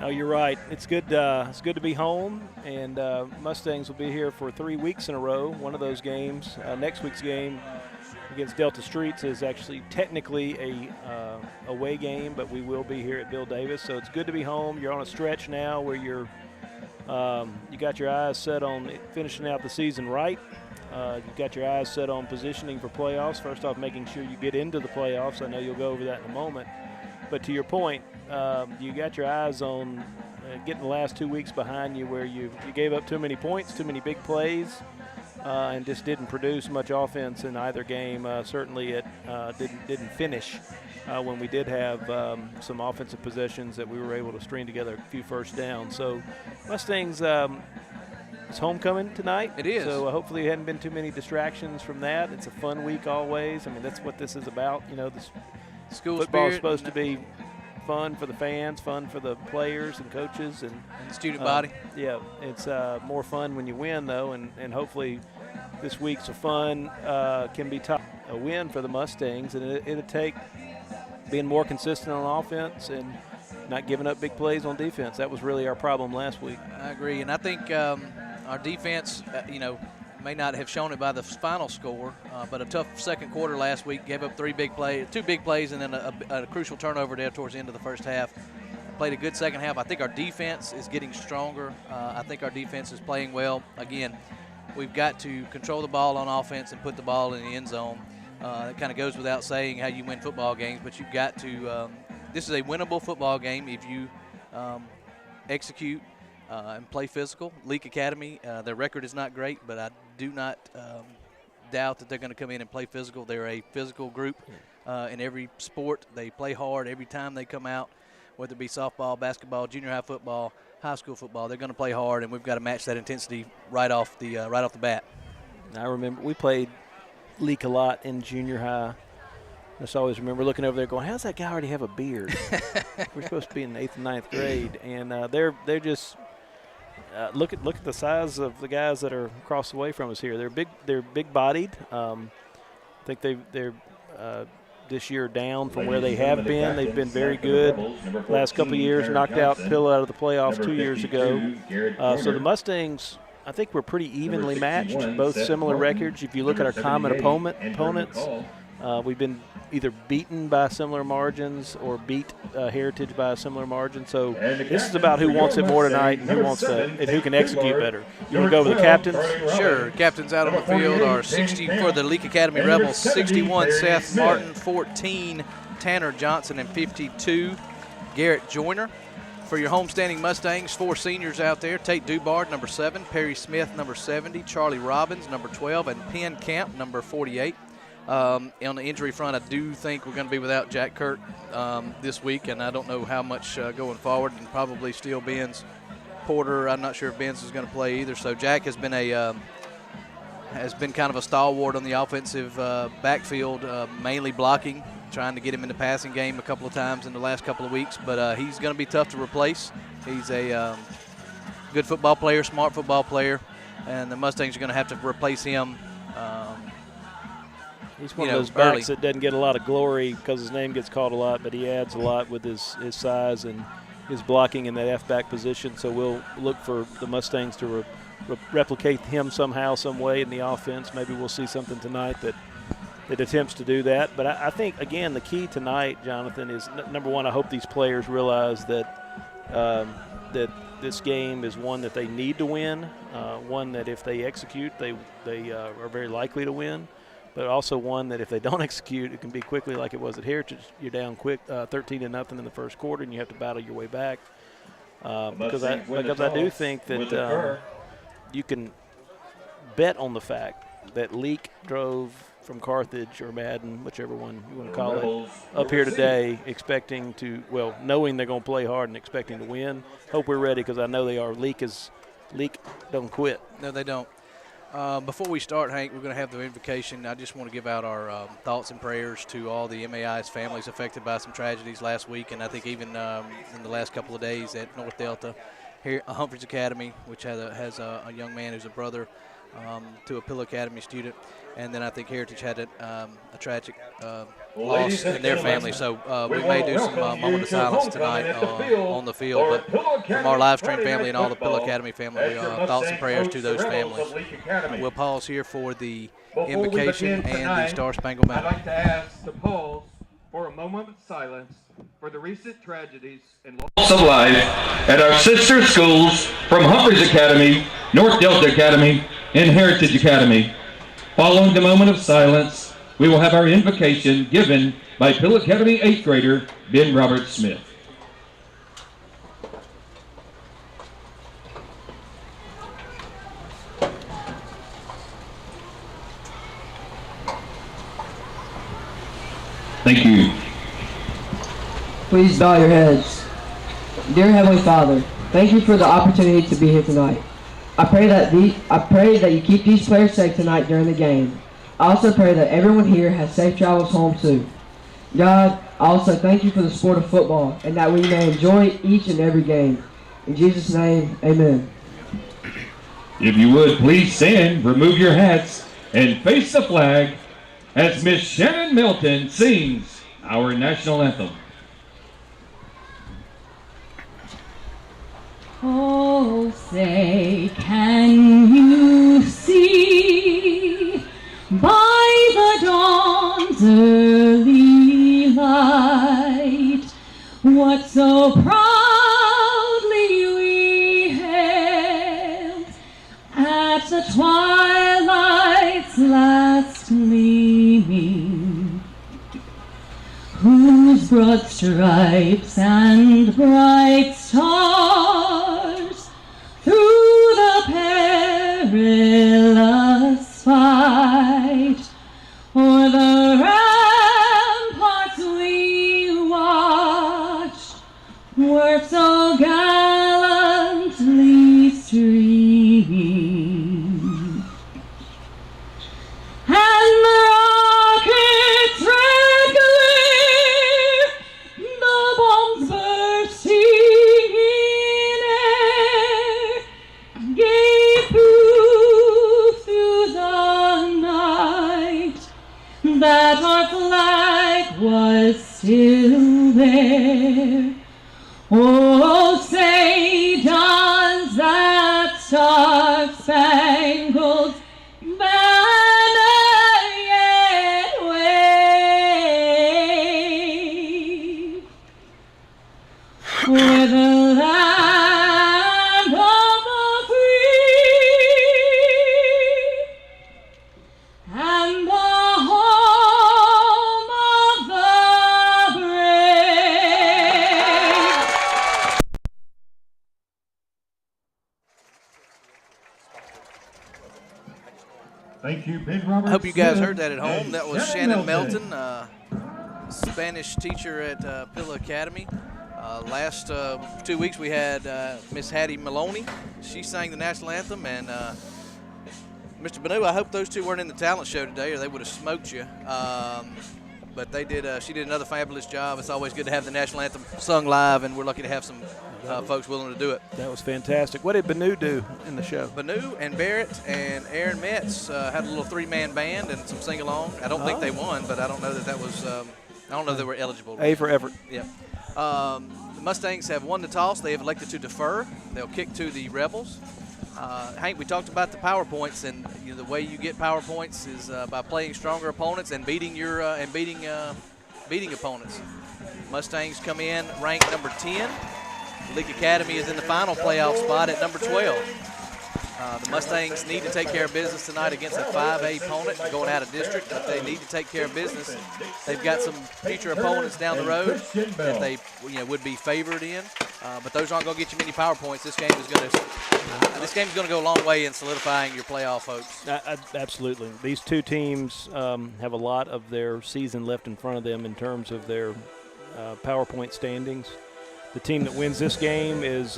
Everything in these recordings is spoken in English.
No, you're right. It's good. It's good to be home, and Mustangs will be here for 3 weeks in a row. One of those games, next week's game against Delta Streets, is actually technically a away game, but we will be here at Bill Davis. So it's good to be home. You're on a stretch now where you got your eyes set on finishing out the season right. You've got your eyes set on positioning for playoffs. First off, making sure you get into the playoffs. I know you'll go over that in a moment. But to your point, you got your eyes on getting the last 2 weeks behind you where you gave up too many points, too many big plays, and just didn't produce much offense in either game. Certainly it didn't finish when we did have some offensive possessions that we were able to string together a few first downs. So Mustangs, it's homecoming tonight. It is. So hopefully there hadn't been too many distractions from that. It's a fun week always. I mean, that's what this is about. You know, school football is spirit supposed to be fun for the fans, fun for the players and coaches and student body. Yeah, it's more fun when you win though, and hopefully this week's fun can be a win for the Mustangs, and it'll take being more consistent on offense and not giving up big plays on defense. That was really our problem last week. I agree, and I think our defense, may not have shown it by the final score, but a tough second quarter last week. Gave up two big plays, and then a crucial turnover there towards the end of the first half. Played a good second half. I think our defense is getting stronger. I think our defense is playing well. Again, we've got to control the ball on offense and put the ball in the end zone. It kind of goes without saying how you win football games, but you've got to this is a winnable football game if you execute and play physical. Leake Academy, their record is not great, but I do not doubt that they're going to come in and play physical. They're a physical group in every sport. They play hard every time they come out, whether it be softball, basketball, junior high football, high school football. They're going to play hard, and we've got to match that intensity right off the bat. I remember we played Leake a lot in junior high. I just always remember looking over there going, how's that guy already have a beard? We're supposed to be in the 8th and 9th grade, and they're just look at the size of the guys that are across the way from us here. They're big bodied. I think they're this year down from where they have been. They've been very good last couple of years. Knocked out Pill out of the playoffs 2 years ago. So the Mustangs, I think we're pretty evenly matched. Both similar records. If you look at our common opponents, we've been either beaten by similar margins or beat Heritage by a similar margin. So this is about who wants it more tonight and who can execute better. You want to go over the captains? Sure. Captains out on the field are 60 for the Leake Academy Rebels. 61 Seth Martin, 14 Tanner Johnson, and 52 Garrett Joyner. For your homestanding Mustangs, 4 seniors out there: Tate Dubard, number 7; Perry Smith, number 70; Charlie Robbins, number 12; and Penn Camp, number 48. On the injury front, I do think we're going to be without Jack Kirk this week, and I don't know how much going forward, and probably still Benz Porter. I'm not sure if Benz is going to play either. So Jack has been kind of a stalwart on the offensive backfield, mainly blocking, trying to get him in the passing game a couple of times in the last couple of weeks. But he's going to be tough to replace. He's a good football player, smart football player, and the Mustangs are going to have to replace him. He's one of those backs that doesn't get a lot of glory because his name gets called a lot, but he adds a lot with his size and his blocking in that F-back position. So we'll look for the Mustangs to replicate him somehow, some way in the offense. Maybe we'll see something tonight that attempts to do that. But I think, again, the key tonight, Jonathan, is number one, I hope these players realize that that this game is one that they need to win, one that if they execute, they are very likely to win. But also one that if they don't execute, it can be quickly like it was at Heritage. You're down quick, 13-0 in the first quarter, and you have to battle your way back. Because I do think that you can bet on the fact that Leake drove from Carthage or Madden, whichever one you want to call it, up here today expecting to, knowing they're going to play hard and expecting to win. Hope we're ready because I know they are. Leake don't quit. No, they don't. Before we start, Hank, we're going to have the invocation. I just want to give out our thoughts and prayers to all the MAI's families affected by some tragedies last week, and I think even in the last couple of days at North Delta, here at Humphreys Academy, which has a young man who's a brother to a Pillow Academy student. And then I think Heritage had a tragic loss in their family. So we may do some moment of silence tonight on the field. But from our live stream family and all the Pillow Academy family, thoughts and prayers to those families. We'll pause here for the invocation and the Star Spangled Banner. I'd like to ask to pause for a moment of silence for the recent tragedies and loss of life at our sister schools from Humphreys Academy, North Delta Academy, and Heritage Academy. Following the moment of silence, we will have our invocation given by Pillow Academy 8th grader Ben Robert Smith. Thank you. Please bow your heads. Dear Heavenly Father, thank you for the opportunity to be here tonight. I pray that you keep these players safe tonight during the game. I also pray that everyone here has safe travels home too. God, I also thank you for the sport of football and that we may enjoy each and every game. In Jesus' name, amen. If you would, please stand, remove your hats, and face the flag as Miss Shannon Milton sings our national anthem. Oh, say, can you see by the dawn's early light what so proudly we hailed at the twilight's last gleaming, whose broad stripes and bright stars through the perilous fight o'er the ramparts we watched were so gallantly streaming. And the rocket's red glare, the bombs bursting in air, gave proof through the night that our flag was still there. Oh, say, does that star-spangled banner yet wave o'er the land of the free and the home of the brave? Thank you, Ben Robert. I hope you guys Smith heard that at home. and That was Shannon Melton, Spanish teacher at Pillow Academy. Last 2 weeks we had Miss Hattie Maloney. She sang the national anthem, and Mr. Banu, I hope those two weren't in the talent show today, or they would have smoked you. But they did. She did another fabulous job. It's always good to have the national anthem sung live, and we're lucky to have some folks willing to do it. That was fantastic. What did Banu do in the show? Banu and Barrett and Aaron Metz had a little three-man band and some sing-along. I don't think they won, but I don't know that was. I don't know if they were eligible. A for effort. Yeah. The Mustangs have won the toss. They have elected to defer. They'll kick to the Rebels. Hank, we talked about the power points, and the way you get power points is by playing stronger opponents and beating beating opponents. Mustangs come in ranked number 10. Leake Academy is in the final playoff spot at number 12. The Mustangs need to take care of business tonight against a 5A opponent going out of district, but they need to take care of business. They've got some future opponents down the road that they would be favored in, but those aren't going to get you many power points. This game is going to go a long way in solidifying your playoff hopes. Absolutely. These two teams have a lot of their season left in front of them in terms of their PowerPoint standings. The team that wins this game is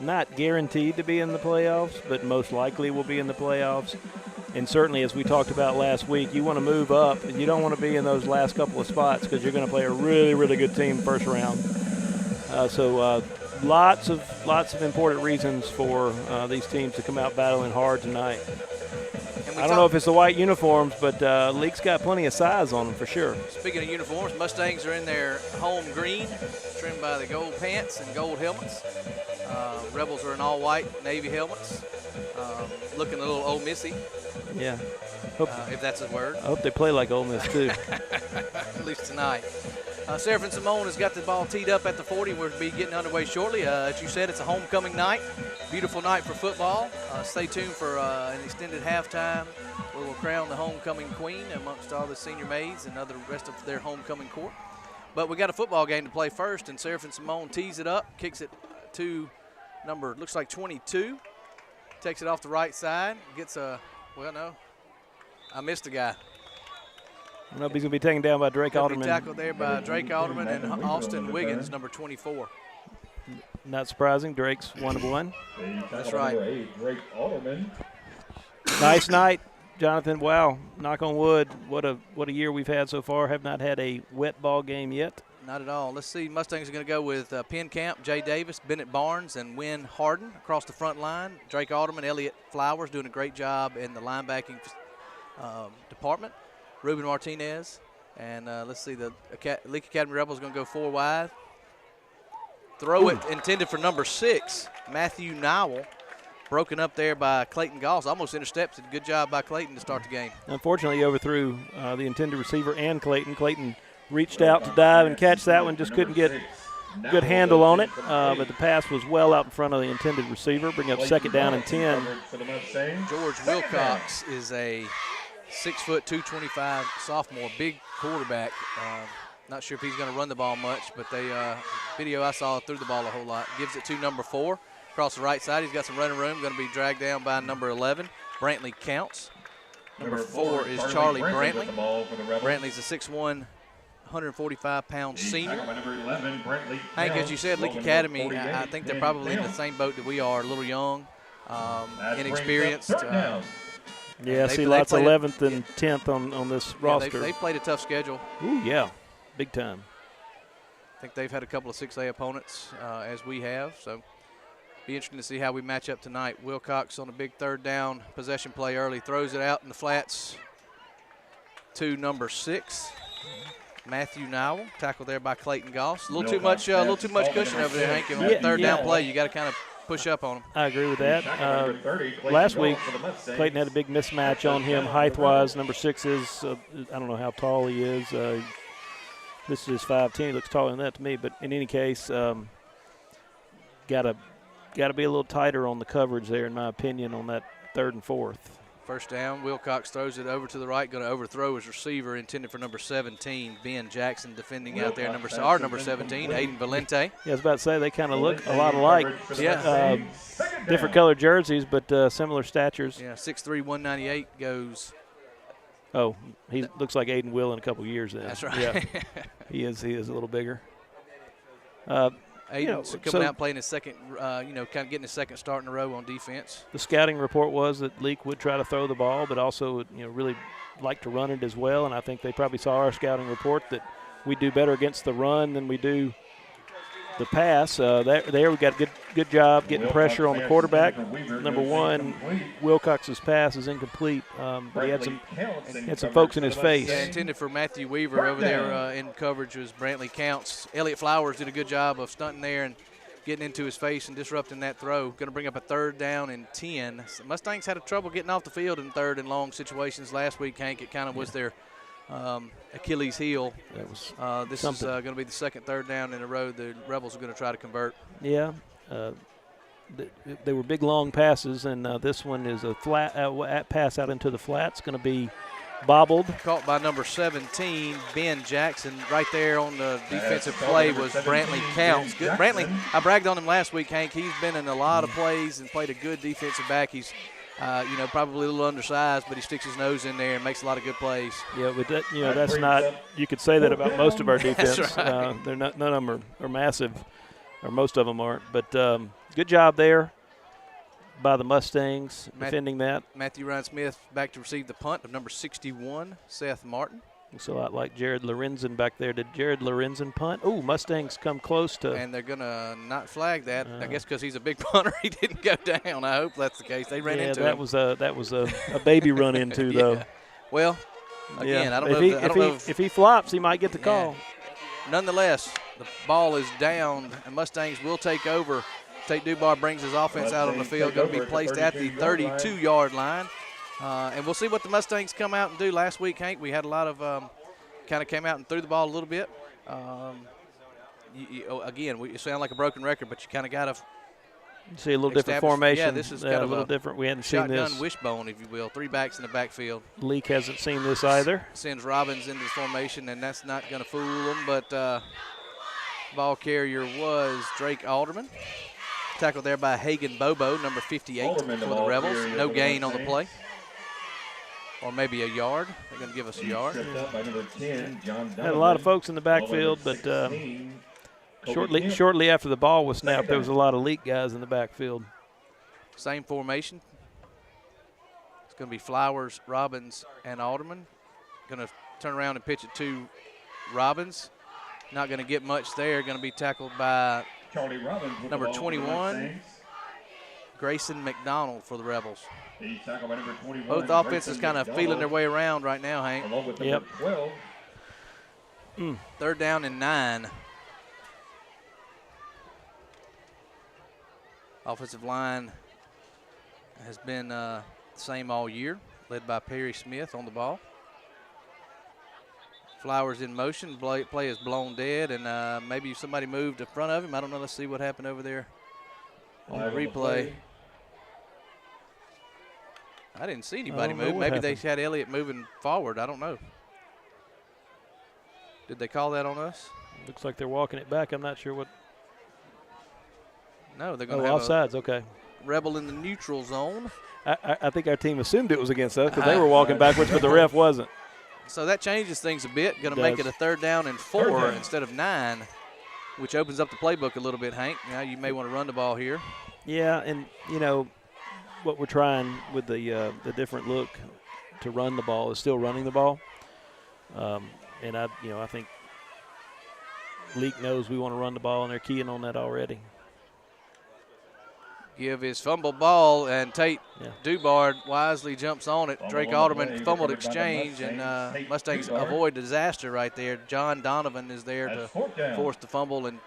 not guaranteed to be in the playoffs, but most likely will be in the playoffs. And certainly, as we talked about last week, you want to move up, and you don't want to be in those last couple of spots because you're going to play a really, really good team first round. So lots of important reasons for these teams to come out battling hard tonight. I don't know if it's the white uniforms, but Leake's got plenty of size on them for sure. Speaking of uniforms, Mustangs are in their home green, trimmed by the gold pants and gold helmets. Rebels are in all white Navy helmets, looking a little Ole Missy. Yeah. If that's a word. I hope they play like Ole Miss too. At least tonight. Seraphin Simone has got the ball teed up at the 40. We'll be getting underway shortly. As you said, it's a homecoming night. Beautiful night for football. Stay tuned for an extended halftime where we'll crown the homecoming queen amongst all the senior maids and other rest of their homecoming court. But we got a football game to play first, and Seraphin Simone tees it up, kicks it to number, looks like 22. Takes it off the right side, gets a, well, no, I missed a guy. I don't know if he's going to be taken down by Drake Alderman. Tackled there by Drake Alderman and Austin Wiggins, number 24. Not surprising. Drake's 1 of 1. That's right. Drake Alderman. Nice night, Jonathan. Wow. Knock on wood. What a year we've had so far. Have not had a wet ball game yet. Not at all. Let's see. Mustangs are going to go with Penn Camp, Jay Davis, Bennett Barnes, and Wynn Harden across the front line. Drake Alderman, Elliott Flowers doing a great job in the linebacking department. Ruben Martinez, and let's see, the Leake Academy Rebels are going to go 4 wide. Throw it intended for number 6, Matthew Nowell. Broken up there by Clayton Goss. Almost intercepted. Good job by Clayton to start the game. Unfortunately, he overthrew the intended receiver and Clayton. Clayton reached out to dive and catch that one, just couldn't get a good handle on it, but the pass was well out in front of the intended receiver. Bring up 2nd down and 10. George Wilcox is a 6', 225 sophomore, big quarterback. Not sure if he's going to run the ball much, but video I saw threw the ball a whole lot. Gives it to number 4 across the right side. He's got some running room. Going to be dragged down by number 11, Brantley Counts. Number 4 is Charlie Brantley. Brantley's a 6'1", 145-pound senior. Hank, as you said, Leake Academy, I think they're probably in the same boat that we are, a little young, inexperienced. Yeah, I see lots of 11th and 10th on this roster. They played a tough schedule. Ooh, yeah, big time. I think they've had a couple of 6A opponents, as we have. So be interesting to see how we match up tonight. Wilcox on a big 3rd down possession play early. Throws it out in the flats to number 6, Matthew Nowell. Tackled there by Clayton Goss. A little too much cushion over there, Hank. On that 3rd down play, you got to kind of push up on him. I agree with that. Last week, Clayton had a big mismatch on him height-wise. Number 6 is, I don't know how tall he is. This is 5'10". He looks taller than that to me. But in any case, got to be a little tighter on the coverage there, in my opinion, on that 3rd and 4th. 1st down, Wilcox throws it over to the right, going to overthrow his receiver, intended for number 17, Ben Jackson, defending out there, number 17, Aiden Valente. Yeah, I was about to say, they kind of look a lot alike. Yeah. Different colored jerseys, but similar statures. Yeah, 6'3", 198 goes. Oh, he looks like Aiden will in a couple years then. That's right. Yeah, he is a little bigger. Aiden's coming out playing his second, kind of getting his 2nd start in a row on defense. The scouting report was that Leake would try to throw the ball, but also really like to run it as well. And I think they probably saw our scouting report that we do better against the run than we do the pass. There we got a good job getting pressure on the quarterback. Number 1, Wilcox's pass is incomplete, but he had some folks in his face. Yeah, intended for Matthew Weaver over there in coverage was Brantley Counts. Elliott Flowers did a good job of stunting there and getting into his face and disrupting that throw. Going to bring up a 3rd down and 10. Mustangs had trouble getting off the field in 3rd and long situations last week, Hank. It kind of was their Achilles heel. This is going to be the 2nd 3rd down in a row the Rebels are going to try to convert. Yeah. They were big, long passes, and this one is a flat pass out into the flats. Going to be bobbled. Caught by number 17, Ben Jackson. Right there on the defensive play was Brantley Counts. Good. Brantley, I bragged on him last week, Hank. He's been in a lot of plays and played a good defensive back. He's probably a little undersized, but he sticks his nose in there and makes a lot of good plays. Yeah, but that's not. You could say that about most of our defense. That's right. They're not. None of them are massive, or most of them aren't. But good job there by the Mustangs defending that. Matthew Ryan Smith back to receive the punt of number 61, Seth Martin. Looks a lot like Jared Lorenzen back there. Did Jared Lorenzen punt? Oh, Mustangs come close to. And they're going to not flag that, I guess because he's a big punter. He didn't go down. I hope that's the case. They ran into that him. that was a baby run into, though. Yeah. Well, again, I don't know. If he flops, he might get the call. Nonetheless, the ball is down, and Mustangs will take over. Tate Dubar brings his offense out on the field, going to be placed at the 32-yard line. And we'll see what the Mustangs come out and do. Last week, Hank, we had a lot of kind of came out and threw the ball a little bit. Again, we sound like a broken record, but you kind of got to see a little different formation. Yeah, this is kind of a little different. We hadn't seen this. Shotgun wishbone, if you will. 3 backs in the backfield. Leake hasn't seen this either. Sends Robbins into the formation, and that's not going to fool them. But ball carrier was Drake Alderman. Tackled there by Hagan Bobo, number 58 for the Rebels. No gain on the play. Or maybe a yard. They're going to give us a yard. Had a lot of folks in the backfield, but shortly after the ball was snapped, there was a lot of Leake guys in the backfield. Same formation. It's going to be Flowers, Robbins, and Alderman. Going to turn around and pitch it to Robbins. Not going to get much there. Going to be tackled by number 21, Grayson McDonald for the Rebels. Both offenses kind of feeling their way around right now, Hank. Yep. 3rd down and 9. Offensive line has been the same all year, led by Perry Smith on the ball. Flowers in motion. Play is blown dead, and maybe somebody moved in front of him. I don't know. Let's see what happened over there on the replay. I didn't see anybody move. Maybe they had Elliott moving forward. I don't know. Did they call that on us? Looks like they're walking it back. I'm not sure what. No, they're going to have offsides. Okay. Rebel in the neutral zone. I think our team assumed it was against us because they were walking backwards, but the ref wasn't. So that changes things a bit. Going to make it a 3rd down and 4 instead of 9, which opens up the playbook a little bit, Hank. Now you may want to run the ball here. Yeah, and what we're trying with the different look to run the ball is still running the ball. And I think Leake knows we want to run the ball, and they're keying on that already. Give his fumble ball, and Tate Dubar wisely jumps on it. Drake Alderman fumbled exchange, and Mustangs avoid disaster right there. John Donovan is there to force the fumble, and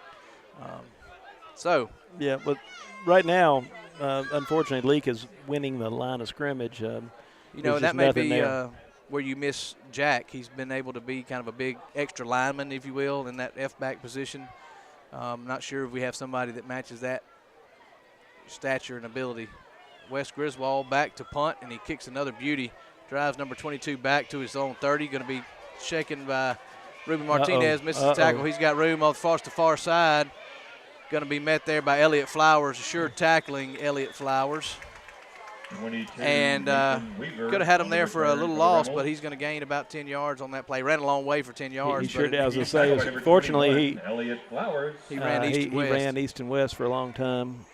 Yeah, but right now, unfortunately, Leake is winning the line of scrimmage. That may be where you miss Jack. He's been able to be kind of a big extra lineman, if you will, in that F-back position. Not sure if we have somebody that matches that stature and ability. Wes Griswold back to punt, and he kicks another beauty. Drives number 22 back to his own 30. Going to be shaken by Ruben Martinez. Misses the tackle. He's got room off the far side. Going to be met there by Elliott Flowers. Sure tackling Elliott Flowers. And could have had him there for a little loss, but he's going to gain about 10 yards on that play. Ran a long way for 10 yards. He sure did. I was going to say, fortunately, he ran east and west for a long time,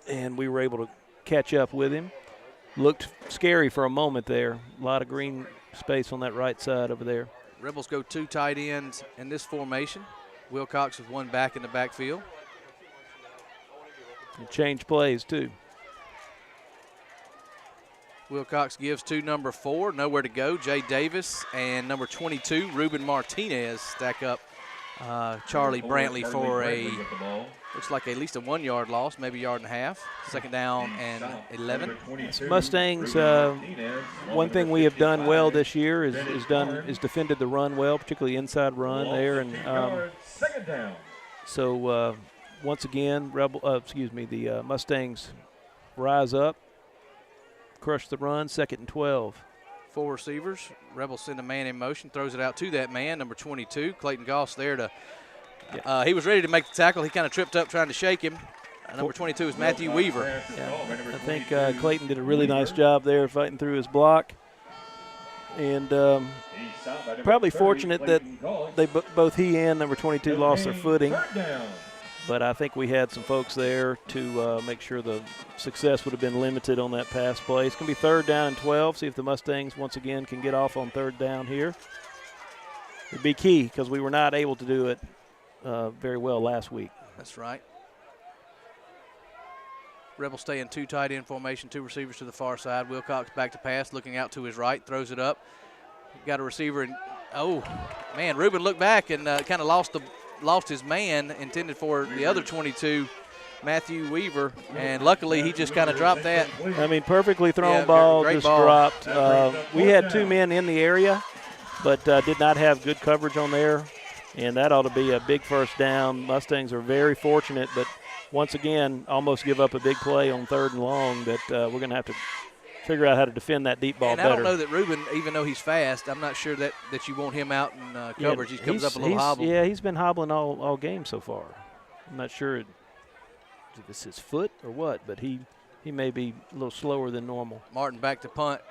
and we were able to catch up with him. Looked scary for a moment there. A lot of green space on that right side over there. Rebels go 2 tight ends in this formation. Wilcox with 1 back in the backfield. And change plays, too. Wilcox gives to number 4, nowhere to go, Jay Davis, and number 22, Ruben Martinez, stack up Charlie Brantley for looks like at least a 1-yard loss, maybe a yard and a half. 2nd down and 11. Mustangs, one thing we have done well this year is defended the run well, particularly inside run there. And so once again, the Mustangs rise up. Crush the run, 2nd and 12. 4 receivers. Rebels send a man in motion, throws it out to that man, number 22. Clayton Goss there to he was ready to make the tackle. He kind of tripped up trying to shake him. Number 22 is Matthew Weaver. Yeah. I think Clayton did a really nice job there fighting through his block. And probably fortunate that both he and number 22 lost their footing. But I think we had some folks there to make sure the success would have been limited on that pass play. It's going to be 3rd down and 12. See if the Mustangs once again can get off on 3rd down here. It'd be key because we were not able to do it very well last week. That's right. Rebels stay in 2 tight end formation, 2 receivers to the far side. Wilcox back to pass, looking out to his right, throws it up. Got a receiver, and oh man, Ruben looked back and kind of lost his man, intended for the other 22, Matthew Weaver, and luckily he just kind of dropped that. I mean, perfectly thrown Yeah, ball, great just ball. dropped. We had 2 men in the area, but did not have good coverage on there, and that ought to be a big first down. Mustangs are very fortunate, but once again, almost give up a big play on 3rd and long that we're going to have to figure out how to defend that deep ball And better. I don't know that Ruben, even though he's fast, I'm not sure that you want him out in coverage. He comes up a little hobble. Yeah, he's been hobbling all game so far. I'm not sure if it's his foot or what, but he may be a little slower than normal. Martin back to punt.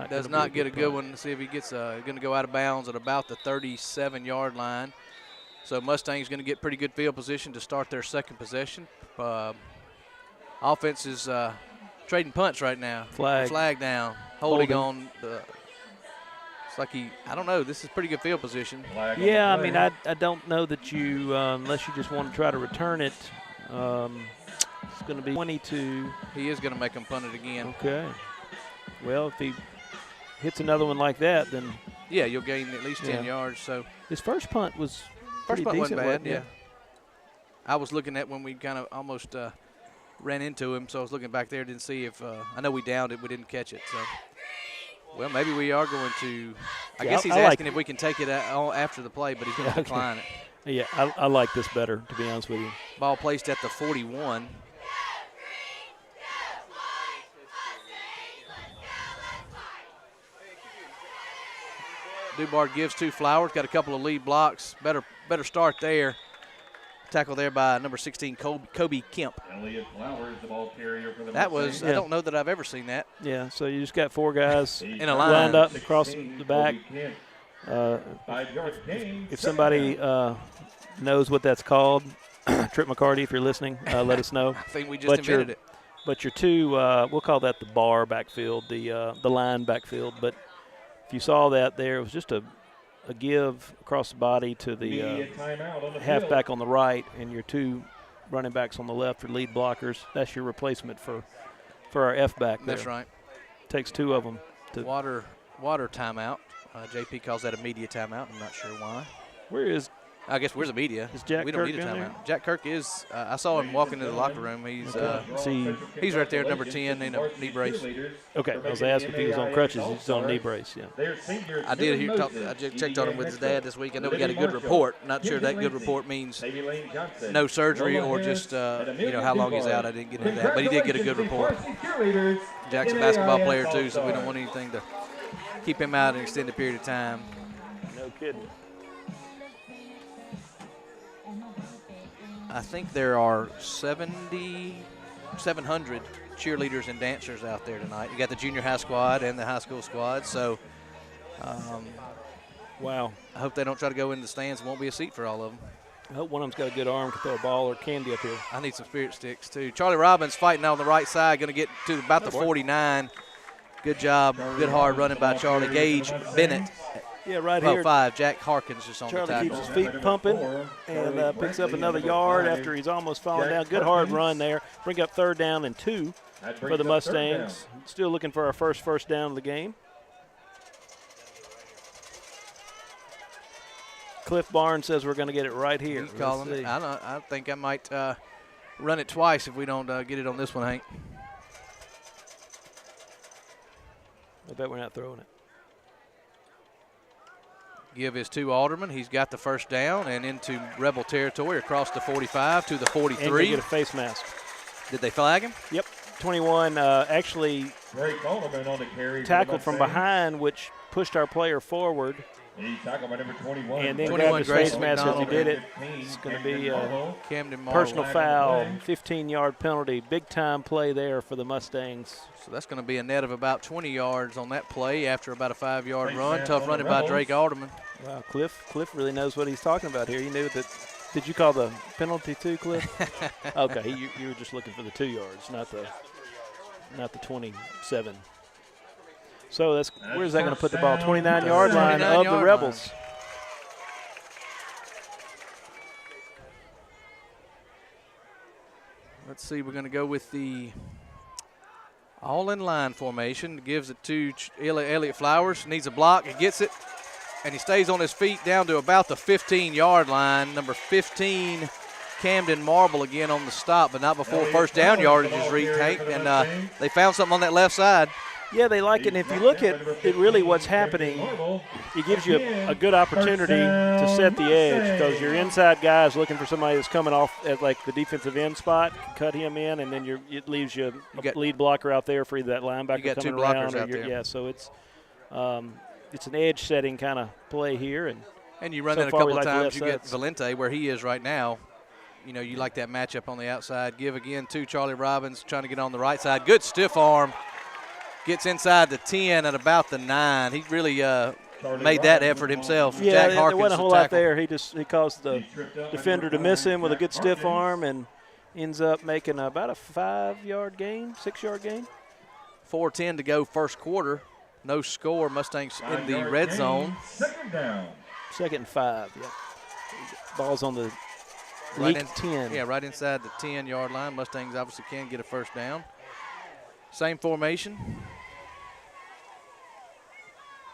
Does not get a good one. See if he gets going to go out of bounds at about the 37-yard line. So Mustangs going to get pretty good field position to start their second possession. Offense is trading punts right now. Flag down. Holding on. It's like I don't know. This is pretty good field position. Yeah, I mean, I don't know that you, unless you just want to try to return it, it's going to be 22. He is going to make him punt it again. Okay. Well, if he hits another one like that, then. Yeah, you'll gain at least 10 yards. So his first punt was First punt wasn't bad, yeah. I was looking at when we kind of almost ran into him, so I was looking back there, didn't see if I know we downed it, we didn't catch it. So, well, maybe we are going to. I guess he's asking if we can take it after the play, but he's going to decline it. Yeah, I like this better, to be honest with you. Ball placed at the 41. Dubard gives to Flowers, got a couple of lead blocks. Better start there. Tackle there by number 16, Kobe Kemp. Elliott Flowers, the ball carrier for the That was, I don't know that I've ever seen that. Yeah, so you just got 4 guys in a line lined up across the back. If somebody knows what that's called, Trip McCarty, if you're listening, let us know. I think we just invented it. But your 2, we'll call that the bar backfield, the line backfield. But if you saw that there, it was just a give across the body to the halfback on the right, and your 2 running backs on the left are lead blockers. That's your replacement for our F-back there. That's right. Takes 2 of them. Water timeout. JP calls that a media timeout. I'm not sure why. Where is? I guess where's the media? Is Jack we don't Kirk need a down timeout. there? Jack Kirk is. I saw him walking into the locker room. He's right there, number 10 in a knee brace. Okay, I was asking if he was on crutches. He's on a knee brace. Yeah. I did hear. I just checked on him with his dad this week. I know we got a good report. Not sure that good report means no surgery or just how long he's out. I didn't get into that, but he did get a good report. Jack's a basketball player too, so we don't want anything to keep him out an extended period of time. No kidding. I think there are 700 cheerleaders and dancers out there tonight. You got the junior high squad and the high school squad. So, wow. I hope they don't try to go in the stands. There won't be a seat for all of them. I hope one of them's got a good arm, can throw a ball or candy up here. I need some spirit sticks, too. Charlie Robbins fighting on the right side, going to get to about the 49. Good job. Good hard running by Charlie. Gage Bennett. Yeah, right here. 5. Jack Harkins just on Charlie the tackle. keeps his feet pumping and picks up another yard after he's almost fallen down. Good hard run there. Bring up 3rd down and 2 for the Mustangs. Still looking for our first down of the game. Cliff Barnes says we're going to get it right here. He's calling it. I think I might run it twice if we don't get it on this one, Hank. I bet we're not throwing it. Give his to Alderman. He's got the first down and into Rebel territory across the 45 to the 43. And they get a face mask. Did they flag him? Yep. 21 actually tackled from behind, which pushed our player forward. He tackled by number 21. And then grabbed his face mask as he did it. It's going to be a personal foul, 15-yard penalty. Big-time play there for the Mustangs. So that's going to be a net of about 20 yards on that play after about a 5-yard run. Tough running by Drake Alderman. Wow, Cliff really knows what he's talking about here. He knew that. Did you call the penalty too, Cliff? Okay, you were just looking for the 2 yards, not the 27. So where's that going to put the ball? 29-yard line of the Rebels. Let's see, we're going to go with the all-in-line formation. Gives it to Elliott Flowers. Needs a block. He gets it, and he stays on his feet down to about the 15-yard line. Number 15, Camden Marble again on the stop, but not before first down yardage is reached, Hank. And they found something on that left side. Yeah, they like it. And if you look at it, really what's happening, it gives you a good opportunity to set the edge because your inside guy is looking for somebody that's coming off at like the defensive end spot, cut him in, and then it leaves you a lead blocker out there for either that linebacker coming around. Yeah, so it's an edge-setting kind of play here. And you run that a couple of times, you get Valente where he is right now. You know, you like that matchup on the outside. Give again to Charlie Robbins trying to get on the right side. Good stiff arm. Gets inside the 10 at about the 9. He really made that effort himself. Yeah, Jack there wasn't a whole lot there. He caused the defender to miss him with a good stiff arm and ends up making about a 5-yard gain, 6-yard gain. 4:10 to go first quarter. No score. Mustangs in the red zone. Second down. 2nd and 5, yeah. Ball's on the Leake 10. Yeah, right inside the 10-yard line. Mustangs obviously can get a first down. Same formation.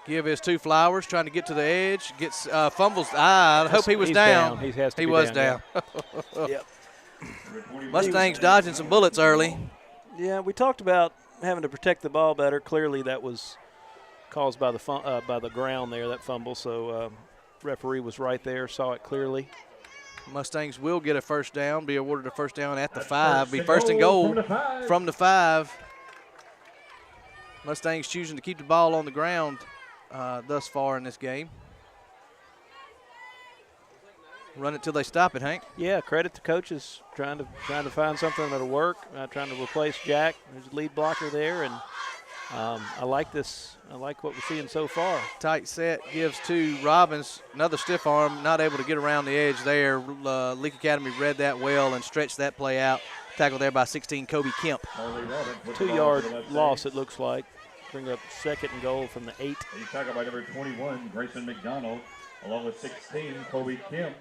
Give his to Flowers, trying to get to the edge. Gets fumbles. I hope he was down. He was down. Yep. Mustangs dodging some bullets early. Yeah, we talked about having to protect the ball better. Clearly, that was caused by the ground there, that fumble. So referee was right there, saw it clearly. Mustangs will get a first down, be awarded a first down at the 5. Be first and goal from the 5. Mustangs choosing to keep the ball on the ground thus far in this game. Run it till they stop it, Hank. Yeah, credit to coaches trying to find something that'll work, trying to replace Jack. There's a lead blocker there, and I like this. I like what we're seeing so far. Tight set gives to Robbins. Another stiff arm, not able to get around the edge there. Leake Academy read that well and stretched that play out. Tackled there by 16, Kobe Kemp. 2-yard loss, it looks like. Bring up 2nd and goal from the 8. He's tackled by number 21, Grayson McDonald, along with 16, Kobe Kemp.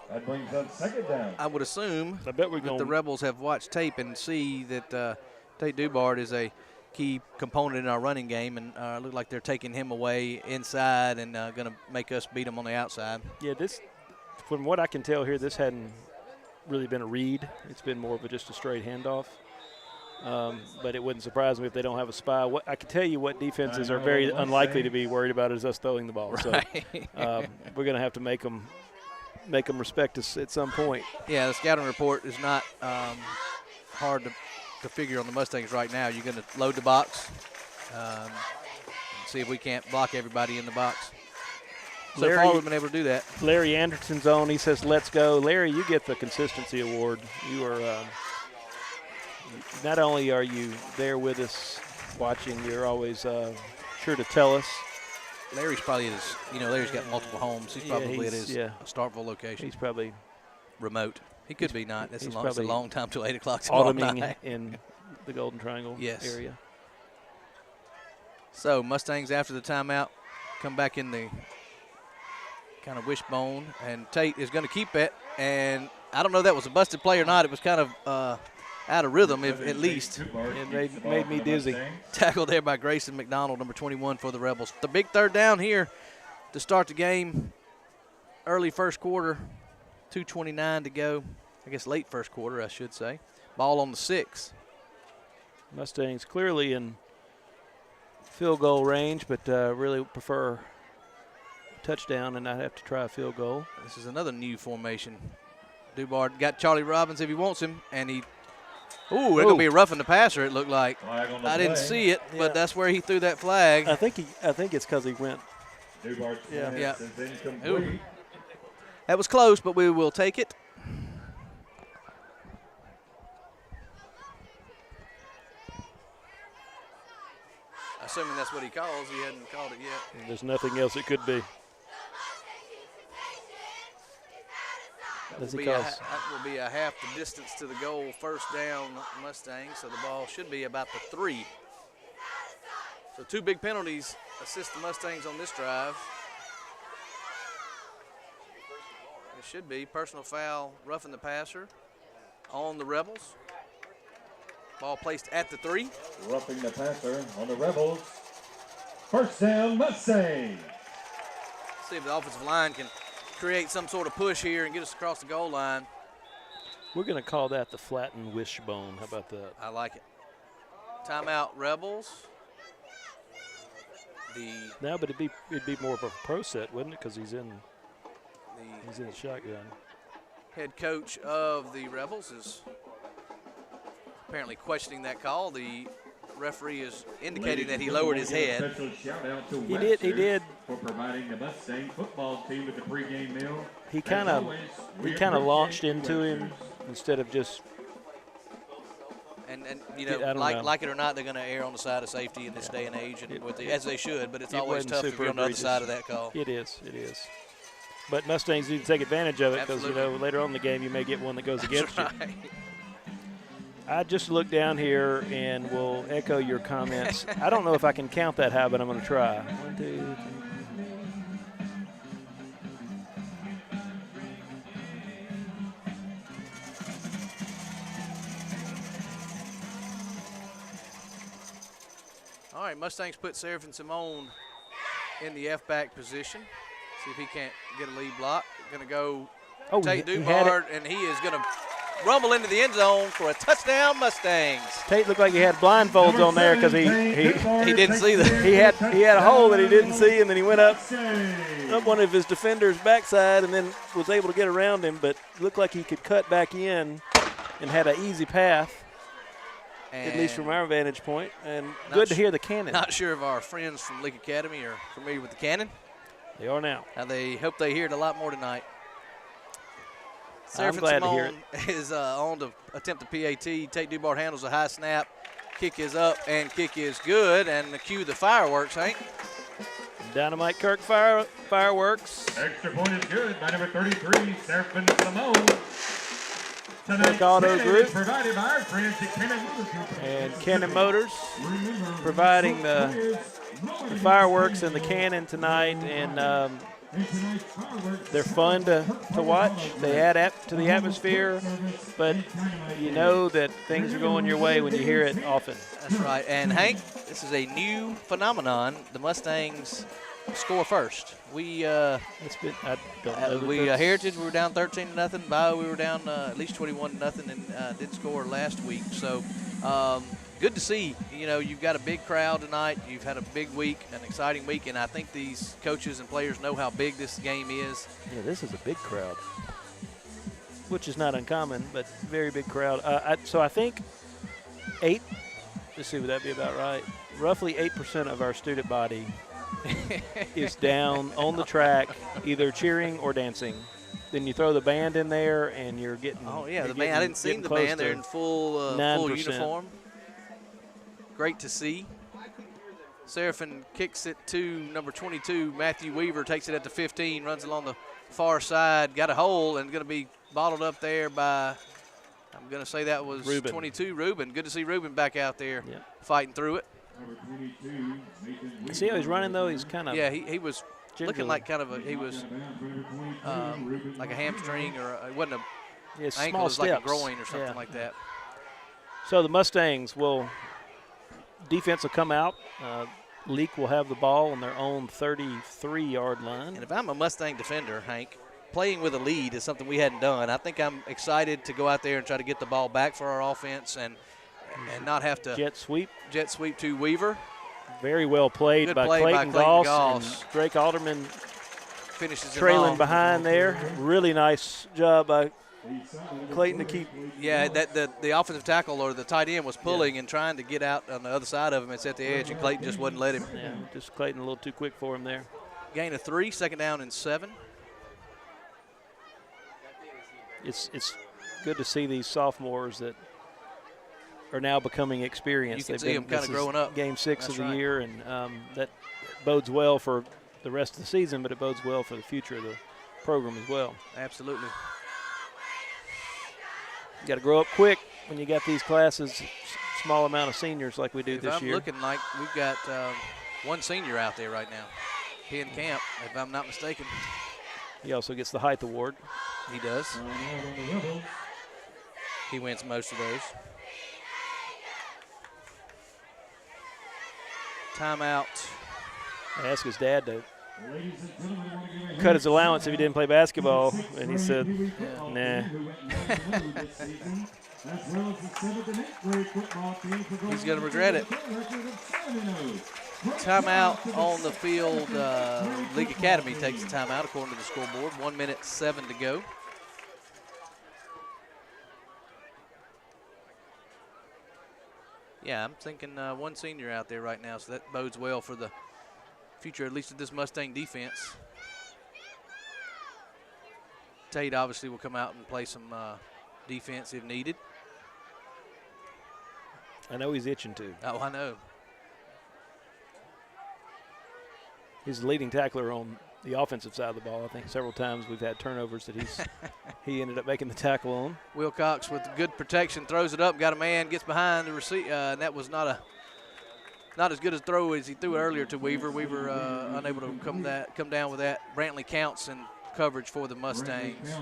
That brings up 2nd down. I would assume that the Rebels have watched tape and see that Tate Dubard is a key component in our running game, and look like they're taking him away inside and going to make us beat them on the outside. Yeah, from what I can tell here, this hadn't really been a read. It's been more of just a straight handoff. But it wouldn't surprise me if they don't have a spy. I can tell you what defenses are very unlikely to be worried about is us throwing the ball. Right. So we're going to have to make them respect us at some point. Yeah, the scouting report is not hard to figure on the Mustangs right now. You're going to load the box, see if we can't block everybody in the box. So far, we've been able to do that. Larry Anderson's on. He says, let's go. Larry, you get the consistency award. You are not only are you there with us watching, you're always sure to tell us. Larry's probably Larry's got multiple homes. He's probably at his Starkville location. He's probably remote. He could be not. It's a long time till 8 o'clock tomorrow night. Autumning in the Golden Triangle area. So Mustangs after the timeout come back in the kind of wishbone, and Tate is going to keep it. And I don't know if that was a busted play or not. It was kind of out of rhythm, at least. It made me dizzy. Tackled there by Grayson McDonald, number 21 for the Rebels. The big 3rd down here to start the game. Early first quarter, 2:29 to go. I guess late first quarter, I should say. Ball on the 6. Mustangs clearly in field goal range, but really prefer touchdown and not have to try a field goal. This is another new formation. Dubard got Charlie Robbins if he wants him, and he they're going to be roughing the passer, it looked like. I didn't see it, but that's where he threw that flag. I think it's because he went. Yeah. That was close, but we will take it. Assuming that's what he calls. He hadn't called it yet. There's nothing else it could be. That will be a half the distance to the goal, first down Mustangs, so the ball should be about the 3. So 2 big penalties assist the Mustangs on this drive. It should be personal foul, roughing the passer on the Rebels. Ball placed at the 3. Roughing the passer on the Rebels. First down, Mustangs. See if the offensive line can create some sort of push here and get us across the goal line. We're going to call that the flattened wishbone. How about that? I like it. Timeout, Rebels. No, but it'd be more of a pro set, wouldn't it? Because he's in the shotgun. Head coach of the Rebels is apparently questioning that call. The referee is indicating that he lowered his head. He did. For providing the Mustang football team with the pregame meal. He kind of launched into him instead of just. And you know, like it or not, they're going to err on the side of safety in this day and age, and as they should. But it's always tough to be on the other side of that call. It is. But Mustangs need to take advantage of it because, you know, later on in the game you may get one that goes against you. I just looked down here and will echo your comments. I don't know if I can count that high, but I'm going to try. 1, 2, 3. All right, Mustangs put Seraphin Simone in the F-back position. See if he can't get a lead block. Going to go Tate Dubard, and he is going to rumble into the end zone for a touchdown, Mustangs. Tate looked like he had blindfolds on there because he didn't see that. He had a hole that he didn't see, and then he went up one of his defenders' backside and then was able to get around him, but looked like he could cut back in and had an easy path. At least from our vantage point, and good to hear the cannon. Not sure if our friends from Leake Academy are familiar with the cannon. They are now. They hope they hear it a lot more tonight. I'm glad to hear it. Is on to attempt the PAT. Tate Dubard handles a high snap. Kick is up, and kick is good. And the cue the fireworks, Hank. Dynamite Kirk fireworks. Extra point is good by number 33, Seraphin Simone. Kirk Auto Group provided by our friends at Cannon Motors. And Cannon Motors providing the fireworks and the cannon tonight, and they're fun to watch. They add to the atmosphere, but you know that things are going your way when you hear it often. That's right. And Hank, this is a new phenomenon. The Mustangs score first. Heritage, we were down 13-0. Bio, we were down at least 21-0, and did score last week. So good to see. You know, you've got a big crowd tonight. You've had a big week, an exciting week, and I think these coaches and players know how big this game is. Yeah, this is a big crowd, which is not uncommon, but very big crowd. So I think let's see, would that be about right? Roughly 8% of our student body is down on the track, either cheering or dancing. Then you throw the band in there, and you're getting. Oh yeah, the band. I didn't see the band. They're in full uniform. Great to see. Seraphin kicks it to number 22. Matthew Weaver takes it at the 15, runs along the far side, got a hole, and going to be bottled up there by. I'm going to say that was Ruben. 22, Ruben. Good to see Ruben back out there fighting through it. See how he's running, though? He's kind of. Yeah, he was looking like kind of like a hamstring, or it wasn't a ankle, it was like a groin or something like that. So the Mustangs defense will come out. Leake will have the ball on their own 33-yard line. And if I'm a Mustang defender, Hank, playing with a lead is something we hadn't done. I think I'm excited to go out there and try to get the ball back for our offense and not have to jet sweep to Weaver. Very well played. Good by Clayton Goss. And Drake Alderman finishes trailing behind there. Really nice job by Clayton to keep. Yeah, the offensive tackle or the tight end was pulling and trying to get out on the other side of him. It's at the edge, and Clayton just wouldn't let him. Yeah, just Clayton a little too quick for him there. Gain of 3, second down and 7. It's good to see these sophomores that are now becoming experienced. You can see them kind of growing up. Game 6 of the year, and that bodes well for the rest of the season, but it bodes well for the future of the program as well. Absolutely. You got to grow up quick when you got these classes, small amount of seniors like we do this year. I'm looking like we've got one senior out there right now. He in camp, if I'm not mistaken. He also gets the height award. He does. He wins most of those. Timeout. I asked his dad to cut his allowance if he didn't play basketball, and he said, nah. He's going to regret it. Timeout on the field. Leake Academy takes the timeout according to the scoreboard. 1 minute, 7 to go. Yeah, I'm thinking one senior out there right now, so that bodes well for the future, at least of this Mustang defense. Tate obviously will come out and play some defense if needed. I know he's itching to. Oh, I know. He's the leading tackler on the offensive side of the ball. I think several times we've had turnovers that he ended up making the tackle on. Wilcox with good protection throws it up, got a man, gets behind the receiver, and that was not as good a throw as he threw earlier to Weaver. Weaver unable to come down with that. Brantley counts in coverage for the Mustangs.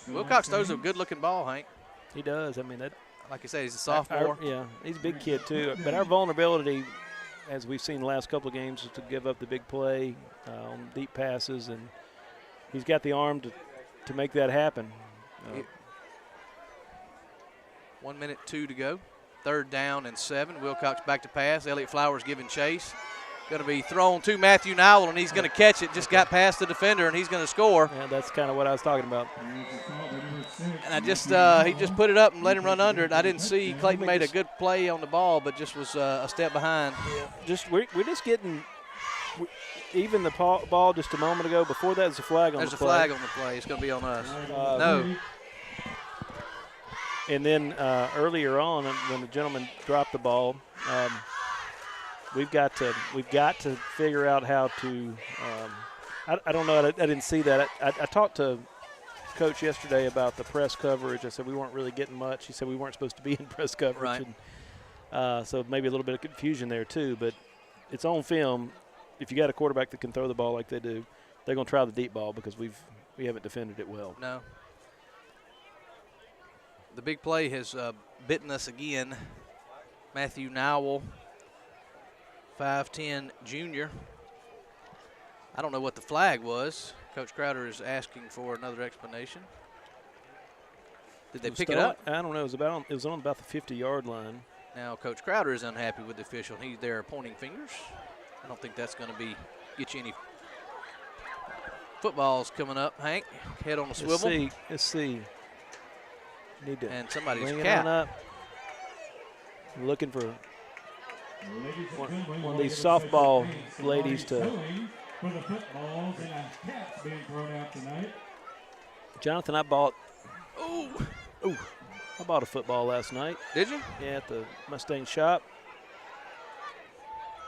Wilcox throws a good-looking ball, Hank. He does. I mean, that. Like I said, he's a sophomore. Yeah, he's a big kid too. But our vulnerability, as we've seen the last couple of games, is to give up the big play on deep passes, and he's got the arm to make that happen. 1 minute, 2 to go. 3rd down and 7. Wilcox back to pass. Elliott Flowers giving chase. Going to be thrown to Matthew Nowell, and he's going to catch it. Just got past the defender, and he's going to score. Yeah, that's kind of what I was talking about. And I just he just put it up and let him run under it. I didn't see Clayton made a good play on the ball, but just was a step behind. We're just getting even the ball just a moment ago. Before that, there's a flag on the play. There's a flag on the play. It's going to be on us. No. And then earlier on, when the gentleman dropped the ball, we've got to figure out how to. I don't know. I didn't see that. I talked to Coach yesterday about the press coverage. I said we weren't really getting much. He said we weren't supposed to be in press coverage. Right. And, so maybe a little bit of confusion there too. But it's on film. If you got a quarterback that can throw the ball like they do, they're going to try the deep ball because we haven't defended it well. No. The big play has bitten us again. Matthew Nowell, 5'10" junior. I don't know what the flag was. Coach Crowder is asking for another explanation. Did they pick it up? I don't know. It was on about the 50-yard line. Now Coach Crowder is unhappy with the official. He's there pointing fingers. I don't think that's going to get you any footballs coming up, Hank. Head on the swivel. Let's see. Need to and somebody's bring it cap. on up. We're looking for one of these softball ladies to. Jonathan, I bought a football last night. Did you? Yeah, at the Mustang shop.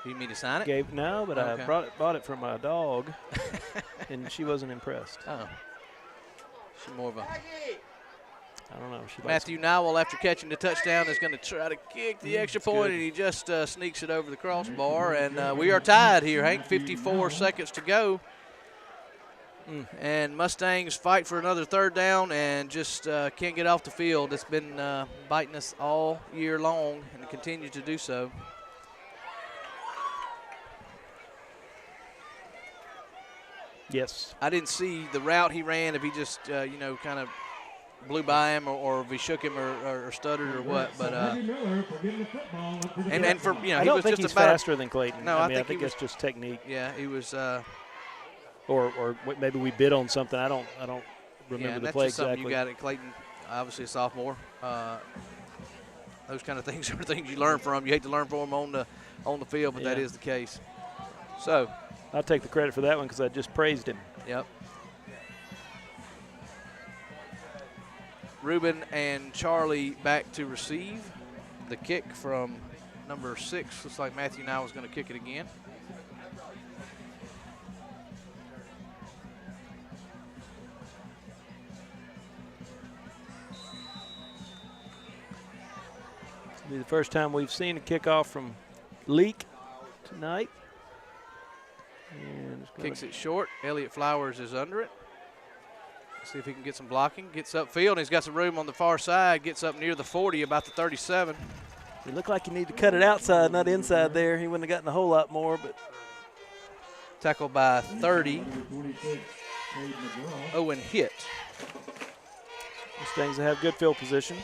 You need me to sign it? But okay. I bought it for my dog, and she wasn't impressed. Oh. She's more of a. I don't know. Matthew Nowell, after catching the touchdown, is going to try to kick the extra point, and he just sneaks it over the crossbar. And we are tied here, Hank. 54 seconds to go. And Mustangs fight for another 3rd down and just can't get off the field. It's been biting us all year long and continues to do so. Yes. I didn't see the route he ran, if he just, kind of blew by him or if he shook him or stuttered or what. But and for I don't think he's faster than Clayton. No, I think it's just technique. Yeah, he was. Or maybe we bid on something. I don't remember the play exactly. You got it, Clayton. Obviously a sophomore. Those kind of things are things you learn from. You hate to learn from them on the field, but that is the case. So I'll take the credit for that one because I just praised him. Yep. Ruben and Charlie back to receive. The kick from number 6. Looks like Matthew now is going to kick it again. It'll be the first time we've seen a kickoff from Leake tonight. Kicks it short. Elliott Flowers is under it. See if he can get some blocking. Gets upfield, and he's got some room on the far side. Gets up near the 40, about the 37. It looked like you need to cut it outside, not inside there. He wouldn't have gotten a whole lot more, but tackled by 30. Owen hit. Mustangs have good field position.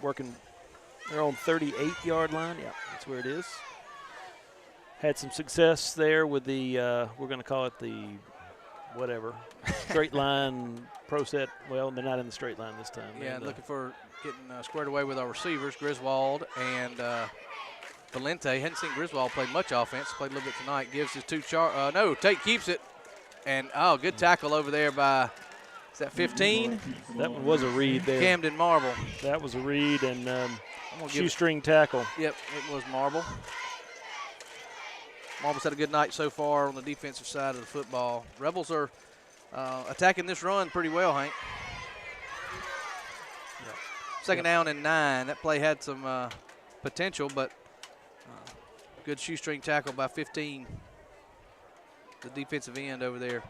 Working their own 38-yard line. Yeah, that's where it is. Had some success there with the, we're going to call it the whatever, straight line pro set. Well, they're not in the straight line this time. Yeah, looking for getting squared away with our receivers, Griswold and Valente. Hadn't seen Griswold play much offense. Played a little bit tonight. Gives his no, Tate keeps it. And, good tackle over there by, is that 15? That one was a read there. Camden Marble. That was a read and shoestring tackle. Yep, it was Marble. Marble's had a good night so far on the defensive side of the football. Rebels are attacking this run pretty well, Hank. Yep. Second down and 9. That play had some potential, but good shoestring tackle by 15. The defensive end over there.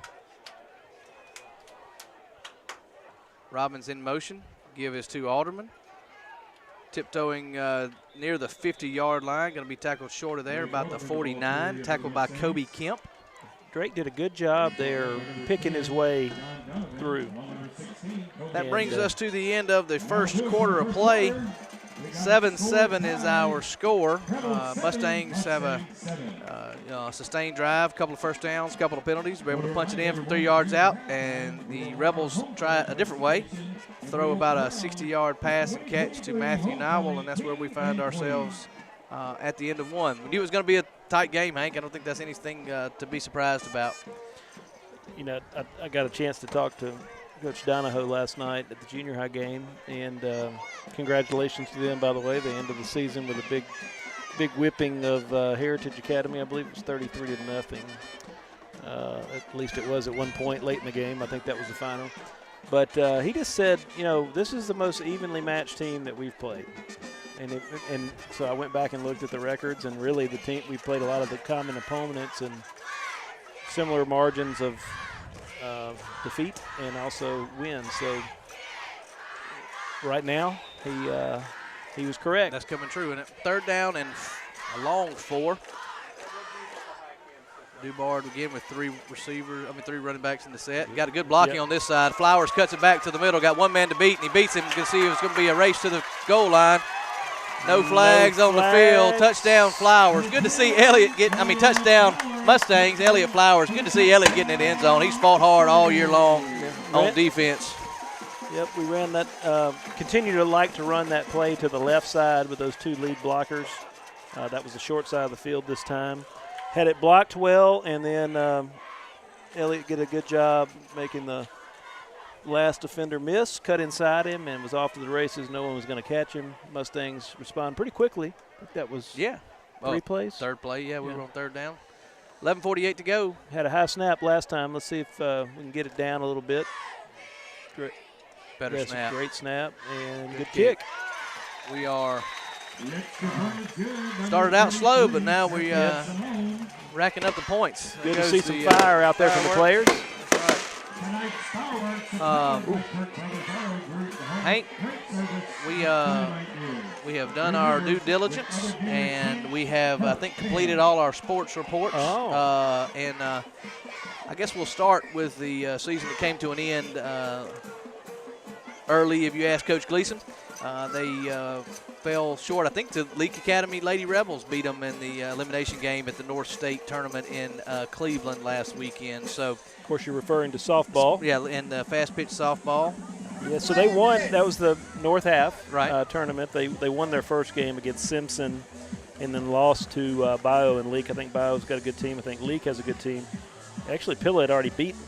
Robbins in motion. Give his to Alderman. Tiptoeing near the 50-yard line. Going to be tackled short of there, about the 49. Tackled by Kobe Kemp. Drake did a good job there picking his way through. That brings us to the end of the first quarter of play. 7-7 is our score. Mustangs have a sustained drive, couple of first downs, couple of penalties. We're able to punch it in from 3 yards out, and the Rebels try a different way. Throw about a 60-yard pass and catch to Matthew Nowell, and that's where we find ourselves at the end of one. We knew it was going to be a tight game, Hank. I don't think that's anything to be surprised about. You know, I got a chance to talk to Coach Donahoe last night at the junior high game, and congratulations to them, by the way. They ended the season with a big whipping of Heritage Academy. I believe it was 33-0. At least it was at one point late in the game. I think that was the final. But he just said, you know, this is the most evenly matched team that we've played. And so I went back and looked at the records, and really the team, we've played a lot of the common opponents and similar margins of defeat and also wins. So right now he was correct. That's coming true, isn't it? Third down and a long 4. Dubard again with 3 running backs in the set. Got a good blocking on this side. Flowers cuts it back to the middle. Got one man to beat, and he beats him. You can see it's going to be a race to the goal line. No flags on the field. Touchdown Flowers. Good to see Elliott touchdown Mustangs. Elliott Flowers. Good to see Elliott getting in the end zone. He's fought hard all year long on defense. Yep, we ran that. Continue to like to run that play to the left side with those 2 lead blockers. That was the short side of the field this time. Had it blocked well, and then Elliott did a good job making the last defender miss, cut inside him, and was off to the races. No one was going to catch him. Mustangs respond pretty quickly. I think that was 3 plays. Third play, we were on third down. 11:48 to go. Had a high snap last time. Let's see if we can get it down a little bit. Great. Better snap. Great snap and good kick. We are started out slow, but now we racking up the points. Good to see some fire out there from the players. Hank, we have done our due diligence, and we have, I think, completed all our sports reports. And I guess we'll start with the season that came to an end early, if you ask Coach Gleason. They fell short, I think, to Leake Academy Lady Rebels. Beat them in the elimination game at the North State tournament in Cleveland last weekend. So, of course, you're referring to softball. Yeah, and fast pitch softball. Yeah, so they won. That was the North Half tournament. They won their first game against Simpson, and then lost to Bio and Leake. I think Bio's got a good team. I think Leake has a good team. Actually, Pilla had already beaten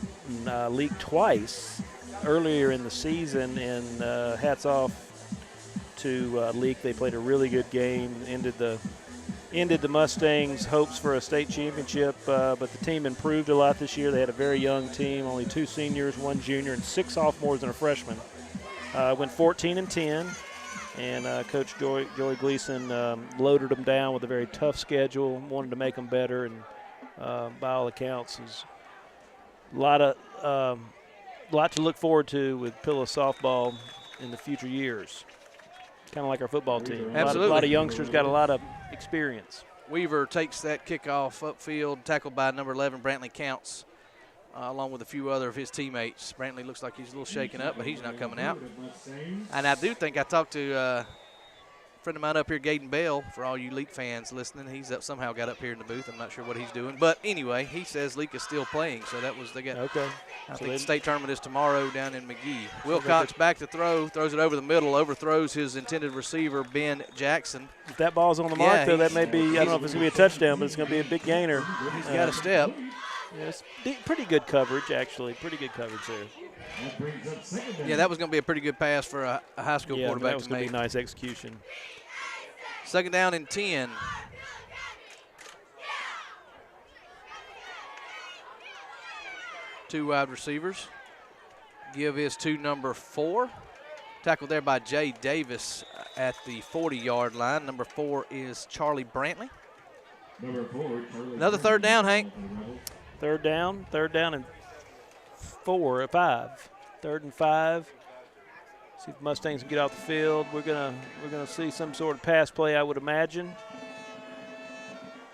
Leake twice earlier in the season, and hats off to Leake. They played a really good game, ended the Mustangs' hopes for a state championship, but the team improved a lot this year. They had a very young team, only 2 seniors, 1 junior, and 6 sophomores and a freshman. Went 14-10, and Coach Joy Gleason loaded them down with a very tough schedule, wanted to make them better, and by all accounts, is a lot of lot to look forward to with Pillow softball in the future years. Kind of like our football team. Absolutely. A lot of youngsters got a lot of experience. Weaver takes that kickoff upfield, tackled by number 11, Brantley Counts, along with a few other of his teammates. Brantley looks like he's a little shaken up, but he's not coming out. And I do think I talked to a friend of mine up here, Gaden Bell, for all you Leake fans listening. He's somehow got up here in the booth. I'm not sure what he's doing. But anyway, he says Leake is still playing, so they got. Okay. I think the state tournament is tomorrow down in McGee. Wilcox back to throw, throws it over the middle, overthrows his intended receiver, Ben Jackson. If that ball's on the mark, though, that may be, I don't know if it's going to be a touchdown, but it's going to be a big gainer. He's got a step. Yes, pretty good coverage, actually. Pretty good coverage there. Yeah, that was going to be a pretty good pass for a high school quarterback that was going to be nice execution. Second down and 10. Two wide receivers. Give is to number 4. Tackled there by Jay Davis at the 40-yard line. Number 4 is Charlie Brantley. Another third down, Hank. Third down and 5. Third and 5. See if Mustangs can get off the field. We're gonna see some sort of pass play, I would imagine.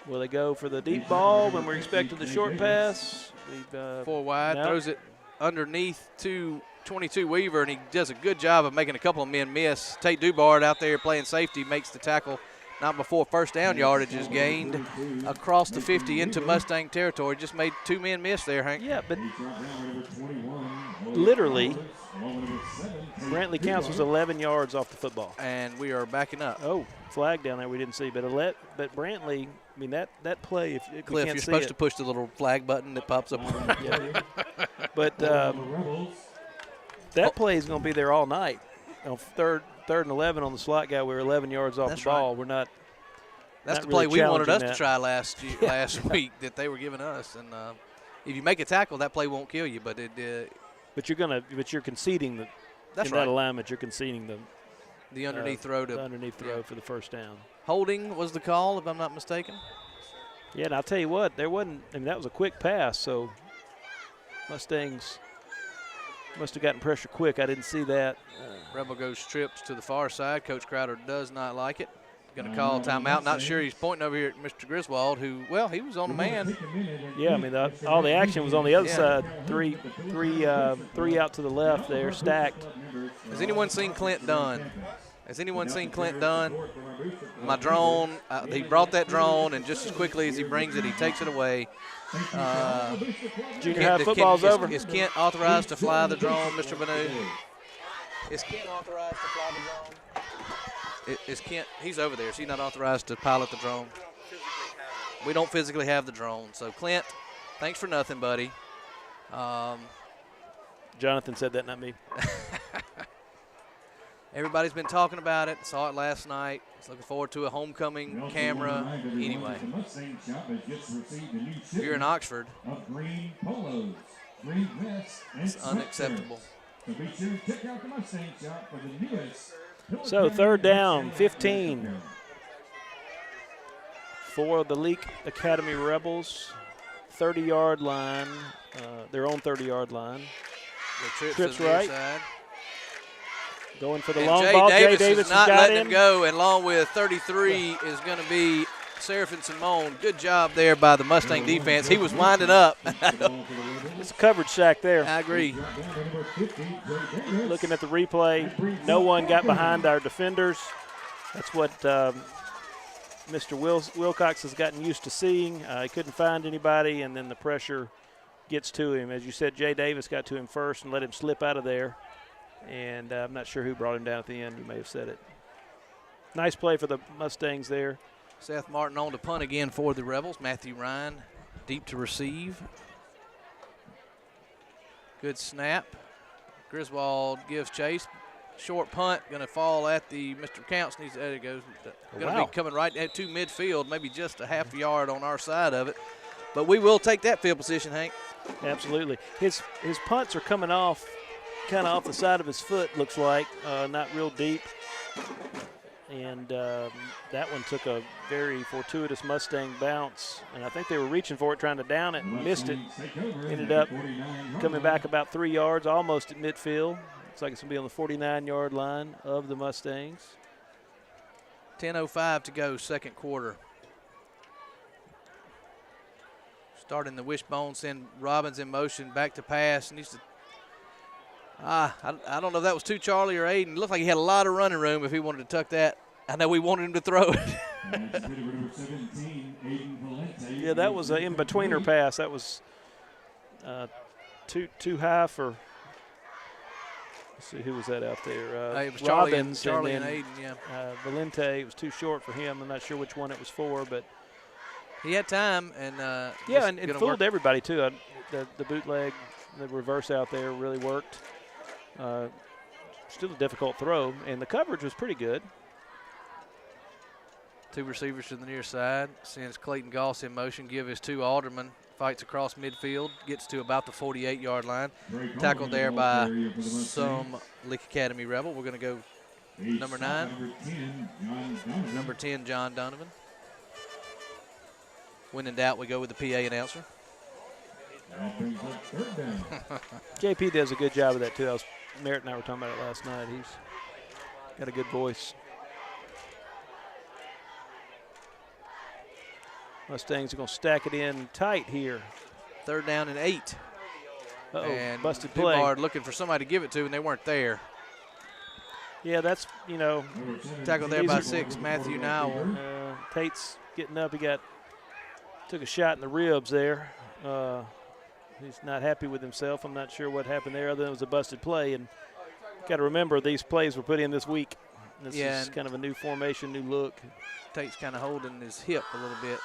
Will they go for the deep ball when we're expecting the short pass? 4 wide, throws it underneath to 22 Weaver, and he does a good job of making a couple of men miss. Tate Dubard out there playing safety makes the tackle not before first down yardage is gained across the 50 into Mustang territory. Just made 2 men miss there, Hank. Yeah, but literally, Brantley Counts was 11 yards off the football. And we are backing up. Oh, flag down there we didn't see. But Brantley, I mean, that play, if Cliff, you're supposed to push the little flag button that pops up. Yeah. But that play is going to be there all night. On third and 11 on the slot guy, we were 11 yards off the ball. Right. We're not. That's not the play really we wanted us that. to try last week that they were giving us. And if you make a tackle, that play won't kill you. But it. But you're conceding the. That's in right. that alignment, you're conceding the underneath throw to the underneath throw for the first down. Holding was the call, if I'm not mistaken. Yeah, and I'll tell you what, there wasn't. I mean, that was a quick pass, so Mustangs must have gotten pressure quick. I didn't see that. Rebel goes trips to the far side. Coach Crowder does not like it. Going to call timeout. Not sure. He's pointing over here at Mr. Griswold, who, well, he was on the man. Yeah, I mean, all the action was on the other side. Three out to the left there, stacked. Has anyone seen Clint Dunn? Has anyone seen Clint Dunn? My drone, he brought that drone, and just as quickly as he brings it, he takes it away. Junior high football's over. Is Kent authorized to fly the drone, Mr. Banu? Is Kent authorized to fly the drone? Is Kent, he's over there. Is he not authorized to pilot the drone? We don't physically have the drone. So, Clint, thanks for nothing, buddy. Jonathan said that, not me. Everybody's been talking about it. Saw it last night. It's looking forward to a homecoming camera. Anyway, if you're in Oxford, it's unacceptable. So third down, 15 for the Leake Academy Rebels. 30-yard line, their own 30-yard line. Trips right. Side. Going for the long ball. Jay Davis is not got letting him go, and along with 33 is going to be Seraphin Simone. Good job there by the Mustang defense. He was winding up. It's a coverage sack there. I agree. Looking at the replay, no one got behind our defenders. That's what Mr. Wilcox has gotten used to seeing. He couldn't find anybody, and then the pressure gets to him. As you said, Jay Davis got to him first and let him slip out of there. And I'm not sure who brought him down at the end. You may have said it. Nice play for the Mustangs there. Seth Martin on to punt again for the Rebels. Matthew Ryan deep to receive. Good snap. Griswold gives chase. Short punt, going to fall at the Mr. Counts. There it goes. Going to be coming right to midfield, maybe just a half yard on our side of it. But we will take that field position, Hank. Absolutely. His punts are coming off, kind of off the side of his foot, looks like, not real deep. and that one took a very fortuitous Mustang bounce, and I think they were reaching for it, trying to down it, and missed it. Ended up coming back about 3 yards, almost at midfield. Looks like it's going to be on the 49-yard line of the Mustangs. 10:05 to go, second quarter. Starting the wishbone, send Robbins in motion, back to pass. Needs to. I don't know if that was to Charlie or Aiden. It looked like he had a lot of running room if he wanted to tuck that. I know we wanted him to throw it. Yeah, that was an in-betweener pass. That was too high for. Let's see, who was that out there? It was Robbins, Charlie and Aiden, yeah. Valente, it was too short for him. I'm not sure which one it was for, but. He had time, and yeah, and it fooled everybody, too. The bootleg, the reverse out there really worked. Still a difficult throw, and the coverage was pretty good. Two receivers to the near side. Sends Clayton Goss in motion. Give his two Alderman. Fights across midfield. Gets to about the 48-yard line. Tackled there by some Leake Academy Rebel. We're going to go number 9. Number 10, John Donovan. When in doubt, we go with the PA announcer. JP does a good job of that, too. Merritt and I were talking about it last night. He's got a good voice. Mustangs are going to stack it in tight here. 3rd down and 8. And busted play. Dubard looking for somebody to give it to, and they weren't there. Yeah, that's, Tackled there by 6, Matthew Nowell. Tate's getting up. He took a shot in the ribs there. He's not happy with himself. I'm not sure what happened there other than it was a busted play. And got to remember, these plays were put in this week. This is kind of a new formation, new look. Tate's kind of holding his hip a little bit.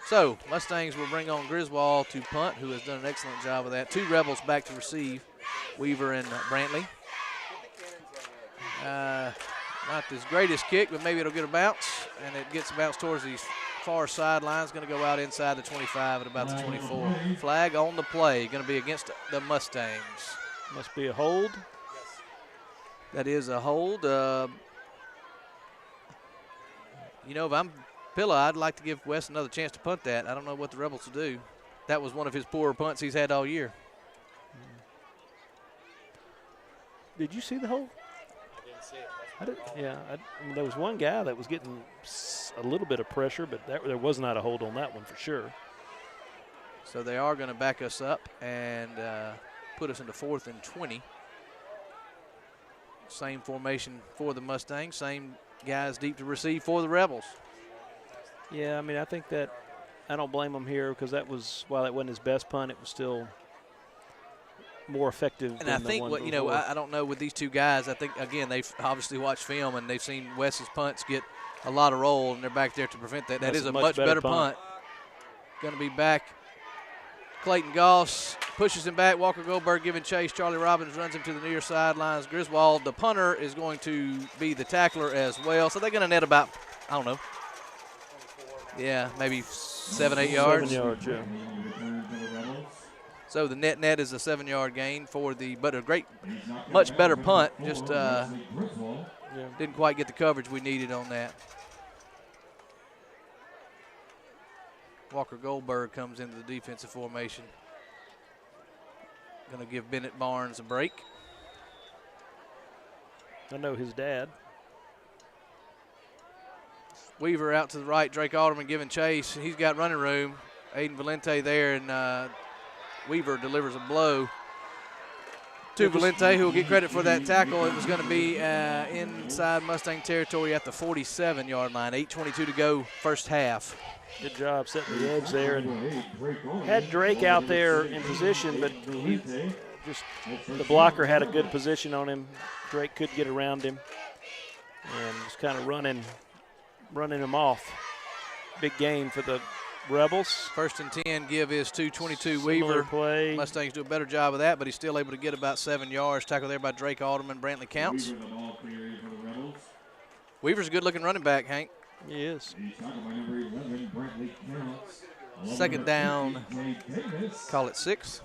So Mustangs will bring on Griswold to punt, who has done an excellent job of that. 2 Rebels back to receive, Weaver and Brantley. Not his greatest kick, but maybe it'll get a bounce, and it gets a bounce towards the far sideline. It's going to go out inside the 25 at about the 24. Flag on the play, going to be against the Mustangs. Must be a hold. That is a hold. If I'm Pilla, I'd like to give Wes another chance to punt that. I don't know what the Rebels will do. That was one of his poorer punts he's had all year. Did you see the hold? I didn't see it. I mean, there was one guy that was getting a little bit of pressure, but there was not a hold on that one for sure. So they are going to back us up and put us into 4th and 20. Same formation for the Mustangs, same guys deep to receive for the Rebels. Yeah, I mean, I think that I don't blame him here because that was, while it wasn't his best punt, it was still more effective. And I think I don't know with these two guys. I think again they've obviously watched film and they've seen Wes's punts get a lot of roll, and they're back there to prevent that. That is a much better punt. Going to be back. Clayton Goss pushes him back. Walker Goldberg giving chase. Charlie Robbins runs him to the near sidelines. Griswold, the punter, is going to be the tackler as well. So they're going to net about, I don't know. Yeah, maybe 7-8 yards. 7 yards, yeah. So the net is a 7-yard gain for but a much better punt. Just didn't quite get the coverage we needed on that. Walker Goldberg comes into the defensive formation. Going to give Bennett Barnes a break. I know his dad. Weaver out to the right. Drake Alderman giving chase. He's got running room. Aiden Valente there, and Weaver delivers a blow to Valente, who will get credit for that tackle. It was going to be inside Mustang territory at the 47-yard line. 8:22 to go, first half. Good job setting the edge there, and had Drake out there in position, but the blocker had a good position on him. Drake could get around him and just kind of running him off. Big gain for the Rebels. 1st and 10, give is 222 Weaver. Play. Mustangs do a better job of that, but he's still able to get about 7 yards. Tackle there by Drake Alderman. Brantley counts. Weaver's a good-looking running back, Hank. He is. 2nd down. Call it 6.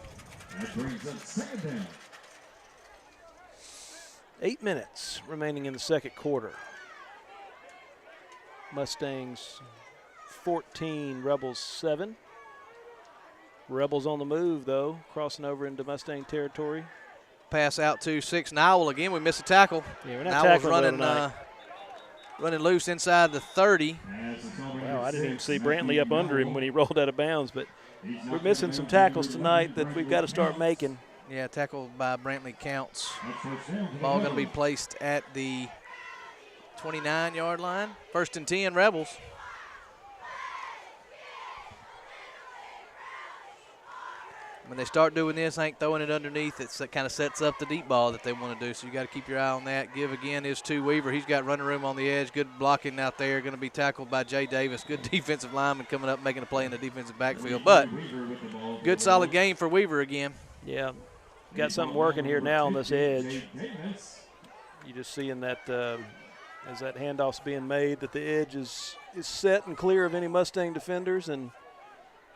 8 minutes remaining in the second quarter. Mustangs 14, Rebels 7. Rebels on the move, though, crossing over into Mustang territory. Pass out to 6 Nowell again. We missed a tackle. Yeah, we're not Nowell's tackling running loose inside the 30. Wow, I didn't even see Brantley up under him when he rolled out of bounds, but we're missing some tackles tonight that we've got to start making. Yeah, tackle by Brantley counts. Ball going to be placed at the 29-yard line. 1st and 10, Rebels. When they start doing this, I think throwing it underneath, it kind of sets up the deep ball that they want to do. So you got to keep your eye on that. Give again is to Weaver. He's got running room on the edge. Good blocking out there. Going to be tackled by Jay Davis. Good defensive lineman coming up, making a play in the defensive backfield. But good solid game for Weaver again. Yeah, got something working here now on this edge. You just seeing that as that handoff's being made, that the edge is set and clear of any Mustang defenders, and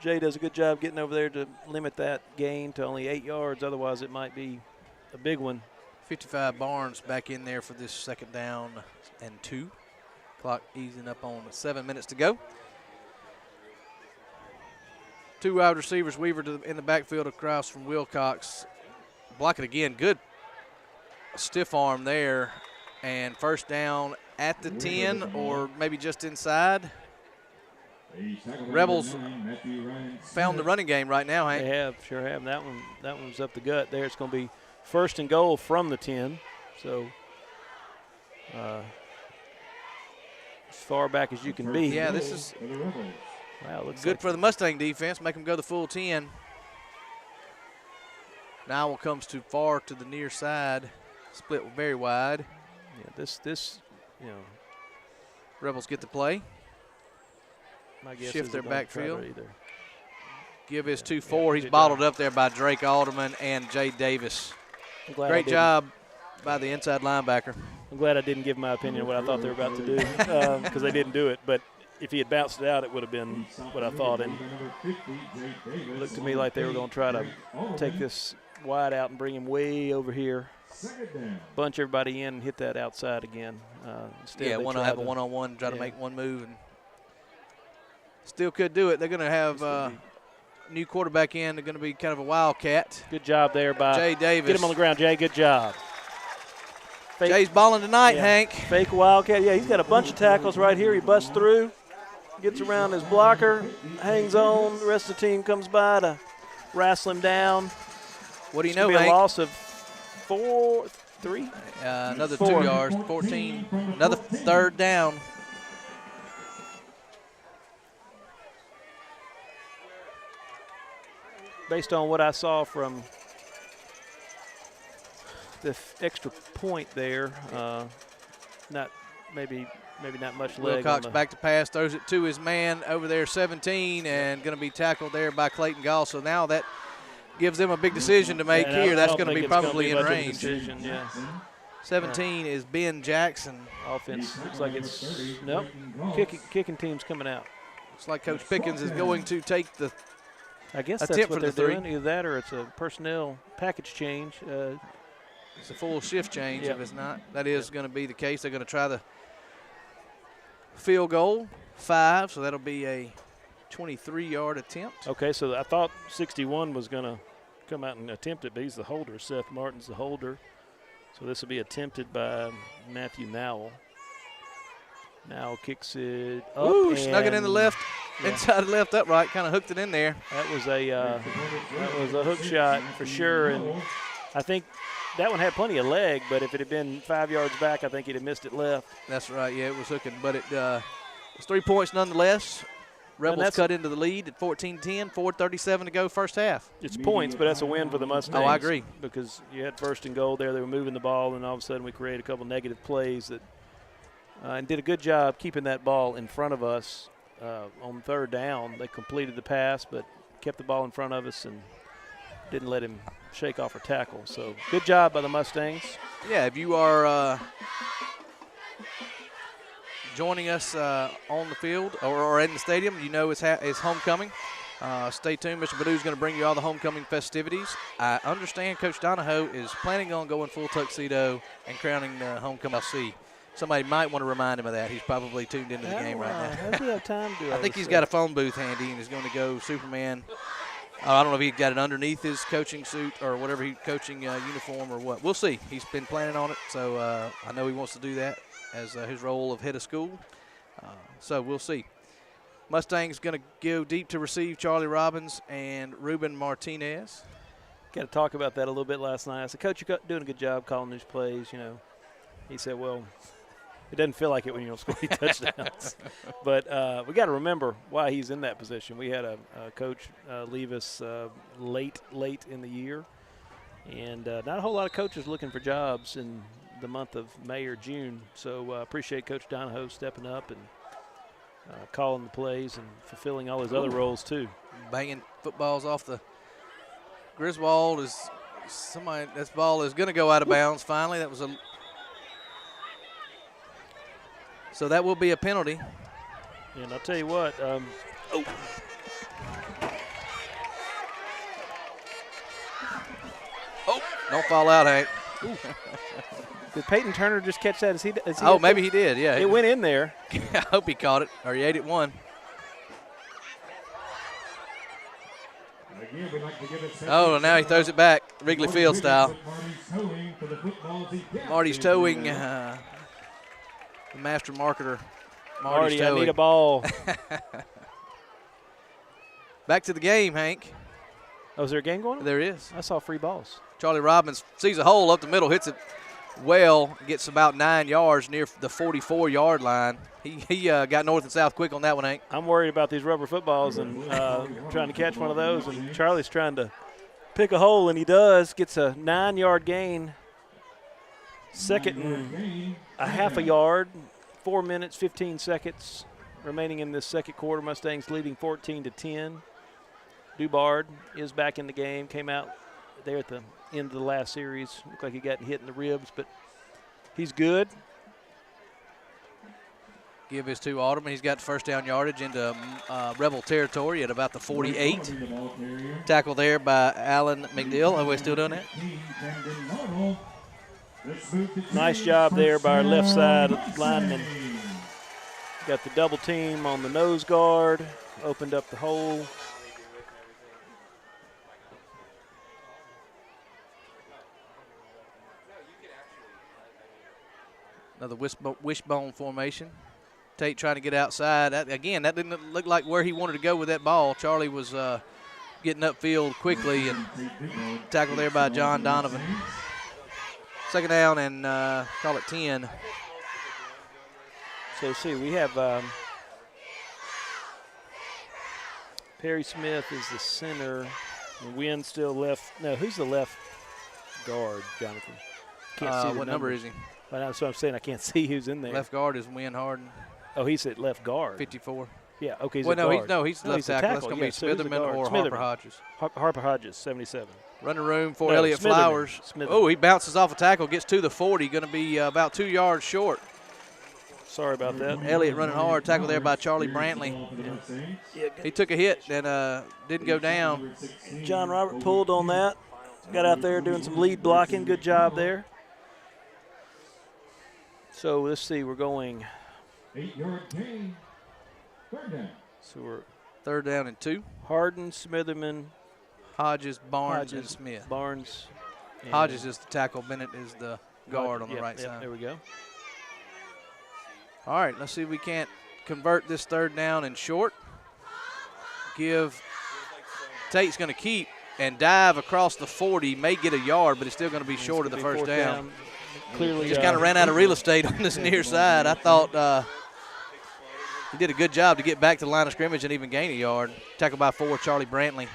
Jay does a good job getting over there to limit that gain to only 8 yards. Otherwise, it might be a big one. 55 Barnes back in there for this 2nd down and 2. Clock easing up on 7 minutes to go. 2 wide receivers, Weaver in the backfield across from Wilcox. Block it again. Good stiff arm there. And 1st down at the 10 or maybe just inside. Rebels found the running game right now, Hank. They have, sure have. That one's up the gut there. It's going to be 1st and goal from the 10. So as far back as you can be. Yeah, this is looks good like for the Mustang defense. Make them go the full 10. Nowell comes too far to the near side. Split very wide. Yeah, this, you know. Rebels get the play. My guess Shift is their they don't backfield. try to either. Give his 2-4. He's bottled up there by Drake Alderman and Jay Davis. Great job by the inside linebacker. I'm glad I didn't give my opinion of what I thought they were about to do because they didn't do it. But if he had bounced it out, it would have been what I thought. And it looked to me like they were going to try to take this wide out and bring him way over here. Bunch everybody in and hit that outside again. Instead want to have a one-on-one, try to make one move. And still could do it. They're going to have new quarterback in. They're going to be kind of a wildcat. Good job there by Jay Davis. Get him on the ground, Jay. Good job. Jay's balling tonight, Hank. Fake wildcat. Yeah, he's got a bunch of tackles right here. He busts through, gets around his blocker, hangs on. The rest of the team comes by to wrestle him down. What do you know, Hank? Hank? A loss of 3. Another 4. 2 yards, 14. Another 3rd down. Based on what I saw from the extra point there, maybe not much leg. Wilcox back to pass, throws it to his man over there, 17, and going to be tackled there by Clayton Gall. So now that gives them a big decision to make here. That's going to be probably in range. 17 is Ben Jackson. Offense looks like it's kicking team's coming out. Looks like Coach Pickens is going to take the I guess that's attempt what for they're the 3. doing. Either that or it's a personnel package change. It's a full shift change if it's not. That is going to be the case. They're going to try the field goal, 5, so that'll be a 23-yard attempt. Okay, so I thought 61 was going to come out and attempt it, but he's the holder. Seth Martin's the holder. So this will be attempted by Matthew Nowell. Nowell kicks it up. Ooh, snuck it in the left, inside the left upright, kind of hooked it in there. That was a hook shot for sure, and I think that one had plenty of leg, but if it had been 5 yards back, I think he'd have missed it left. That's right, yeah, it was hooking, but it was 3 points nonetheless. Rebels cut into the lead at 14-10, 4:37 to go first half. It's points, but that's a win for the Mustangs. Oh, I agree. Because you had 1st and goal there. They were moving the ball, and all of a sudden we created a couple negative plays that and did a good job keeping that ball in front of us on 3rd down. They completed the pass, but kept the ball in front of us and didn't let him shake off or tackle. So good job by the Mustangs. Yeah, if you are joining us on the field or in the stadium, you know it's homecoming. Stay tuned. Mr. Badou's going to bring you all the homecoming festivities. I understand Coach Donahoe is planning on going full tuxedo and crowning the homecoming LC. Somebody might want to remind him of that. He's probably tuned into the game right now. How does he have time to do I think he's got a phone booth handy and is going to go Superman. I don't know if he's got it underneath his coaching suit or whatever coaching uniform or what. We'll see. He's been planning on it, so I know he wants to do that as his role of head of school. So we'll see. Mustangs going to go deep to receive Charlie Robbins and Ruben Martinez. Got to talk about that a little bit last night. I said, Coach, you're doing a good job calling these plays, you know. He said, well, it doesn't feel like it when you don't score any touchdowns. But we got to remember why he's in that position. We had a coach leave us late in the year. And not a whole lot of coaches looking for jobs in the month of May or June. So appreciate Coach Donahoe stepping up and calling the plays and fulfilling all his other roles too. Banging footballs off the Griswold is somebody. This ball is going to go out of bounds. Finally, that was a. So that will be a penalty. And I'll tell you what. Don't fall out, Hank. Did Peyton Turner just catch that? Is he Maybe he did. Yeah, it went in there. I hope he caught it, or he ate it one. Oh, now he throws it back, Wrigley Field style. Marty's towing, the master marketer. Marty's Marty, towing. I need a ball. Back to the game, Hank. Oh, is there a game going on? There is. I saw free balls. Charlie Robbins sees a hole up the middle, hits it well, gets about 9 yards near the 44-yard line. He got north and south quick on that one, Hank. I'm worried about these rubber footballs and trying to catch one of those, and Charlie's trying to pick a hole, and he does. Gets a 9-yard gain. Second and a half a yard. 4 minutes, 15 seconds remaining in this second quarter. Mustangs leading 14-10. Dubard is back in the game. Came out there at the end of the last series. Looked like he got hit in the ribs, but he's good. Give his to Alderman. He's got first down yardage into Rebel territory at about the 48. Tackle there by Alan McNeil. Are we still doing that? Nice job there by our left side lineman. Got the double team on the nose guard. Opened up the hole. Another wishbone formation. Tate trying to get outside. That didn't look like where he wanted to go with that ball. Charlie was getting upfield quickly and tackled there by John Donovan. Second down and call it 10. So see, we have Perry Smith is the center. And Wynn still left. No, who's the left guard, Jonathan? Can't see what number is he? Well, that's what I'm saying. I can't see who's in there. Left guard is Wynn Harden. Oh, he's at left guard. 54. Yeah, okay, he's well, a no, guard. he's left tackle. That's going to be Smitherman or Harper Hodges. Harper Hodges, 77. Running room for Elliott Flowers. Oh, he bounces off a tackle, gets to the 40, going to be about 2 yards short. Sorry about that. Elliott running hard, tackle there by Charlie Brantley. Yeah. He took a hit and didn't go down. John Robert pulled on that. Got out there doing some lead blocking. Good job there. So let's see, we're going 8-yard gain. Third down. So we're third down and 2. Harden, Smitherman, Hodges, Barnes, and Smith. Barnes. Hodges is the tackle. Bennett is the guard on the right side. There we go. All right, let's see if we can't convert this third down and short. Tate's going to keep and dive across the 40. May get a yard, but it's still going to be short of the first down. Clearly, just kind of ran out of real estate on this near side. I thought he did a good job to get back to the line of scrimmage and even gain a yard. Tackle by 4, Charlie Brantley.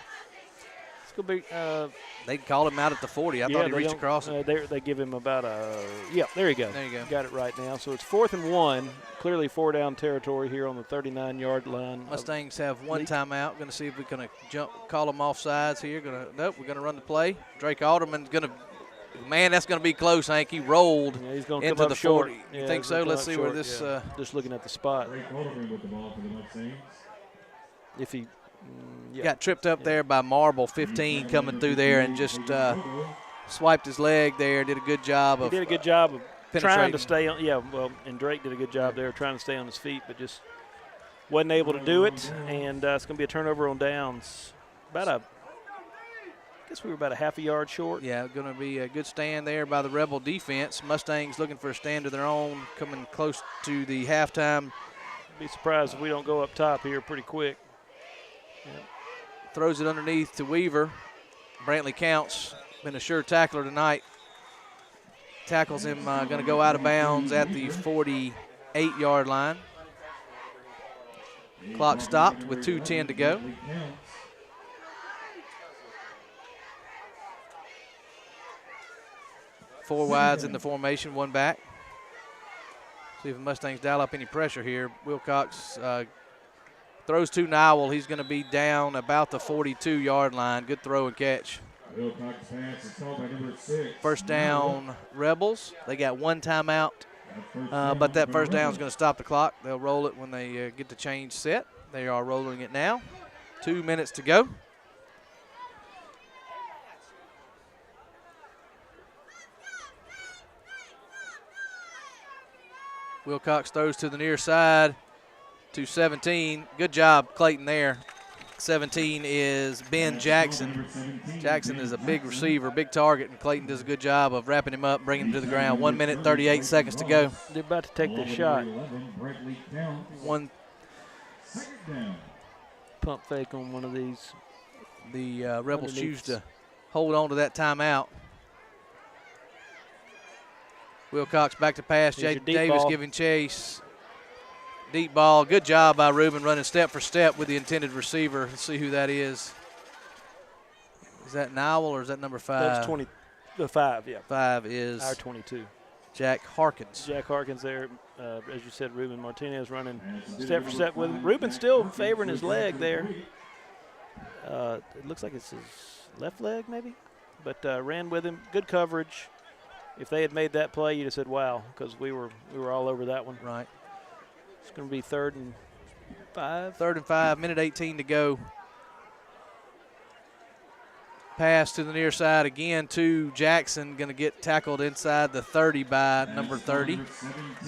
It's going to be they called him out at the 40. I thought he reached across it. They give him about there you go. There you go. Got it right now. So it's 4th and 1. Clearly 4-down territory here on the 39-yard line. Mustangs have one timeout. Going to see if we're going to call them off sides here. Nope, we're going to run the play. Drake Alderman's going to. Man, that's going to be close, Hank. He rolled he's going to into come the up short. 40. You think so? Let's see where this. Just looking at the spot. Yeah. Got tripped up there by Marble 15 coming through there and just swiped his leg there. Did a good job of He did a good job of trying to penetrating. stay on. Yeah, well, and Drake did a good job there trying to stay on his feet, but just wasn't able to do it. And it's going to be a turnover on downs. I guess we were about a half a yard short. Yeah, going to be a good stand there by the Rebel defense. Mustangs looking for a stand of their own, coming close to the halftime. Be surprised if we don't go up top here pretty quick. Throws it underneath to Weaver. Brantley counts. Been a sure tackler tonight. Tackles him, going to go out of bounds at the 48-yard line. Clock stopped with 2:10 to go. Four wides in the formation, one back. See if the Mustangs dial up any pressure here. Wilcox throws to Nowell. He's going to be down about the 42-yard line. Good throw and catch. First down, Rebels. They got one timeout, but that first down is going to stop the clock. They'll roll it when they get the change set. They are rolling it now. 2 minutes to go. Wilcox throws to the near side to 17. Good job, Clayton, there. 17 is Ben Jackson. Jackson is a big receiver, big target, and Clayton does a good job of wrapping him up, bringing him to the ground. 1 minute, 38 seconds to go. They're about to take the shot. One. Pump fake on one of these. The Rebels choose to hold on to that timeout. Wilcox back to pass. Jay Davis giving chase. Deep ball. Good job by Reuben running step for step with the intended receiver. Let's see who that is. Is that Nowell or is that number 5? That's 5, yeah. 5 is our 22. Jack Harkins. Jack Harkins there. As you said, Reuben Martinez running step for step with him. Reuben still favoring his leg there. It looks like it's his left leg maybe, but ran with him. Good coverage. If they had made that play, you'd have said, wow, because we were all over that one. Right. It's going to be 3rd and 5. 3rd and 5, minute 18 to go. Pass to the near side again to Jackson. Going to get tackled inside the 30 by number 30,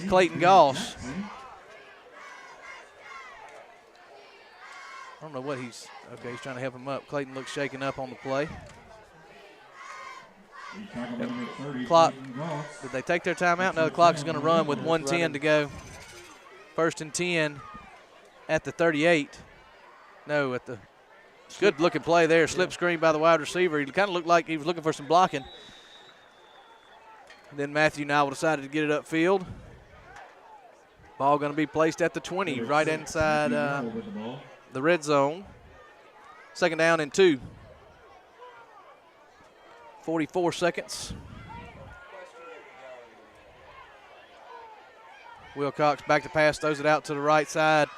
Clayton Goss. I don't know what he's trying to help him up. Clayton looks shaken up on the play. Clock. Did they take their timeout? No, the clock is going to run with 1:10 to go. 1st and 10 at the 38. No, at the good looking play there. Slip screen by the wide receiver. He kind of looked like he was looking for some blocking. Then Matthew Nowell decided to get it upfield. Ball going to be placed at the 20, right inside the red zone. 2nd down and 2. 44 seconds. Wilcox back to pass, throws it out to the right side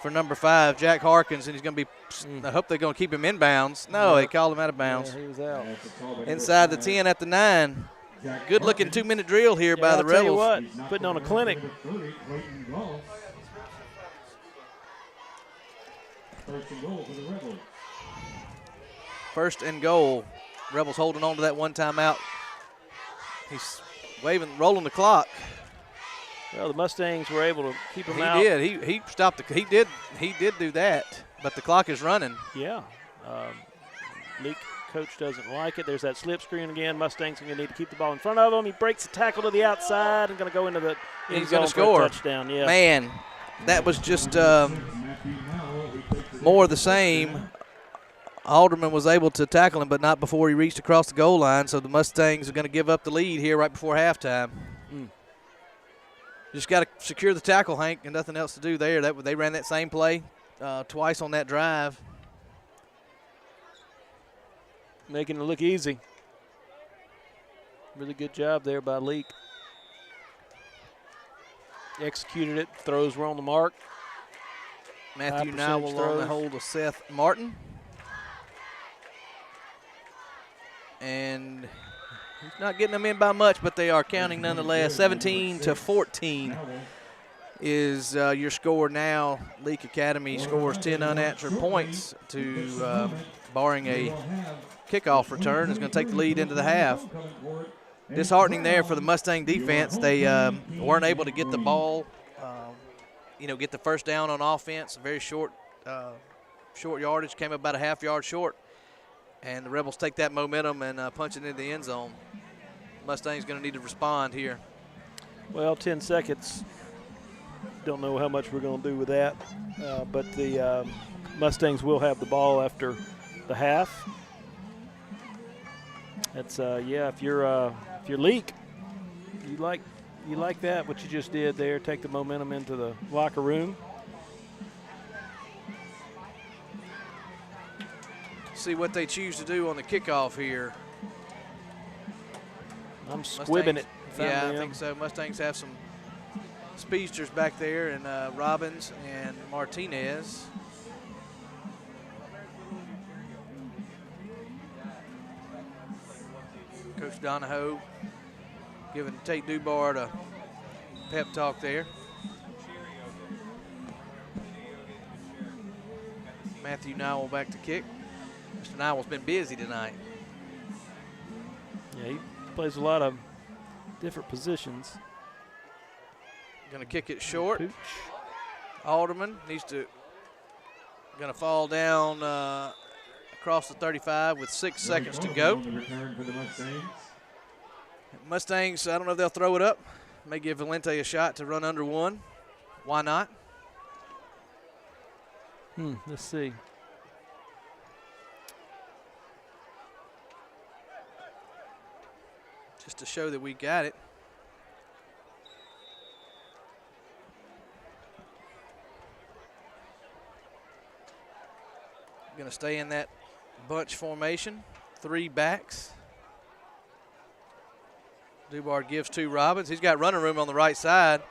for number 5, Jack Harkins, and he's going to be, I hope they're going to keep him inbounds. No, they called him out of bounds. Yeah, he was out. Inside the 10 at the 9. Good looking 2-minute drill here by the Rebels. Tell you what, putting on a clinic. First and goal. Rebels holding on to that one timeout. He's rolling the clock. Well, the Mustangs were able to keep him out. He did. He stopped he did do that. But the clock is running. Yeah. Leake coach doesn't like it. There's that slip screen again. Mustangs are going to need to keep the ball in front of him. He breaks the tackle to the outside and going to go into the end zone for a touchdown. Yeah. Man, that was just more of the same. Alderman was able to tackle him, but not before he reached across the goal line. So the Mustangs are going to give up the lead here right before halftime. Just got to secure the tackle, Hank, and nothing else to do there. They ran that same play twice on that drive. Making it look easy. Really good job there by Leake. Executed it. Throws were on the mark. Matthew Nowell on the hold of Seth Martin. And he's not getting them in by much, but they are counting nonetheless. 17-14 is your score now. Leake Academy scores 10 unanswered points to, barring a kickoff return, is going to take the lead into the half. Disheartening there for the Mustang defense. They weren't able to get the ball, get the first down on offense. Very short yardage, came up about a half yard short. And the Rebels take that momentum and punch it into the end zone. Mustang's going to need to respond here. Well, 10 seconds. Don't know how much we're going to do with that. But the Mustangs will have the ball after the half. That's if you're Leake, you like that what you just did there. Take the momentum into the locker room. See what they choose to do on the kickoff here. I'm squibbing it. Yeah, I think so. Mustangs have some speedsters back there, and Robbins and Martinez. Coach Donahoe giving Tate Dubard a pep talk there. Matthew Nowell back to kick. Mr. Nowell's been busy tonight. Yeah, he plays a lot of different positions. Going to kick it short. Pooch. Alderman needs to, going to fall down across the 35 with 6 seconds to go. Mustangs, I don't know if they'll throw it up. May give Valente a shot to run under one. Why not? Let's see. Just to show that we got it. Going to stay in that bunch formation. 3 backs. Dubard gives to Robbins. He's got running room on the right side.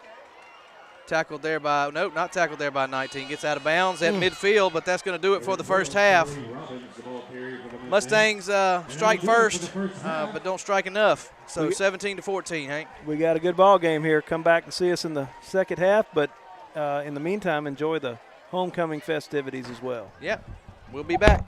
Tackled there by, nope, not tackled there by 19. Gets out of bounds at midfield, but that's going to do it for the first half. Mustangs strike first, but don't strike enough. So 17-14, Hank. We got a good ball game here. Come back and see us in the second half, but in the meantime, enjoy the homecoming festivities as well. Yep, we'll be back.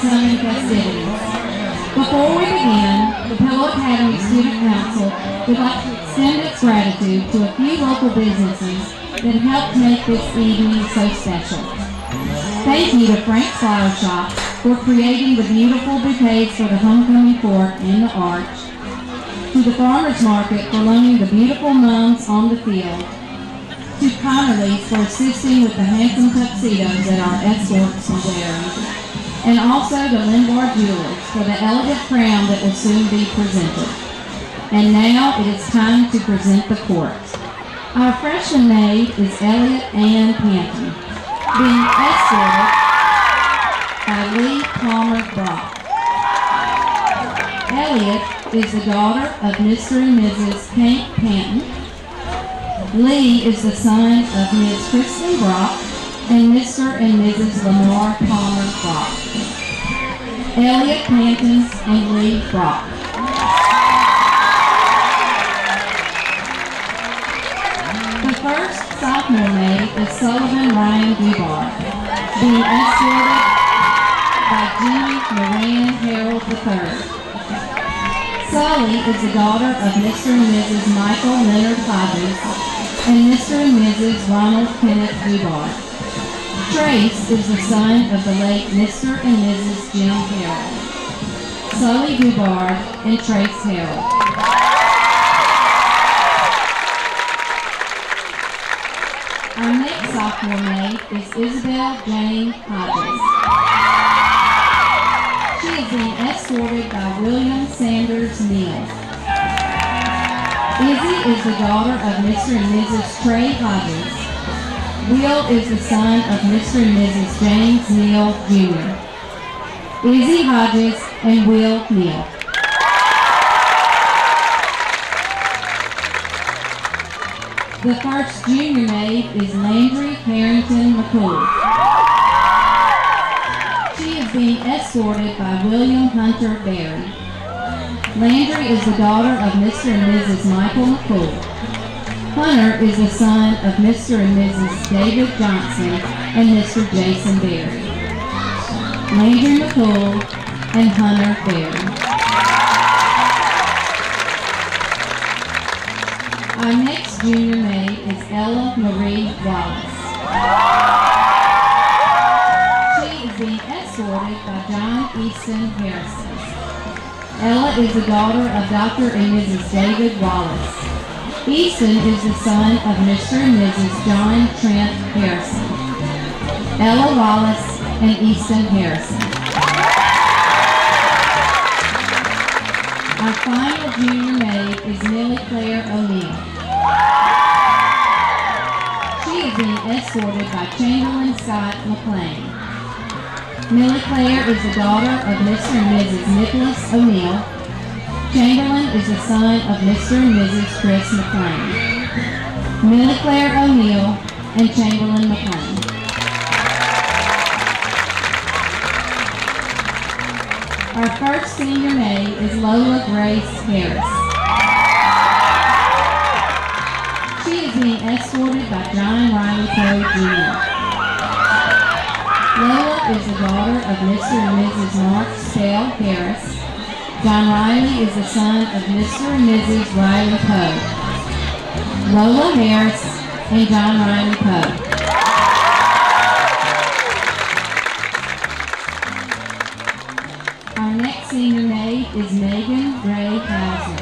upcoming festivities. Before we begin, the Pillow Academy Student Council would like to extend its gratitude to a few local businesses that helped make this evening so special. Thank you to Frank's Flower Shop for creating the beautiful bouquets for the homecoming fort and the arch, to the farmers market for loaning the beautiful mums on the field, to Connerly's for assisting with the handsome tuxedos that our escorts are wearing, and also to Lindbar Jewelers for the elegant crown that will soon be presented. And now it is time to present the court. Our freshman maid is Elliot Ann Panton, being escorted by Lee Palmer Brock. Elliot is the daughter of Mr. and Mrs. Hank Panton. Lee is the son of Miss Kristen Brock and Mr. and Mrs. Lamar Palmer Brock. Elliot Panton and Lee Brock. The first sophomore maid is Sullivan Ryan Dubar, being escorted by Jimmy Moran Harold III. Sully is the daughter of Mr. and Mrs. Michael Leonard Hodges and Mr. and Mrs. Ronald Kenneth Dubar. Trace is the son of the late Mr. and Mrs. Jim Harold. Sully Dubar and Trace Harold. Our next sophomore maid is Isabel Jane Hodges. She is being escorted by William Sanders Neal. Izzy is the daughter of Mr. and Mrs. Trey Hodges. Will is the son of Mr. and Mrs. James Neal, Jr. Izzy Hodges and Will Neal. The first junior maid is Landry Harrington McCool. She is being escorted by William Hunter Berry. Landry is the daughter of Mr. and Mrs. Michael McCool. Hunter is the son of Mr. and Mrs. David Johnson and Mr. Jason Berry. Landry McCool and Hunter Berry. Our next junior maid is Ella Marie Wallace. She is being escorted by John Easton Harrison. Ella is the daughter of Dr. and Mrs. David Wallace. Easton is the son of Mr. and Mrs. John Trent Harrison. Ella Wallace and Easton Harrison. Our final junior maid is Millie Claire O'Neill. She is being escorted by Chamberlain Scott McLean. Millie Claire is the daughter of Mr. and Mrs. Nicholas O'Neill. Chamberlain is the son of Mr. and Mrs. Chris McLean. Millie Claire O'Neill and Chamberlain McLean. Our first senior maid is Lola Grace Harris. She is being escorted by John Riley Poe Jr. Lola is the daughter of Mr. and Mrs. Mark Stell Harris. John Riley is the son of Mr. and Mrs. Riley Poe. Lola Harris and John Riley Poe. Our next senior maid is Megan Ray Hauser.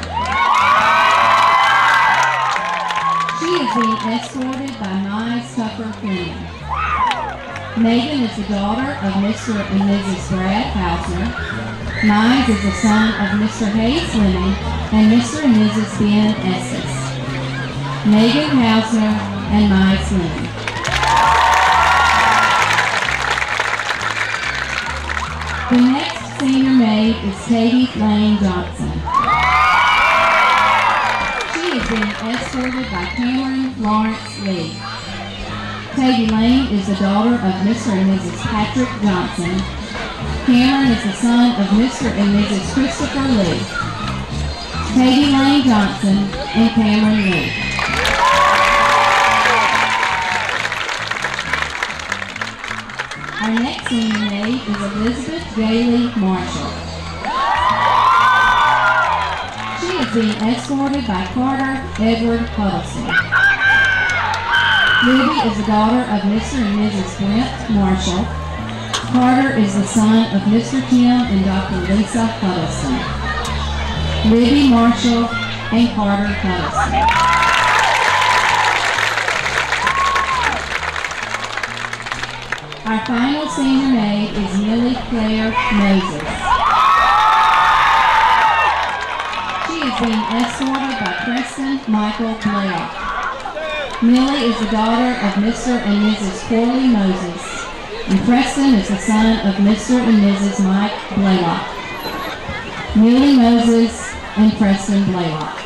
She is being escorted by Mize Tucker Fleming. Megan is the daughter of Mr. and Mrs. Brad Hauser. Mize is the son of Mr. Hayes Fleming and Mr. and Mrs. Ben Estes. Megan Hauser and Mize Fleming. The next senior maid is Katie Lane Johnson. She is being escorted by Cameron Lawrence Lee. Katie Lane is the daughter of Mr. and Mrs. Patrick Johnson. Cameron is the son of Mr. and Mrs. Christopher Lee. Katie Lane Johnson and Cameron Lee. Our next senior maid is Elizabeth Gailey Marshall. She is being escorted by Carter Edward Huddleston. Libby is the daughter of Mr. and Mrs. Brent Marshall. Carter is the son of Mr. Kim and Dr. Lisa Huddleston. Libby Marshall and Carter Huddleston. Our final senior maid is Millie Claire Moses. She is being escorted by Preston Michael Blaylock. Millie is the daughter of Mr. and Mrs. Corley Moses, and Preston is the son of Mr. and Mrs. Mike Blaylock. Millie Moses and Preston Blaylock.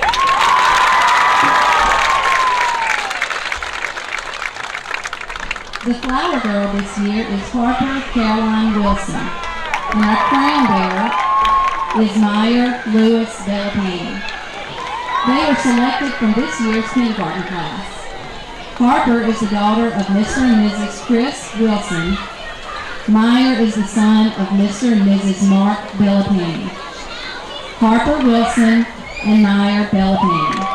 The flower girl this year is Harper Caroline Wilson, and our crown bearer is Meyer Lewis Delapini. They were selected from this year's kindergarten class. Harper is the daughter of Mr. and Mrs. Chris Wilson. Meyer is the son of Mr. and Mrs. Mark Delapini. Harper Wilson and Meyer Delapini.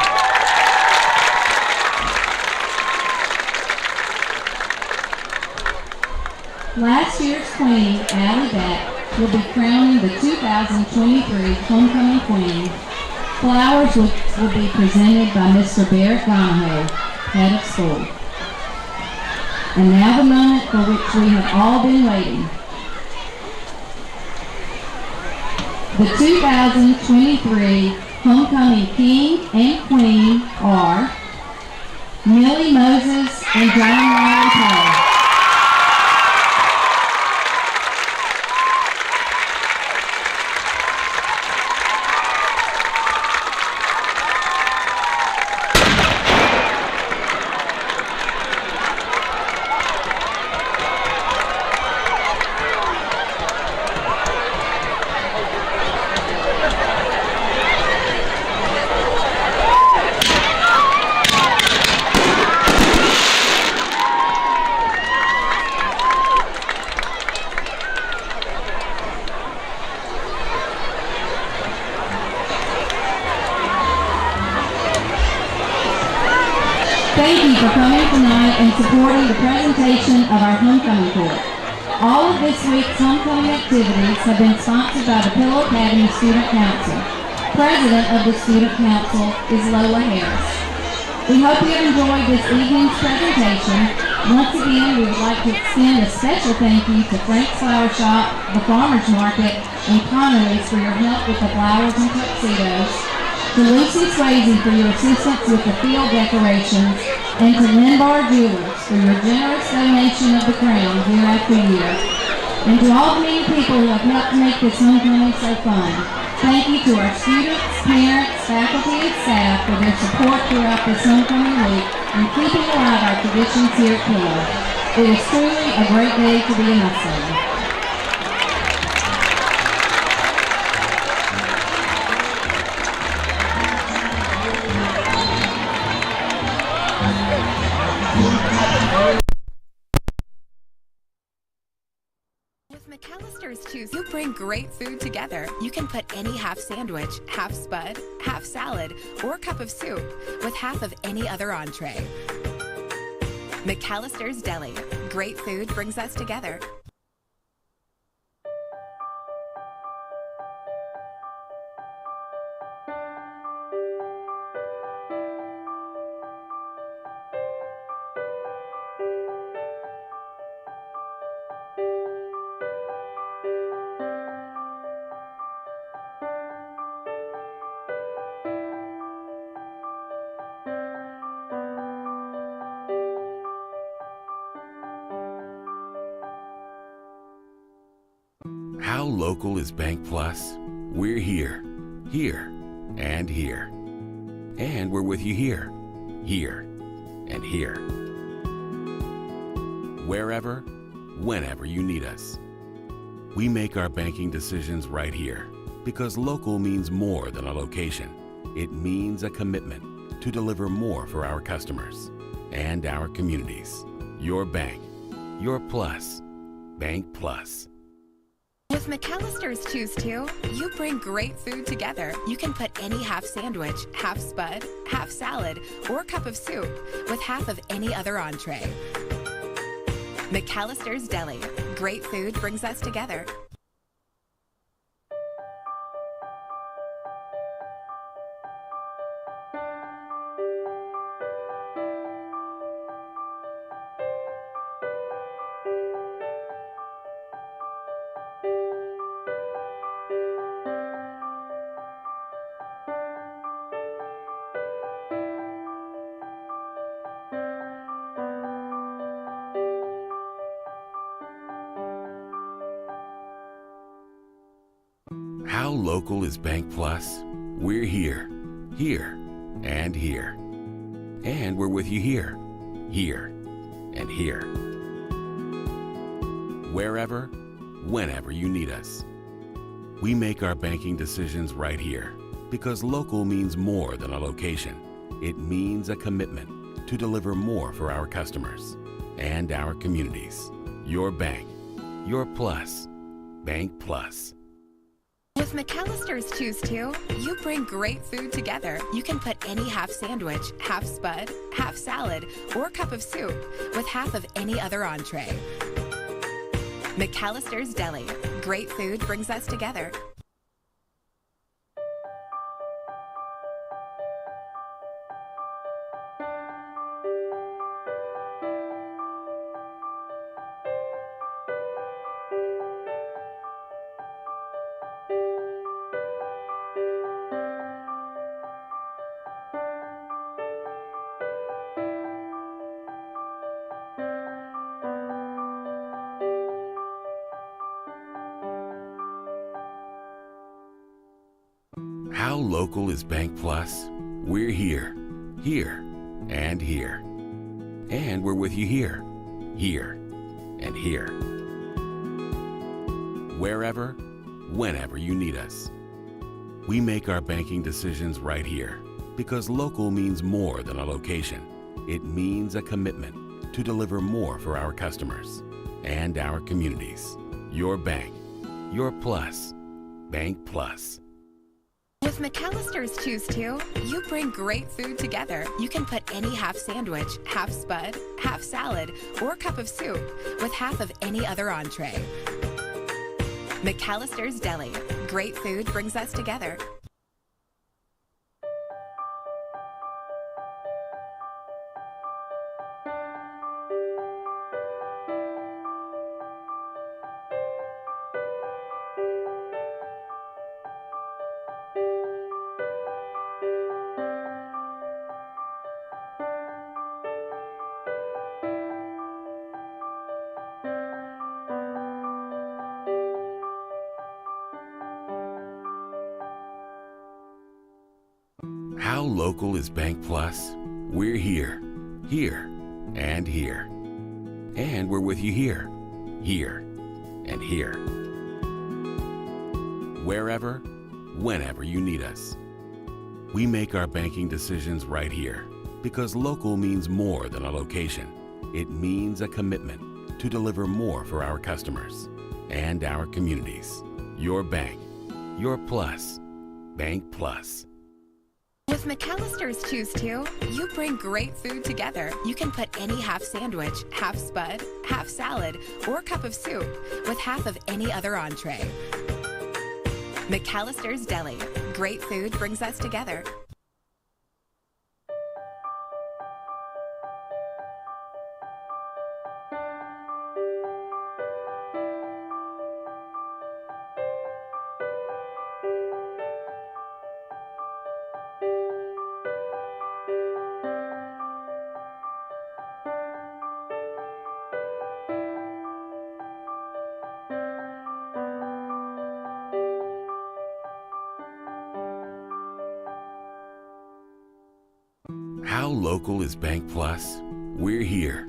Last year's queen, Allie Beck, will be crowning the 2023 Homecoming Queen. Flowers will be presented by Mr. Barrett Donahoe, head of school. And now the moment for which we have all been waiting. The 2023 Homecoming King and Queen are Millie Moses and John Riley Poe. Thank you for coming tonight and supporting the presentation of our homecoming court. All of this week's homecoming activities have been sponsored by the Pillow Academy Student Council. President of the Student Council is Lola Harris. We hope you have enjoyed this evening's presentation. Once again, we would like to extend a special thank you to Frank's Flower Shop, the Farmers Market, and Connery's for your help with the flowers and tuxedos, to Lucy Swayze for your assistance with the field decorations, and to Linbar Jewelers for your generous donation of the crown year after year. And to all the many people who have helped make this homecoming so fun, thank you to our students, parents, faculty, and staff for their support throughout this homecoming week and keeping alive our traditions here at Pillow. It is truly a great day to be a Mustang. McAllister's Choose, you bring great food together. You can put any half sandwich, half spud, half salad, or cup of soup with half of any other entree. McAllister's Deli. Great food brings us together. How local is Bank Plus? We're here, and here. And we're with you here, and here. Wherever, whenever you need us. We make our banking decisions right here because local means more than a location. It means a commitment to deliver more for our customers and our communities. Your bank, your plus, Bank Plus. With McAllister's Choose 2, you bring great food together. You can put any half sandwich, half spud, half salad, or cup of soup with half of any other entree. McAllister's Deli. Great food brings us together. How local is Bank Plus? We're here, and here. And we're with you here, and here. Wherever, whenever you need us. We make our banking decisions right here because local means more than a location. It means a commitment to deliver more for our customers and our communities. Your bank, your plus, Bank Plus. With McAllister's Choose 2, you bring great food together. You can put any half sandwich, half spud, half salad, or cup of soup with half of any other entree. McAllister's Deli. Great food brings us together. How local is Bank Plus? We're here, and here. And we're with you here, and here. Wherever, whenever you need us. We make our banking decisions right here because local means more than a location. It means a commitment to deliver more for our customers and our communities. Your bank, your plus, Bank Plus. With McAllister's Choose 2, you bring great food together. You can put any half sandwich, half spud, half salad, or cup of soup with half of any other entree. McAllister's Deli. Great food brings us together. How local is Bank Plus? We're here, and here. And we're with you here, and here. Wherever, whenever you need us. We make our banking decisions right here because local means more than a location. It means a commitment to deliver more for our customers and our communities. Your bank, your plus, Bank Plus. With McAllister's Choose 2, you bring great food together. You can put any half sandwich, half spud, half salad, or cup of soup with half of any other entree. McAllister's Deli. Great food brings us together. How local is Bank Plus? We're here,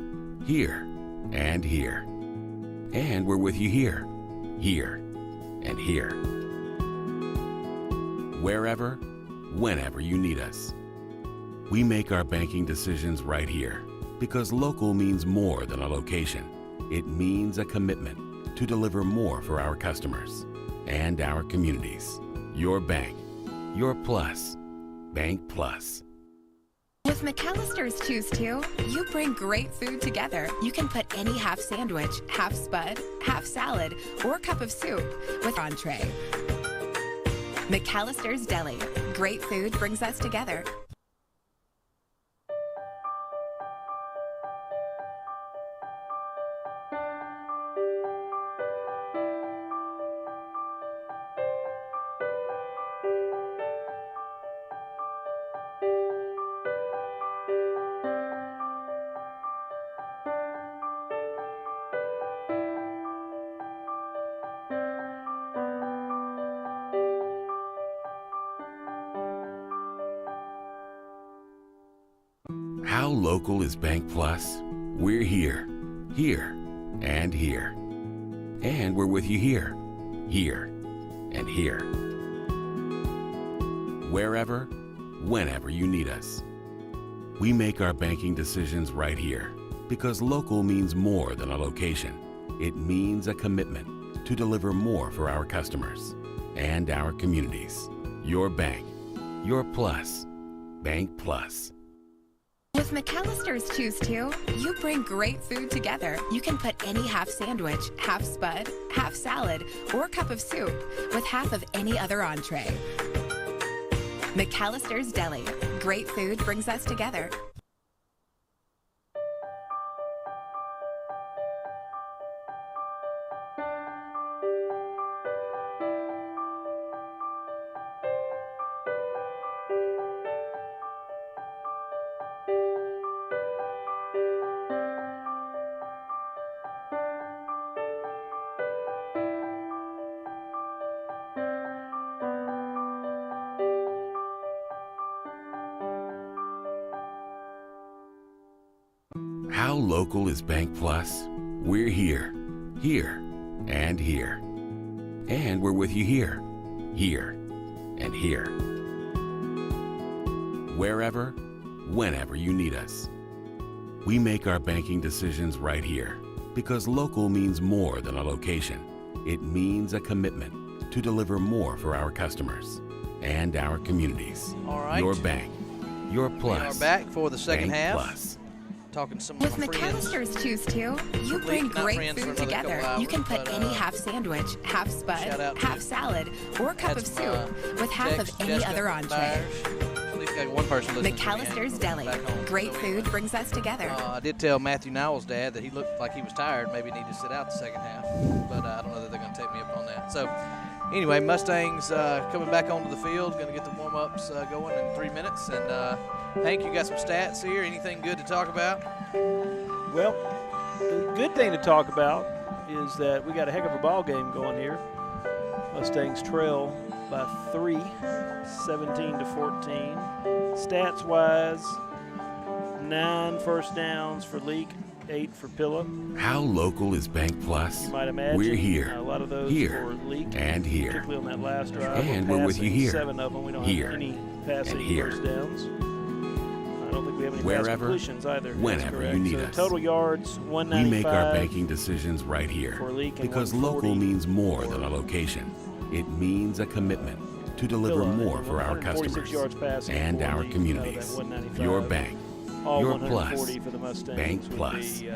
and here. And we're with you here, and here. Wherever, whenever you need us. We make our banking decisions right here because local means more than a location. It means a commitment to deliver more for our customers and our communities. Your bank, your plus, Bank Plus. With McAllister's Choose 2, you bring great food together. You can put any half sandwich, half spud, half salad, or cup of soup with entree. McAllister's Deli. Great food brings us together. How local is Bank Plus? We're here, and here. And we're with you here, and here. Wherever, whenever you need us. We make our banking decisions right here because local means more than a location. It means a commitment to deliver more for our customers and our communities. Your bank, your plus, Bank Plus. With McAllister's Choose 2, you bring great food together. You can put any half sandwich, half spud, half salad, or cup of soup with half of any other entree. McAllister's Deli. Great food brings us together. How local is Bank Plus? We're here, and here. And we're with you here, and here. Wherever, whenever you need us. We make our banking decisions right here because local means more than a location. It means a commitment to deliver more for our customers and our communities. All right. Your bank, your plus. We are back for the second Bank half. Plus. Talking to some With of my friends. McAllister's Choose 2, you bring Leake, not great friends for food another together. couple You can hours, put but, any half sandwich, half spud, shout out half to salad, or cup had of some, soup with half of Tex, any Jessica other entree. Byers. At least got one person listening to me McAllister's from Deli. back home. Great So food anyway, brings us together. I did tell Matthew Nowell's dad that he looked like he was tired, maybe needed to sit out the second half, but I don't know that they're going to take me up on that. So anyway, Mustangs coming back onto the field, going to get the warm-ups going in 3 minutes. And Hank, you got some stats here. Anything good to talk about? Well, the good thing to talk about is that we got a heck of a ball game going here. Mustangs trail by 3, 17 to 14. Stats-wise, 9 first downs for Leake, 8 for Pilla. How local is Bank Plus? You might imagine We're here, a lot of those here, for Leake, and here. particularly on that last drive. And we're with you passing here, 7 of them. We don't here, have any passing and here. first downs. I don't think we have any pass Wherever, completions either. That's whenever correct. you need So us. total yards, 195. We make our banking decisions right here for Leake and because 140 local means more for than a location. It means a commitment to deliver Pilla, more and for our 146 customers yards passing and for our Leake communities. out of that 195. Your bank, All your 140 plus, for the Mustangs Bank would Plus. be,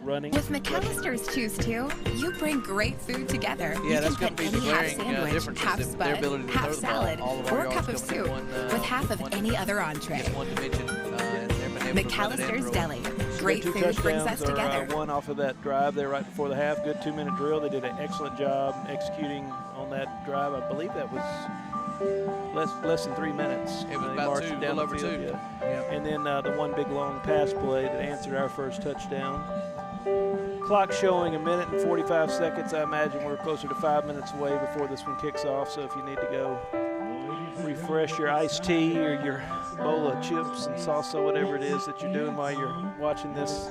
running. With McAllister's Choose 2, you bring great food together. Yeah, you that's can going to put be the any half glaring sandwich, difference half is their spud, ability to half throw the ball. salad, All of our or yards cup of coming in soup one, with half of one- any other entree. Just one dimension. And they've been able to run it and McAllister's throw it. Deli. So Great their 2 food brings touchdowns us are, together. one off of that drive there right before the half. Good 2-minute drill. They did an excellent job executing on that drive. I believe that was less than 3 minutes. It was They about marched 2, it a down little the over field, 2. yeah. Yeah. And then the one big long pass play that answered our first touchdown. Clock showing 1 minute and 45 seconds. I imagine we're closer to 5 minutes away before this one kicks off. So if you need to go refresh your iced tea or your bowl of chips and salsa, whatever it is that you're doing while you're watching this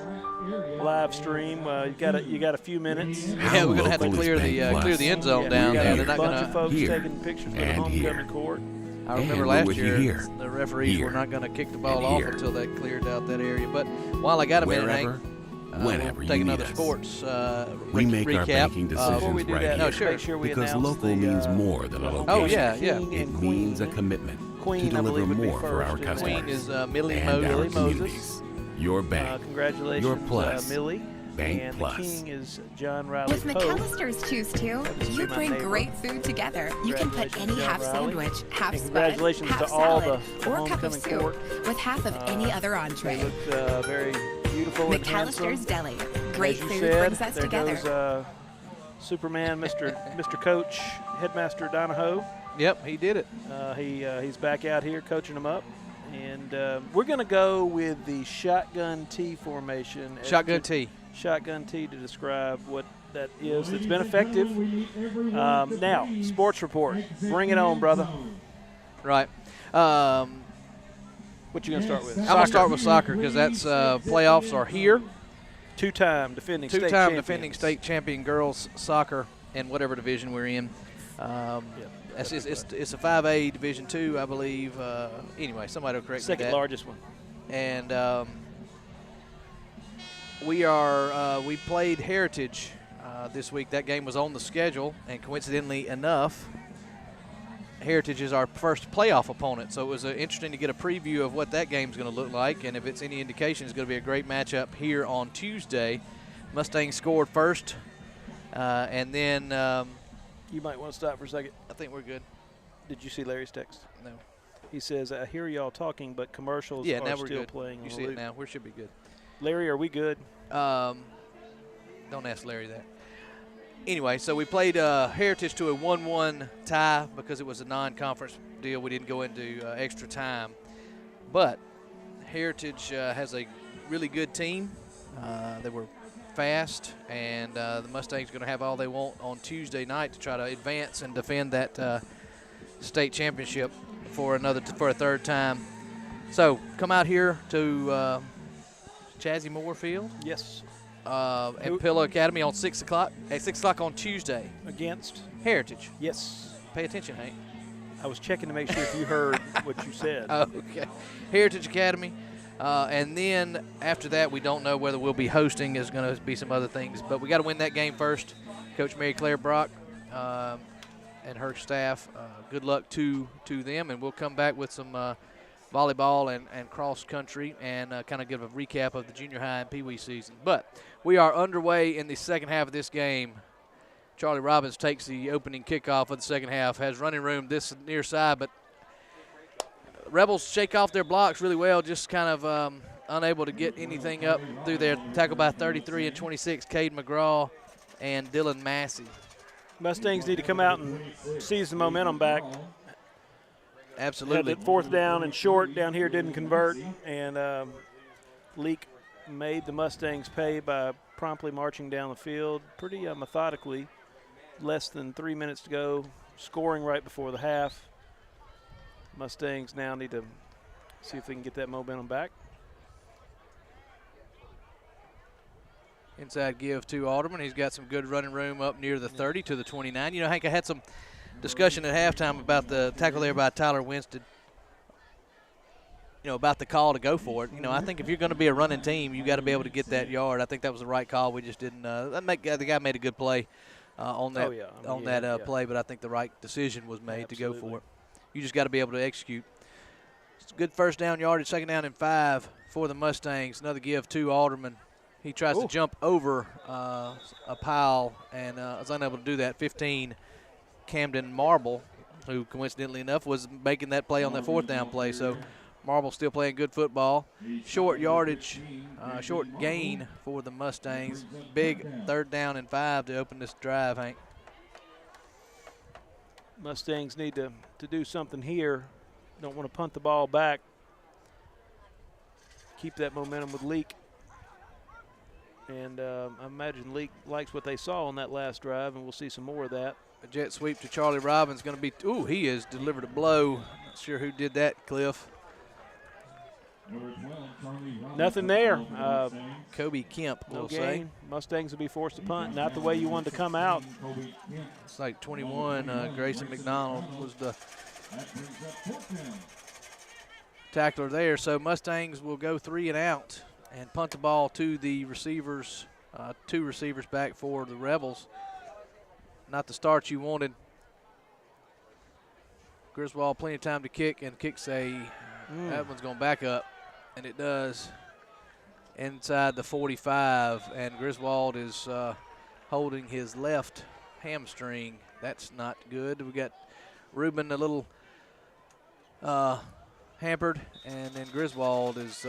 live stream, you got a few minutes. Yeah, we're gonna have to local is clear Bank the Plus? clear the end zone Yeah, down we got there. a They're not bunch gonna. of folks Here taking pictures for the and homecoming here. court. I And remember we're last with you year here, the referees here, were not going to kick the ball and off here. until they cleared out that area. But while I got a minute, Wherever, Hank, whenever take you need another us. sports We make recap. our banking Before we decisions do right that, here No, sure. make sure we because announce local the, means more than a the location. Oh, yeah, yeah. King It and means a Queen. commitment Queen, to I deliver believe, would be more for our first, and customers Queen is Millie and our Moses. communities. Your bank, Congratulations, your plus, Millie. Bank and Plus. the King is John Riley With Pope. McAllister's Choose To, Happens to you be my bring neighbor. great food together. You can put Congratulations, any John half Riley. sandwich, half And spud, congratulations half to all salad, the or cup of homecoming soup court. with half of any other They entree. looked very beautiful and handsome. McAllister's Deli. Great As you food said, brings us there together. goes Superman, Mr. Coach, Headmaster Donahoe. Yep, he did it. He's back out here coaching them up. And we're going to go with the shotgun T formation. Shotgun T. Shotgun T to describe what that is. It's been effective. Now, sports report. Bring it on, brother. Right. What you going to start with? I'm going to start with soccer because that's playoffs are here. Two-time defending state Two-time champions. defending state champion girls soccer in whatever division we're in. It's a 5A Division II, I believe. Anyway, somebody will correct me. Second largest one. And we played Heritage this week. That game was on the schedule, and coincidentally enough, Heritage is our first playoff opponent. So it was interesting to get a preview of what that game's going to look like, and if it's any indication, it's going to be a great matchup here on Tuesday. Mustangs scored first, and then You might want to stop for a second. I think we're good. Did you see Larry's text? No. He says, I hear y'all talking, but commercials Yeah, are now we're still good. playing. You on see the it loop. now. We should be good. Larry, are we good? Don't ask Larry that. Anyway, so we played Heritage to a 1-1 tie because it was a non-conference deal. We didn't go into extra time. But Heritage has a really good team. They were fast, and the Mustangs are going to have all they want on Tuesday night to try to advance and defend that state championship for a third time. So come out here to Chazzy Moore Field. Yes. At Pillow Academy on 6 o'clock. At 6 o'clock on Tuesday. Against? Heritage. Yes. Pay attention, Hank. I was checking to make sure if you heard what you said. Okay. Heritage Academy. And then after that, we don't know whether we'll be hosting. There's going to be some other things. But we got to win that game first. Coach Mary Claire Brock and her staff, good luck to them. And we'll come back with some volleyball and cross country and kind of give a recap of the junior high and pee-wee season. But we are underway in the second half of this game. Charlie Robbins takes the opening kickoff of the second half, has running room this near side, but Rebels shake off their blocks really well, just kind of unable to get anything up through there. Tackled by 33 and 26, Cade McGraw and Dylan Massey. Mustangs need to come out and seize the momentum back. Absolutely. Had that fourth down and short down here didn't convert, and Leake made the Mustangs pay by promptly marching down the field pretty methodically. Less than 3 minutes to go, scoring right before the half. Mustangs now need to see if they can get that momentum back. Inside give to Alderman. He's got some good running room up near the 30 to the 29. You know, Hank, I had some discussion at halftime about the tackle there by Tyler Winston, about the call to go for it. I think if you're going to be a running team, you got to be able to get that yard. I think that was the right call. We just didn't the guy made a good play on that play, but I think the right decision was made to go for it. You just got to be able to execute. It's a good first down yardage, second down and 5 for the Mustangs. Another give to Alderman. He tries to jump over a pile and was unable to do that. 15, Camden Marble, who coincidentally enough was making that play on that fourth down play. So Marble still playing good football. Short yardage, short gain for the Mustangs. Big third down and 5 to open this drive, Hank. Mustangs need to do something here. Don't want to punt the ball back. Keep that momentum with Leake. And I imagine Leake likes what they saw on that last drive, and we'll see some more of that. A jet sweep to Charlie Robbins going to be, he has delivered a blow. Not sure who did that, Cliff. Nothing there. Kobe Kemp, No we'll gain. say. Mustangs will be forced to punt. Not the way you wanted to come out. It's like 21. Grayson McDonald was the tackler there. So Mustangs will go 3 and out and punt the ball to the receivers, 2 receivers back for the Rebels. Not the start you wanted. Griswold plenty of time to kick, and kicks that one's going back up, and it does inside the 45, and Griswold is holding his left hamstring. That's not good. We got Reuben a little hampered, and then Griswold is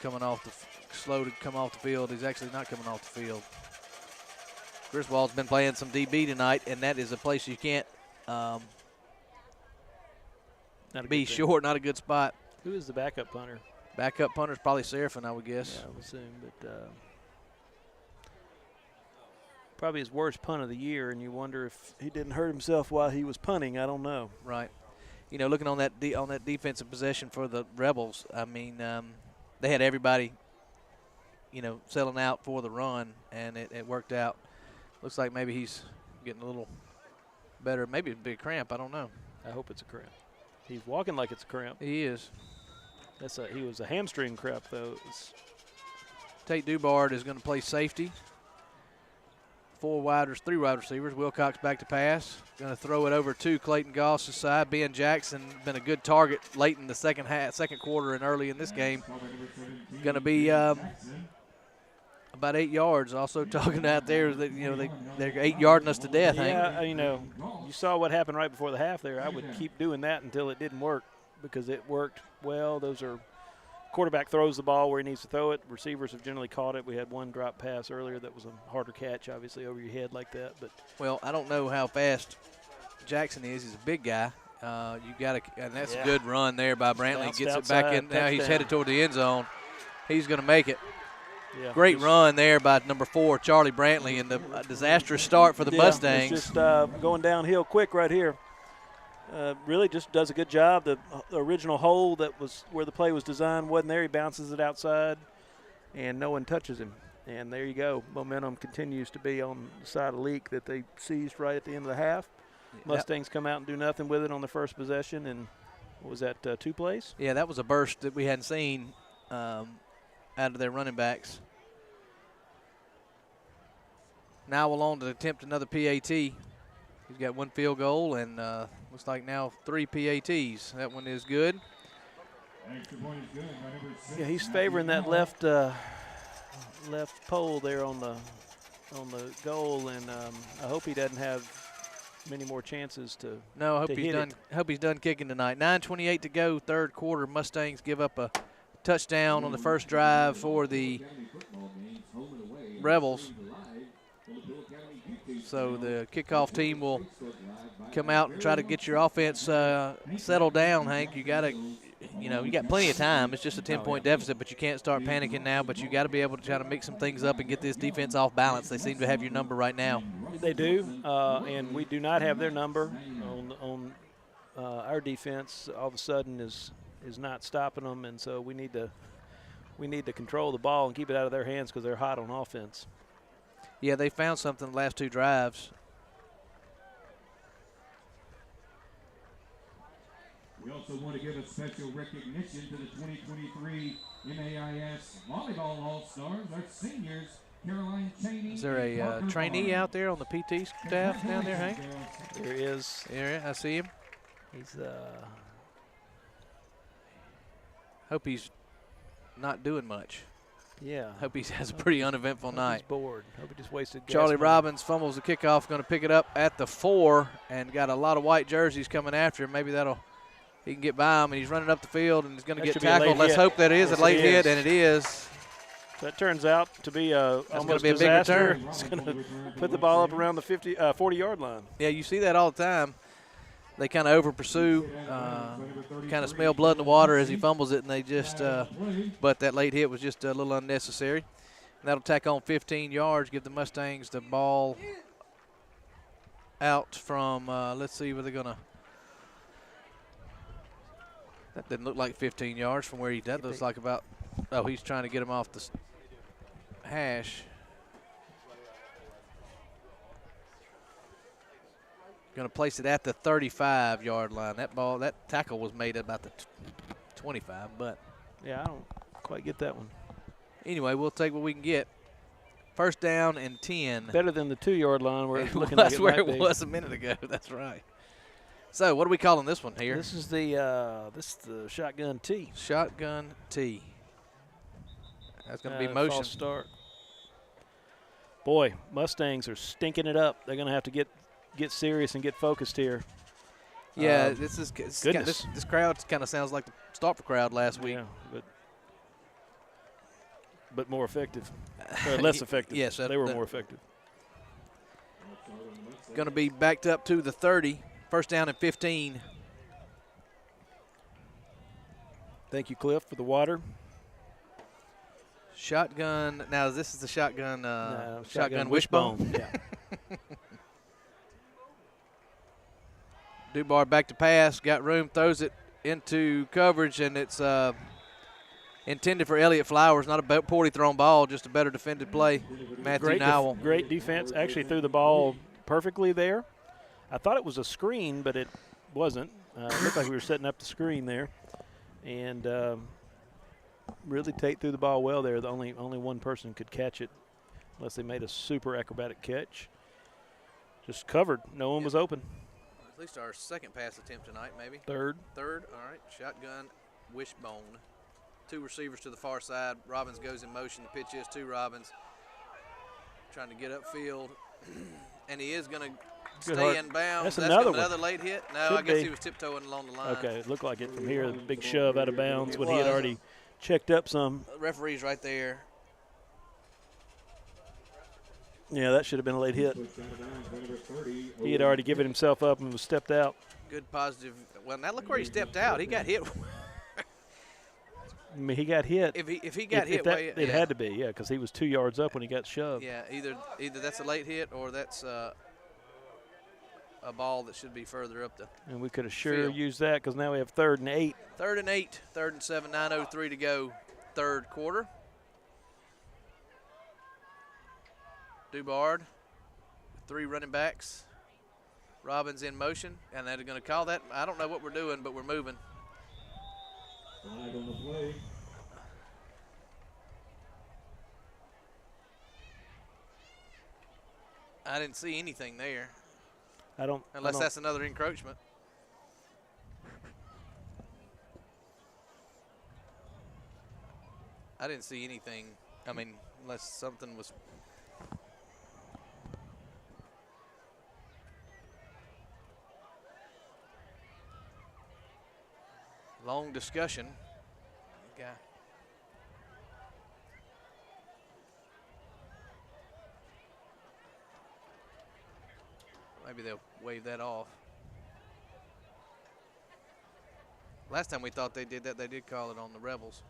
coming off slow to come off the field. He's actually not coming off the field. Griswold's been playing some DB tonight, and that is a place you can't be short. Not a good spot. Who is the backup punter? Backup punter's probably Seraphin, I would guess. Yeah, I would assume, but probably his worst punt of the year, and you wonder if he didn't hurt himself while he was punting. I don't know. Right. You know, looking on that defensive possession for the Rebels, I mean, they had everybody, you know, settling out for the run, and it worked out. Looks like maybe he's getting a little better. Maybe a big cramp. I don't know. I hope it's a cramp. He's walking like it's a cramp. He is. He was a hamstring cramp, though. Tate Dubard is going to play safety. 3 wide receivers. Wilcox back to pass. Going to throw it over to Clayton Goss's side. Ben Jackson been a good target late in the second quarter and early in this game. Going to be about 8 yards. Also talking out there that, you know, they're 8-yarding us to death. Yeah, you know, you saw what happened right before the half there. I would keep doing that until it didn't work, because it worked well. Those are quarterback throws the ball where he needs to throw it. Receivers have generally caught it. We had one drop pass earlier that was a harder catch, obviously, over your head like that. But well, I don't know how fast Jackson is. He's a big guy. You got to, and that's a good run there by Brantley. Bounced Gets outside, it back in. Now he's touchdown. headed toward the end zone. He's going to make it. yeah, Great run there by number 4, Charlie Brantley, and the disastrous start for the Mustangs. It's just going downhill quick right here. Really just does a good job. The original hole that was where the play was designed wasn't there. He bounces it outside, and no one touches him. And there you go. Momentum continues to be on the side of Leake that they seized right at the end of the half. Mustangs come out and do nothing with it on the first possession. And what was that, 2 plays? Yeah, that was a burst that we hadn't seen out of their running backs. Now we'll on to attempt another PAT. He's got 1 field goal and looks like now 3 PATs. That one is good. Yeah, he's favoring that left pole there on the goal, and I hope he doesn't have many more chances to. No, I hope to he's hit done. it. Hope he's done kicking tonight. 9:28 to go, third quarter. Mustangs give up a touchdown on the first drive for the Rebels. So the kickoff team will come out and try to get your offense settled down, Hank. You got to, you know, you got plenty of time. It's just a 10-point deficit, but you can't start panicking now. But you got to be able to try to mix some things up and get this defense off balance. They seem to have your number right now. They do, and we do not have their number on our defense. All of a sudden is not stopping them, and so we need to control the ball and keep it out of their hands because they're hot on offense. Yeah, they found something the last 2 drives. We also want to give a special recognition to the 2023 MAIS Volleyball All-Stars, our seniors, Caroline Cheney. Is there a trainee out there on the PT staff down there, Hank? There is. Yeah, I see him. He's Hope he's not doing much. yeah. Hope he has a pretty uneventful night. He's bored. Hope he just wasted gas Charlie money. Robbins fumbles the kickoff, going to pick it up at the 4, and got a lot of white jerseys coming after him. Maybe he can get by him, and he's running up the field, and he's going to get should be a late tackled. Let's hit. hope that is Yes, a late it hit, is. and it is. So that turns out to be almost gonna be a big disaster. return. It's going to put the ball up around the 40-yard line. Yeah, you see that all the time. They kind of over-pursue, kind of smell blood in the water as he fumbles it, and they just but that late hit was just a little unnecessary. And that'll tack on 15 yards, give the Mustangs the ball out from, let's see where they're going to. That didn't look like 15 yards from where that looks like about, he's trying to get him off the hash. Going to place it at the 35-yard line. That tackle was made at about the 25, but. Yeah, I don't quite get that one. Anyway, we'll take what we can get. First down and 10. Better than the 2-yard line where it's looking That's like where it it was a minute ago. That's right. So what are we calling this one here? This is the shotgun tee. Shotgun tee. That's going to be False motion. start. Boy, Mustangs are stinking it up. They're going to have to get serious and get focused here. Yeah, this crowd kind of sounds like the Stopper crowd last week. Yeah, but more effective. Or less effective. Yes, they were more effective. Going to be backed up to the 30. First down and 15. Thank you, Cliff, for the water. Shotgun. Now, this is the shotgun. No, shotgun wishbone. Yeah. Dubar back to pass. Got room. Throws it into coverage, and it's intended for Elliott Flowers. Not a poorly thrown ball, just a better defended play. Matthew Nowell. Great defense. Actually threw the ball perfectly there. I thought it was a screen, but it wasn't. It looked like we were setting up the screen there. And really Tate threw the ball well there. Only one person could catch it unless they made a super acrobatic catch. Just covered. No one was open. At least our second pass attempt tonight, maybe. Third. All right. Shotgun wishbone. 2 receivers to the far side. Robbins goes in motion. The pitch is to Robbins. Trying to get upfield. And he is going to stay in bounds. That's another late hit. No, I guess he was tiptoeing along the line. Okay, it looked like it from here. The big shove out of bounds when he had already checked up some. The referee's right there. Yeah, that should have been a late hit. He had already given himself up and was stepped out. Good positive. Well, now look where he stepped out. He got hit. I mean, he got hit. If he got hit, it had to be, yeah, because he was 2 yards up when he got shoved. Yeah, either that's a late hit or that's a ball that should be further up the And we could have sure field. used that because now we have 3rd and 8. 3rd and 8, 3rd and 7, 9:03 to go, third quarter. Dubard, 3 running backs. Robbins in motion, and they're going to call that. I don't know what we're doing, but we're moving. Flag on the play. I didn't see anything there. Unless that's another encroachment. I didn't see anything. I mean, unless something was. Long discussion. Okay. Maybe they'll wave that off. Last time we thought they did that, they did call it on the Rebels.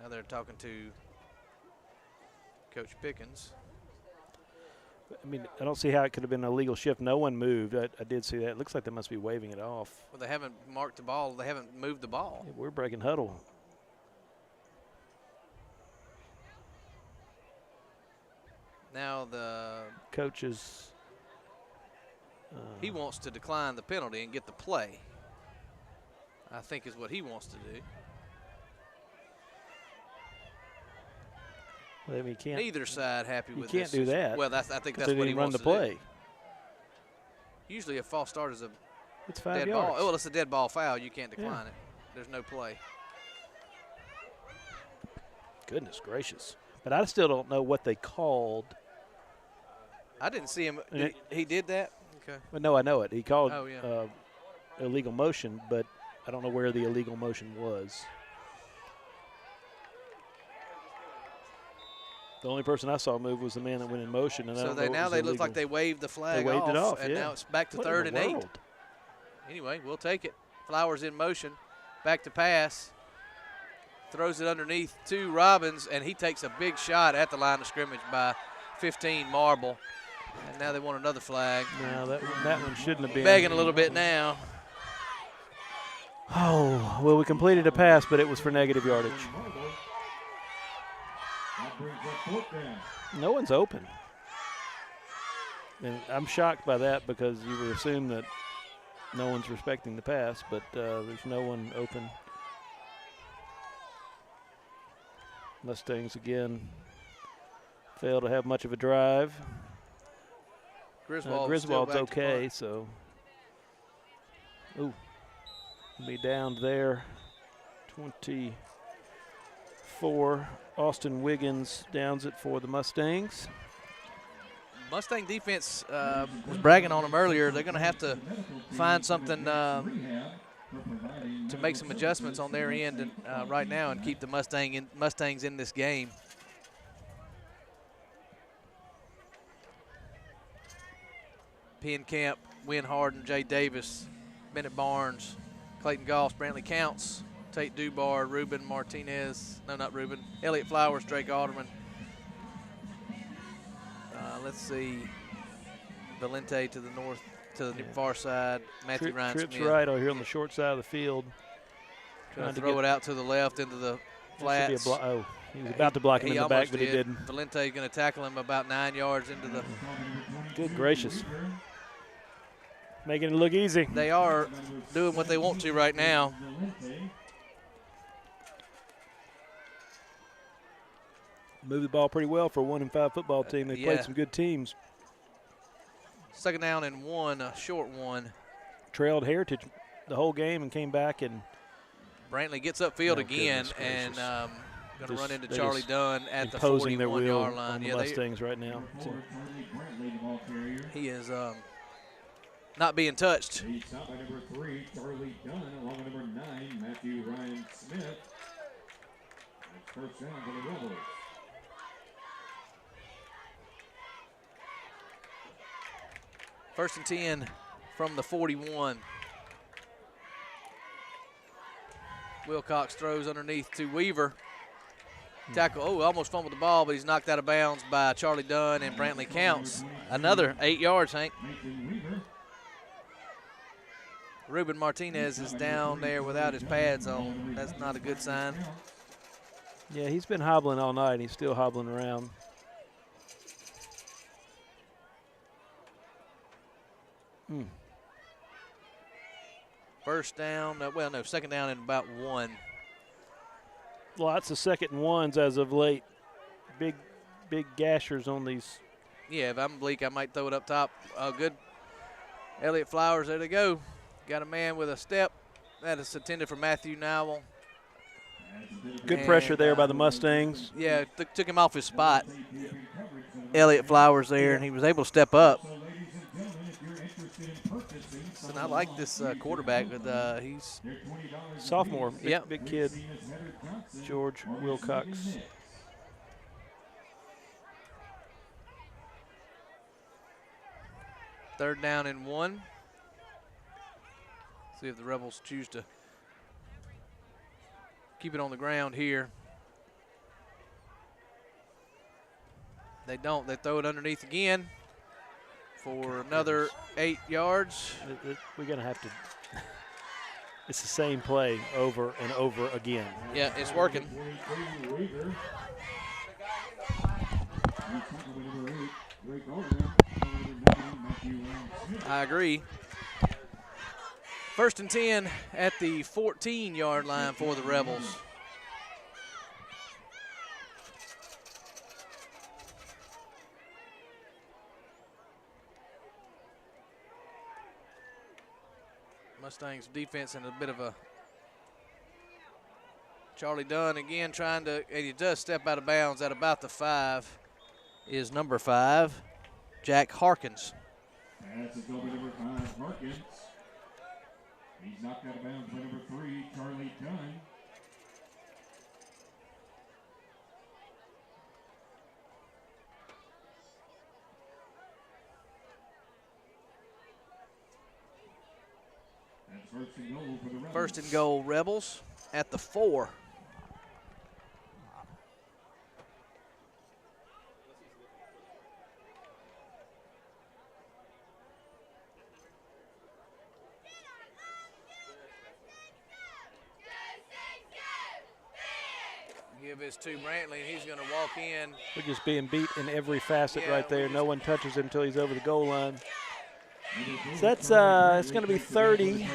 Now they're talking to Coach Pickens. I mean, I don't see how it could have been an illegal shift. No one moved. I did see that. It looks like they must be waving it off. Well, they haven't marked the ball. They haven't moved the ball. Yeah, we're breaking huddle. Now the coach is. He wants to decline the penalty and get the play. I think is what he wants to do. Well, I mean, neither side happy with this. You can't do that. Well, I think that's what he run wants the to play. do. Usually a false start is a it's 5 dead yards. ball. Oh, well, it's a dead ball foul. You can't decline it. There's no play. Goodness gracious. But I still don't know what they called. I didn't see him. He did that? Okay. Well, no, I know it. He called Oh, yeah. illegal motion, but I don't know where the illegal motion was. The only person I saw move was the man that went in motion. And So they look like they waved the flag they waved off, it off, and now it's back to 3rd and 8. Anyway, we'll take it. Flowers in motion, back to pass. Throws it underneath to Robbins, and he takes a big shot at the line of scrimmage by 15 Marble. And now they want another flag. No, that one shouldn't have been. Begging a little bit now. Oh, well, we completed a pass, but it was for negative yardage. No one's open. And I'm shocked by that because you would assume that no one's respecting the pass, but there's no one open. Mustangs again fail to have much of a drive. Griswold's okay, so. Ooh, be down there. 24. Austin Wiggins downs it for the Mustangs. Mustang defense was bragging on them earlier. They're going to have to find something to make some adjustments on their end and, right now and keep the Mustangs in this game. Penkamp, Win Harden, Jay Davis, Bennett Barnes, Clayton Goss, Brantley Counts, Tate Dubar, Ruben Martinez, no, not Ruben, Elliott Flowers, Drake Alderman. Let's see, Valente to the north, to the far side, Matthew Ryan Tripp's Smith. right over here on the short side of the field. Trying to throw it out to the left into the flats. He was about to block him in the back, but he didn't. Valente going to tackle him about 9 yards into the. Good gracious. Making it look easy. They are doing what they want to right now. Moved the ball pretty well for a 1-5 football team. They played some good teams. 2nd down and 1, a short one. Trailed Heritage the whole game and came back, and Brantley gets upfield again and going to run into Charlie Dunn at the 41-yard line. On the Mustangs right now. So. He is not being touched. He's stopped by number 3, Charlie Dunn, along with number 9, Matthew Ryan Smith. That's first down for the Rebels. First and 10 from the 41. Wilcox throws underneath to Weaver. Tackle, almost fumbled the ball, but he's knocked out of bounds by Charlie Dunn, and Brantley Counts. Another 8 yards, Hank. Ruben Martinez is down there without his pads on. That's not a good sign. Yeah, he's been hobbling all night. He's still hobbling around. First down, second down and about 1. Lots of 2nd and 1s as of late. Big gashers on these. Yeah, if I'm Leake, I might throw it up top. Good. Elliott Flowers, there they go. Got a man with a step. That is intended for Matthew Nowell. Good pressure there by the Mustangs. Yeah, took him off his spot. Elliott Flowers there, and he was able to step up. And I like this quarterback, but he's sophomore. Big kid. George Wilcox. Third down and 1. See if the Rebels choose to keep it on the ground here. They don't. They throw it underneath again for another 8 yards. We're going to have to. It's the same play over and over again. Yeah, it's working. I agree. First and 10 at the 14-yard line for the Rebels. Mustangs defense in a bit of a Charlie Dunn again trying to, and he does step out of bounds at about the 5 is number 5, Jack Harkins. That's over number 5, Harkins. He's knocked out of bounds by number 3, Charlie Dunn. That's first and goal for the Rebels. First and goal, Rebels at the 4. Give this to Brantley, and he's going to walk in. We're just being beat in every facet right there. No one touches him until he's over the goal line. So that's it's going to be 30.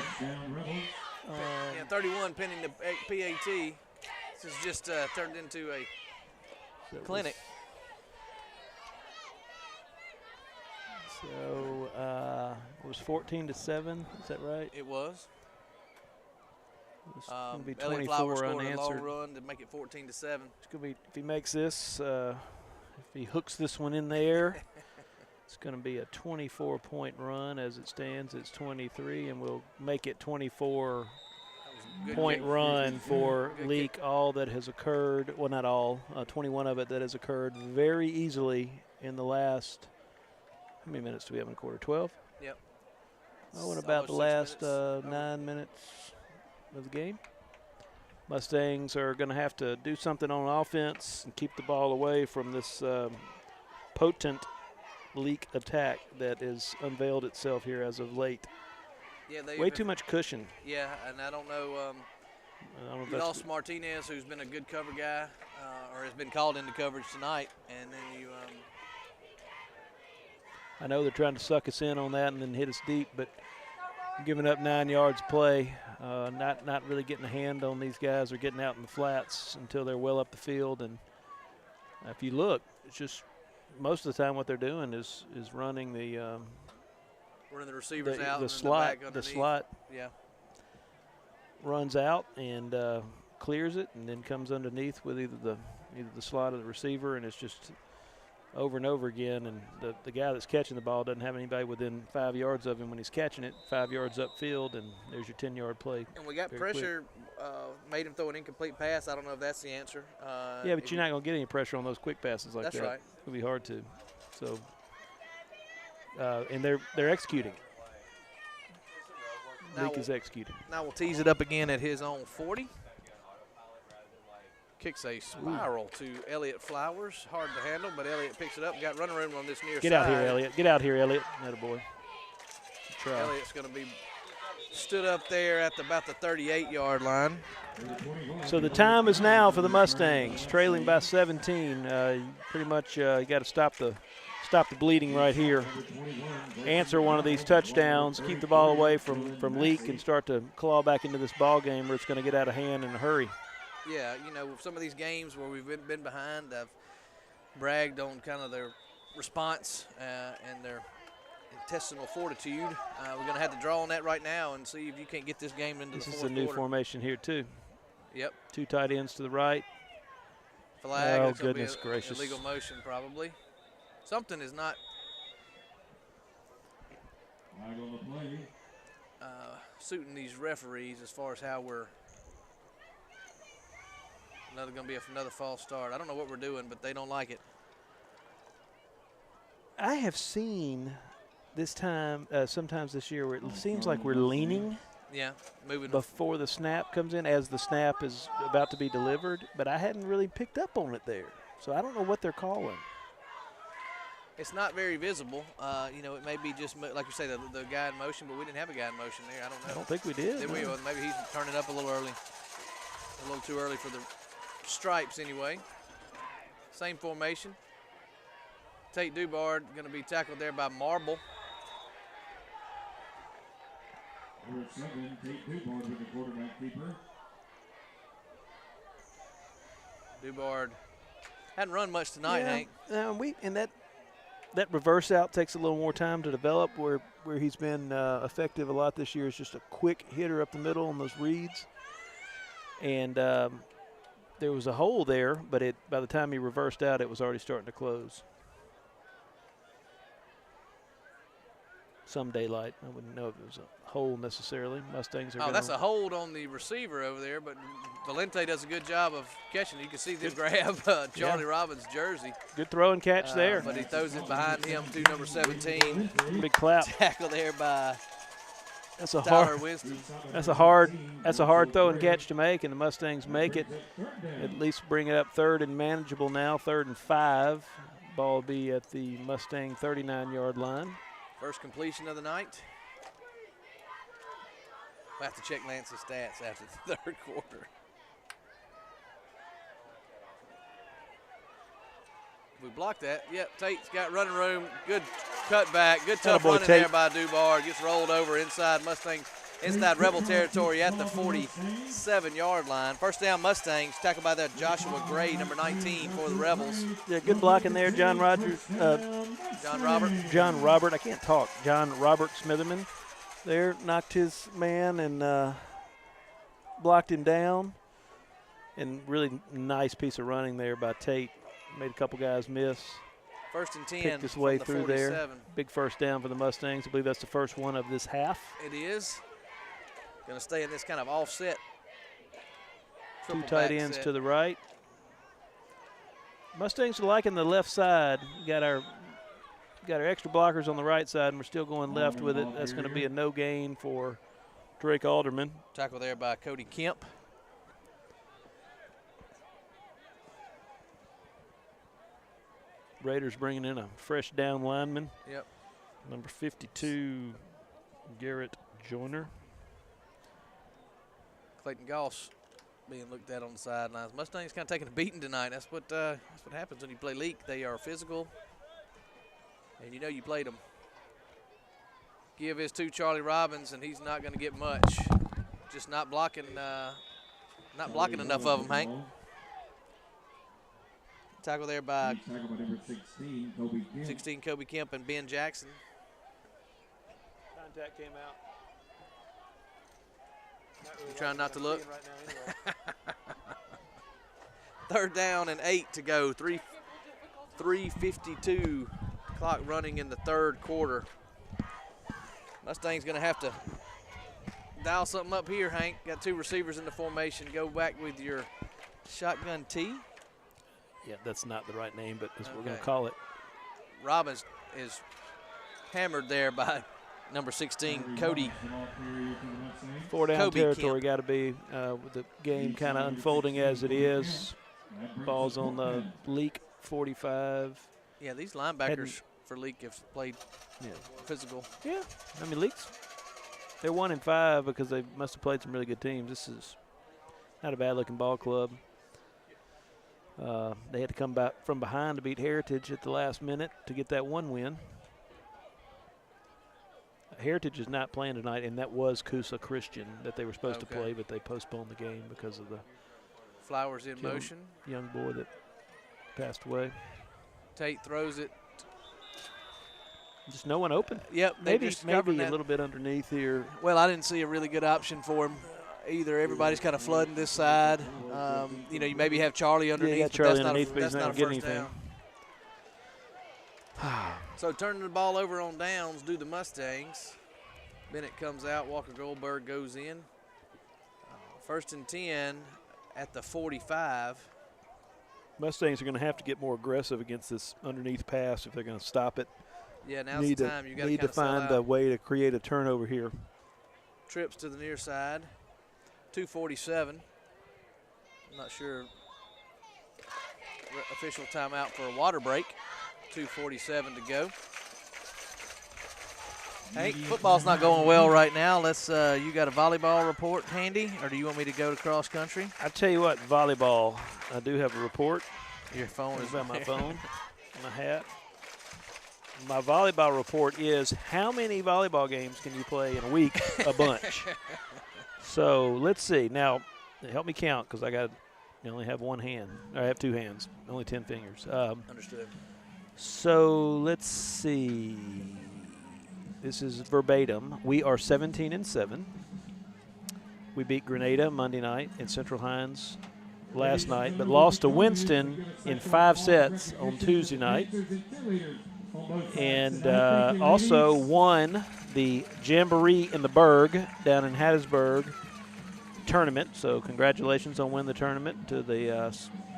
31 pending the PAT. This is just turned into a clinic. So it was 14-7. Is that right? It was. It's going to be Elliott Flowers 24 scored a long unanswered. run to make it 14-7. It's going to be, if he makes this, if he hooks this one in there, it's going to be a 24-point run as it stands. It's 23, and we'll make it 24-point run for Leake. All that has occurred, well, not all, 21 of it that has occurred very easily in the last, how many minutes do we have in the quarter? 12? Yep. Oh, in about the last 9 minutes of the game. Mustangs are going to have to do something on offense and keep the ball away from this potent Leake attack that has unveiled itself here as of late. Yeah, way too much cushion. Yeah, and I don't know. You lost Martinez, who's been a good cover guy, or has been called into coverage tonight, and then you. I know they're trying to suck us in on that and then hit us deep, but giving up 9 yards play, not really getting a hand on these guys or getting out in the flats until they're well up the field. And if you look, it's just most of the time what they're doing is running the running the receivers out. The and slot. The slot. Yeah. Runs out and clears it, and then comes underneath with either the slot or the receiver, and it's just over and over again. And the guy that's catching the ball doesn't have anybody within 5 yards of him when he's catching it, 5 yards upfield, and there's your 10-yard play. And we got pressure, made him throw an incomplete pass. I don't know if that's the answer. Yeah, but you're not going to get any pressure on those quick passes like that. That's right. It's going to be hard to. So, and they're executing. Leake is executing. Now we'll tease it up again at his own 40. Kicks a spiral to Elliott Flowers. Hard to handle, but Elliott picks it up. Got running room on this near side. Get out here, Elliott. Get out here, Elliott. Attaboy. Try. Elliott's going to be stood up there at about the 38-yard line. So the time is now for the Mustangs, trailing by 17. Pretty much you got to stop the bleeding right here. Answer one of these touchdowns, keep the ball away from Leake, and start to claw back into this ball game where it's going to get out of hand in a hurry. Yeah, you know, some of these games where we've been behind, I've bragged on kind of their response and their intestinal fortitude. We're going to have to draw on that right now and see if you can't get this game into the fourth quarter. This is a new formation here, too. Yep. 2 tight ends to the right. Flag. Oh, goodness gracious. Illegal motion, probably. Something is not suiting these referees as far as how we're going to be another false start. I don't know what we're doing, but they don't like it. I have seen this time, sometimes this year, where it seems like we're leaning. Yeah, moving before the snap comes in, as the snap is about to be delivered, but I hadn't really picked up on it there. So I don't know what they're calling. It's not very visible. You know, it may be just, like you say, the guy in motion, but we didn't have a guy in motion there. I don't know. I don't think we did. Did we? Well, maybe he's turning up a little early. A little too early for the stripes anyway. Same formation. Tate Dubard going to be tackled there by Marble. Number 7, Tate Dubard with the quarterback keeper. Dubard hadn't run much tonight, Hank. And that reverse out takes a little more time to develop. Where he's been effective a lot this year is just a quick hitter up the middle on those reads. And there was a hole there, but by the time he reversed out, it was already starting to close. Some daylight. I wouldn't know if it was a hole necessarily. Mustangs are that's a hold on the receiver over there, but Valente does a good job of catching. You can see them grab Charlie Robbins' jersey. Good throw and catch there. But he throws it behind him to number 17. Big clap. Tackle there by That's a Tyler hard. Winston. That's a hard throw and catch to make, and the Mustangs make it. At least bring it up 3rd and manageable now. 3rd and 5. Ball will be at the Mustang 39-yard line. First completion of the night. We'll have to check Lance's stats after the 3rd quarter. We blocked that. Yep, Tate's got running room. Good cutback. Good tough running there by Dubard. Gets rolled over inside Mustang inside Rebel territory at the 47-yard line. First down, Mustangs, tackled by that Joshua Gray, number 19 for the Rebels. Yeah, good blocking there, John Robert. I can't talk. John Robert Smitherman there knocked his man and blocked him down. And really nice piece of running there by Tate. Made a couple guys miss. First and 10. Picked his way the through 47. there. Big first down for the Mustangs. I believe that's the first one of this half. It is. Going to stay in this kind of offset. Two tight ends to the right. Mustangs are liking the left side. Got our extra blockers on the right side, and we're still going left with it. That's going to be a no gain for Drake Alderman. Tackle there by Cody Kemp. Raiders bringing in a fresh down lineman. Yep. Number 52, Garrett Joyner. Clayton Goss being looked at on the sidelines. Mustangs kind of taking a beating tonight. That's what happens when you play Leake. They are physical, and you know you played them. Give his to Charlie Robbins, and he's not going to get much. Just not blocking enough of them, Hank. Tackle there by number 16, Kobe Kemp and Ben Jackson. Contact came out. You trying not to look? Right now anyway. Third down and 8 to go. 3:52 clock running in the third quarter. Mustang's going to have to dial something up here, Hank. Got two receivers in the formation. Go back with your shotgun T. Yeah, that's not the right name, but that's what we're going to call it. Robbins is hammered there by number 16, Cody. 4 down Kobe territory Kemp. got to be with the game kind of unfolding as it is. Ball's on the Leake 45. Yeah, these linebackers for Leake have played physical. Yeah, I mean, Leake's, they're 1-5 because they must have played some really good teams. This is not a bad-looking ball club. They had to come back from behind to beat Heritage at the last minute to get that one win. Heritage is not playing tonight, and that was Coosa Christian that they were supposed to play, but they postponed the game because of the Flowers in motion. Young boy that passed away. Tate throws it. Just no one open. Yep, maybe a little bit underneath here. Well, I didn't see a really good option for him either. Everybody's kind of flooding this side. You maybe have Charlie underneath. Yeah, Charlie but underneath, but that's he's not not a getting first anything. So turning the ball over on downs do the Mustangs. Bennett comes out. Walker Goldberg goes in. First and 10 at the 45. Mustangs are going to have to get more aggressive against this underneath pass if they're going to stop it. Yeah, now's the time. You got to find a way to create a turnover here. Trips to the near side. 2:47. I'm not sure. Official timeout for a water break. 2:47 to go. Hank, football's not going well right now. Let's. You got a volleyball report handy, or do you want me to go to cross country? I tell you what, volleyball. I do have a report. Your phone is on my phone, my hat. My volleyball report is how many volleyball games can you play in a week? A bunch. So let's see. Now, help me count because I only have one hand. I have two hands, only 10 fingers. Understood. So let's see. This is verbatim. We are 17-7. We beat Grenada Monday night and Central Hines last night, but lost to Winston in 5 sets on Tuesday night. And also won the Jamboree in the Berg down in Hattiesburg tournament. So congratulations on winning the tournament to the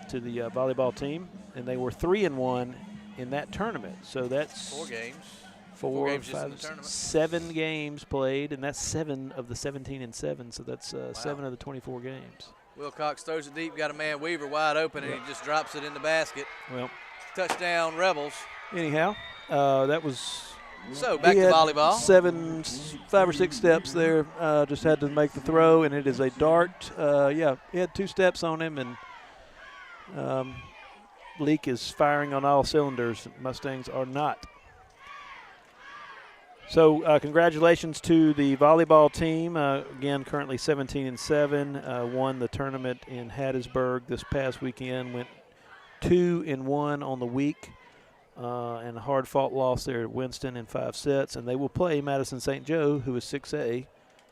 volleyball team. And they were 3-1 in that tournament. So that's 4 games. 4 games five, just in the tournament. 7 games played, and that's 7 of the 17-7. So that's 7 of the 24 games. Wilcox throws it deep, got a man Weaver wide open, and he just drops it in the basket. Well, touchdown Rebels. Anyhow, that was. So back to volleyball. 5 or 6 steps there. Just had to make the throw, and it is a dart. He had 2 steps on him, and Leake is firing on all cylinders. Mustangs are not. So congratulations to the volleyball team. Again, currently 17-7. Won the tournament in Hattiesburg this past weekend. Went 2-1 on the week. And a hard-fought loss there at Winston in 5 sets. And they will play Madison St. Joe, who is 6A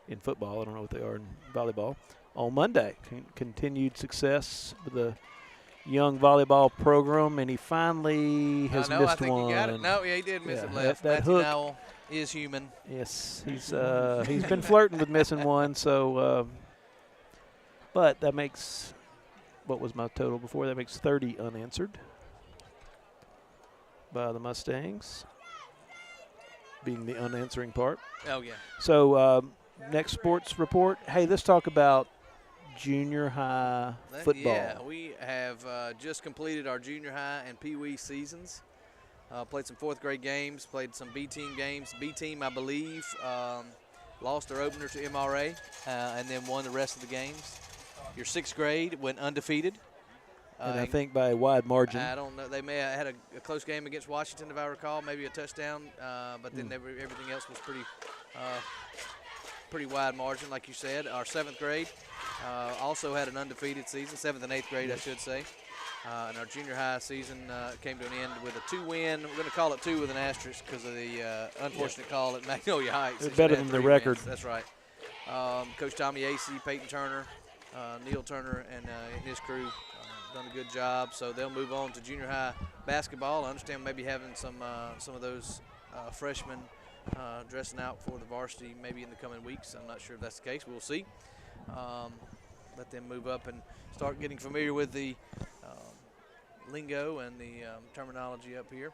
in football. I don't know what they are in volleyball, on Monday. Continued success with the young volleyball program, and he finally has missed one. I think he got it. No, yeah, he did miss it left. That Matthew hook Nowell is human. Yes, he's been flirting with missing one. So, but that makes, what was my total before? That makes 30 unanswered by the Mustangs, being the unanswering part. Oh yeah. So next sports report. Hey, let's talk about junior high football. Yeah, we have just completed our junior high and pee-wee seasons. Played some 4th grade games, played some B-team games. B-team, I believe, lost their opener to MRA and then won the rest of the games. Your 6th grade went undefeated. And I think by a wide margin. I don't know. They may have had a close game against Washington, if I recall, maybe a touchdown. But then everything else was pretty wide margin, like you said. Our 7th grade also had an undefeated season, 7th and 8th grade, I should say. And our junior high season came to an end with a 2-win. We're going to call it 2 with an asterisk because of the unfortunate call at Magnolia Heights. It's better than the record. Wins. That's right. Coach Tommy Acey, Peyton Turner, Neil Turner, and his crew done a good job. So they'll move on to junior high basketball. I understand maybe having some of those freshmen dressing out for the varsity maybe in the coming weeks. I'm not sure if that's the case. We'll see. Let them move up and start getting familiar with the lingo and the terminology up here.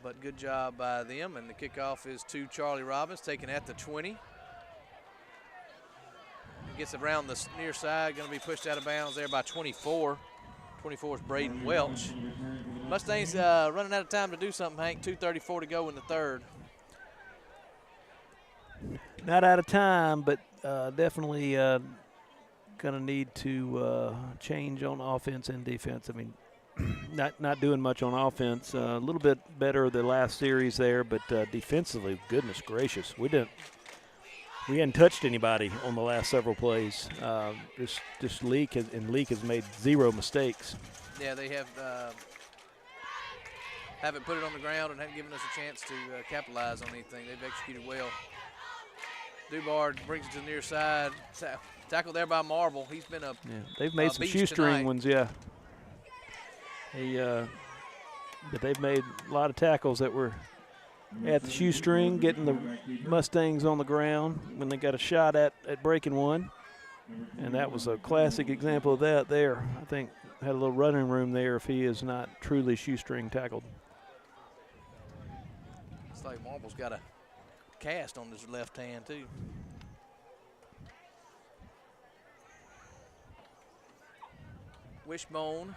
But good job by them. And the kickoff is to Charlie Robbins, taken at the 20. Gets around the near side, going to be pushed out of bounds there by 24. 24 is Braden Welch. Mustangs running out of time to do something, Hank. 2:34 to go in the 3rd. Not out of time, but definitely going to need to change on offense and defense. I mean, not doing much on offense. A little bit better the last series there, but defensively, goodness gracious, we hadn't touched anybody on the last several plays. Just Leake has made 0 mistakes. Yeah, they haven't put it on the ground and haven't given us a chance to capitalize on anything. They've executed well. Dubard brings it to the near side. Tackled there by Marble. He's been they've made some shoestring ones, yeah. But they've made a lot of tackles that were at the shoestring, getting the Mustangs on the ground when they got a shot at breaking one. And that was a classic example of that there. I think had a little running room there if he is not truly shoestring tackled. It's like Marble's got a cast on his left hand too. Wishbone.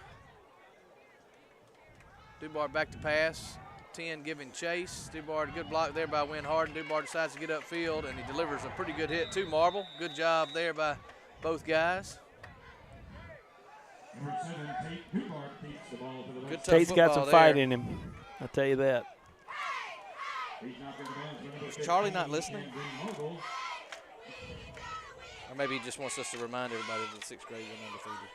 Dubard back to pass. 10 giving chase. Dubard, good block there by Wynn Harden. Dubard decides to get upfield, and he delivers a pretty good hit to Marble. Good job there by both guys. Good Tate's got some fight in him, I'll tell you that. Was Charlie not listening? Or maybe he just wants us to remind everybody that the 6th grade went undefeated.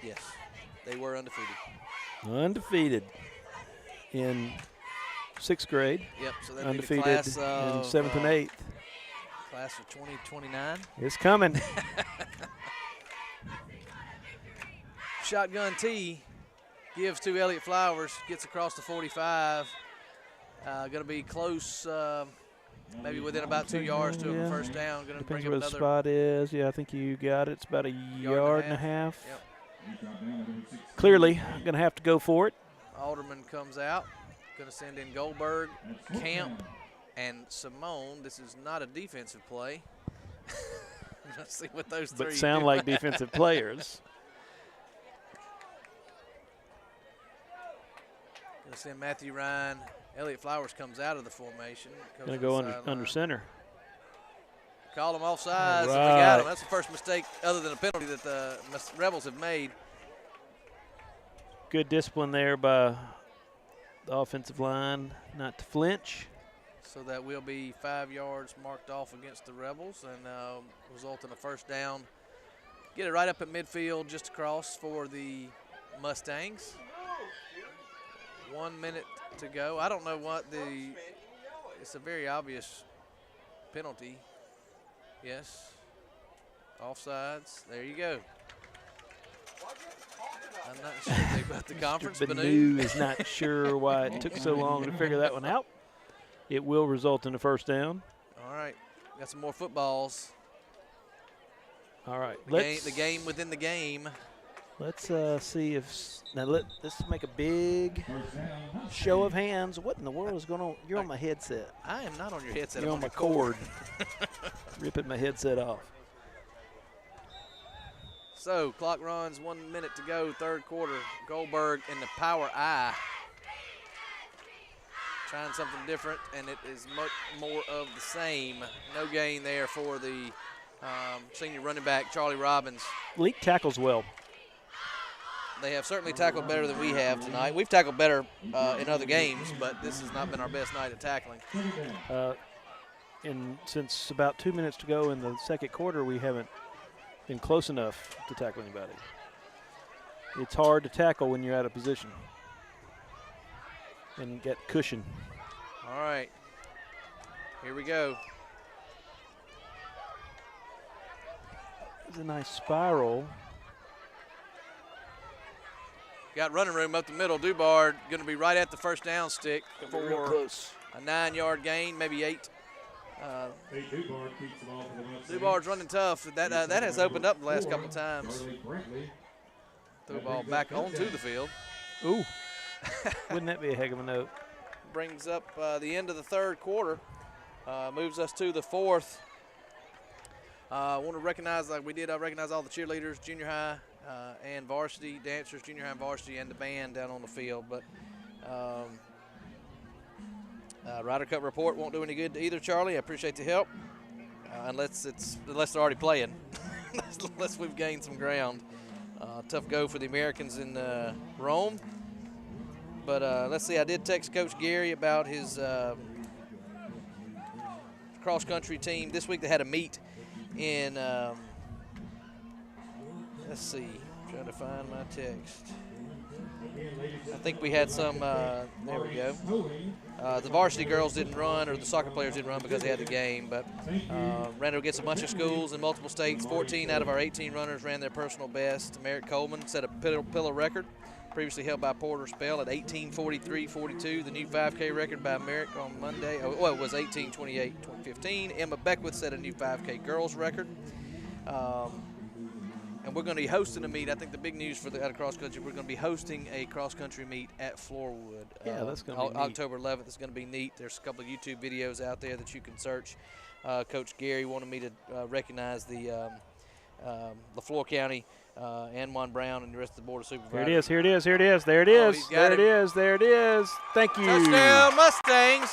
Yes, they were undefeated. Undefeated in 6th grade. Yep, so that'd undefeated be the class in of, 7th and 8th. Class of 2029. It's coming. Shotgun T gives to Elliott Flowers, gets across the 45. Going to be close, maybe within about 2 yards to a first down. Going to bring Depends up where the another spot is. Yeah, I think you got it. It's about a yard and a half. Yep. Clearly, going to have to go for it. Alderman comes out. Going to send in Goldberg, Camp, and Simone. This is not a defensive play. Let's see what those three but sound do. like defensive players. Going to send Matthew Ryan. Elliott Flowers comes out of the formation. Going to go under center. Call him offsides. Right. We got him. That's the first mistake other than a penalty that the Rebels have made. Good discipline there by the offensive line not to flinch. So that will be 5 yards marked off against the Rebels and result in a first down. Get it right up at midfield, just across for the Mustangs. 1 minute to go. I don't know what it's a very obvious penalty. Yes. Offsides. There you go. I'm not sure about the conference. Benu is not sure why it took so long to figure that one out. It will result in a first down. All right. Got some more footballs. All right. The game within the game. Let's see if let's make a big show of hands. What in the world is going on? You're on my headset. I am not on your headset. You're on my cord. Ripping my headset off. So clock runs, 1 minute to go, third quarter. Goldberg in the power I. Trying something different, and it is much more of the same. No gain there for the senior running back, Charlie Robbins. Leake tackles well. They have certainly tackled better than we have tonight. We've tackled better in other games, but this has not been our best night at tackling. And since about 2 minutes to go in the second quarter, we haven't been close enough to tackle anybody. It's hard to tackle when you're out of position and get cushion. All right, here we go. It's a nice spiral. Got running room up the middle. Dubard going to be right at the first down stick for a 9-yard gain, maybe 8. Dubard's running tough. That has opened up the last couple times. Throw the ball back onto the field. Ooh, wouldn't that be a heck of a note? Brings up the end of the third quarter. Moves us to the fourth. I want to recognize, like we did, I recognize all the cheerleaders, junior high and varsity, dancers, junior high and varsity, and the band down on the field. But Ryder Cup report won't do any good either, Charlie. I appreciate the help, unless they're already playing, unless we've gained some ground. Tough go for the Americans in Rome. But let's see, I did text Coach Gary about his cross-country team. This week they had a meet in, let's see, trying to find my text. I think we had some, there we go. The varsity girls didn't run, or the soccer players didn't run because they had the game, but ran against a bunch of schools in multiple states. 14 out of our 18 runners ran their personal best. Merrick Coleman set a pillow record, previously held by Porter Spell at 18:43.42. The new 5K record by Merrick on Monday, it was 18:28.15. Emma Beckwith set a new 5K girls record. And we're going to be hosting a meet. I think the big news for the out of cross country, we're going to be hosting a cross country meet at Floorwood. Yeah, that's going to be October 11th. It's going to be neat. There's a couple of YouTube videos out there that you can search. Coach Gary wanted me to recognize the Floor County, Anwan Brown, and the rest of the board of supervisors. Here it is. There it is. Thank you. Touchdown, Mustangs.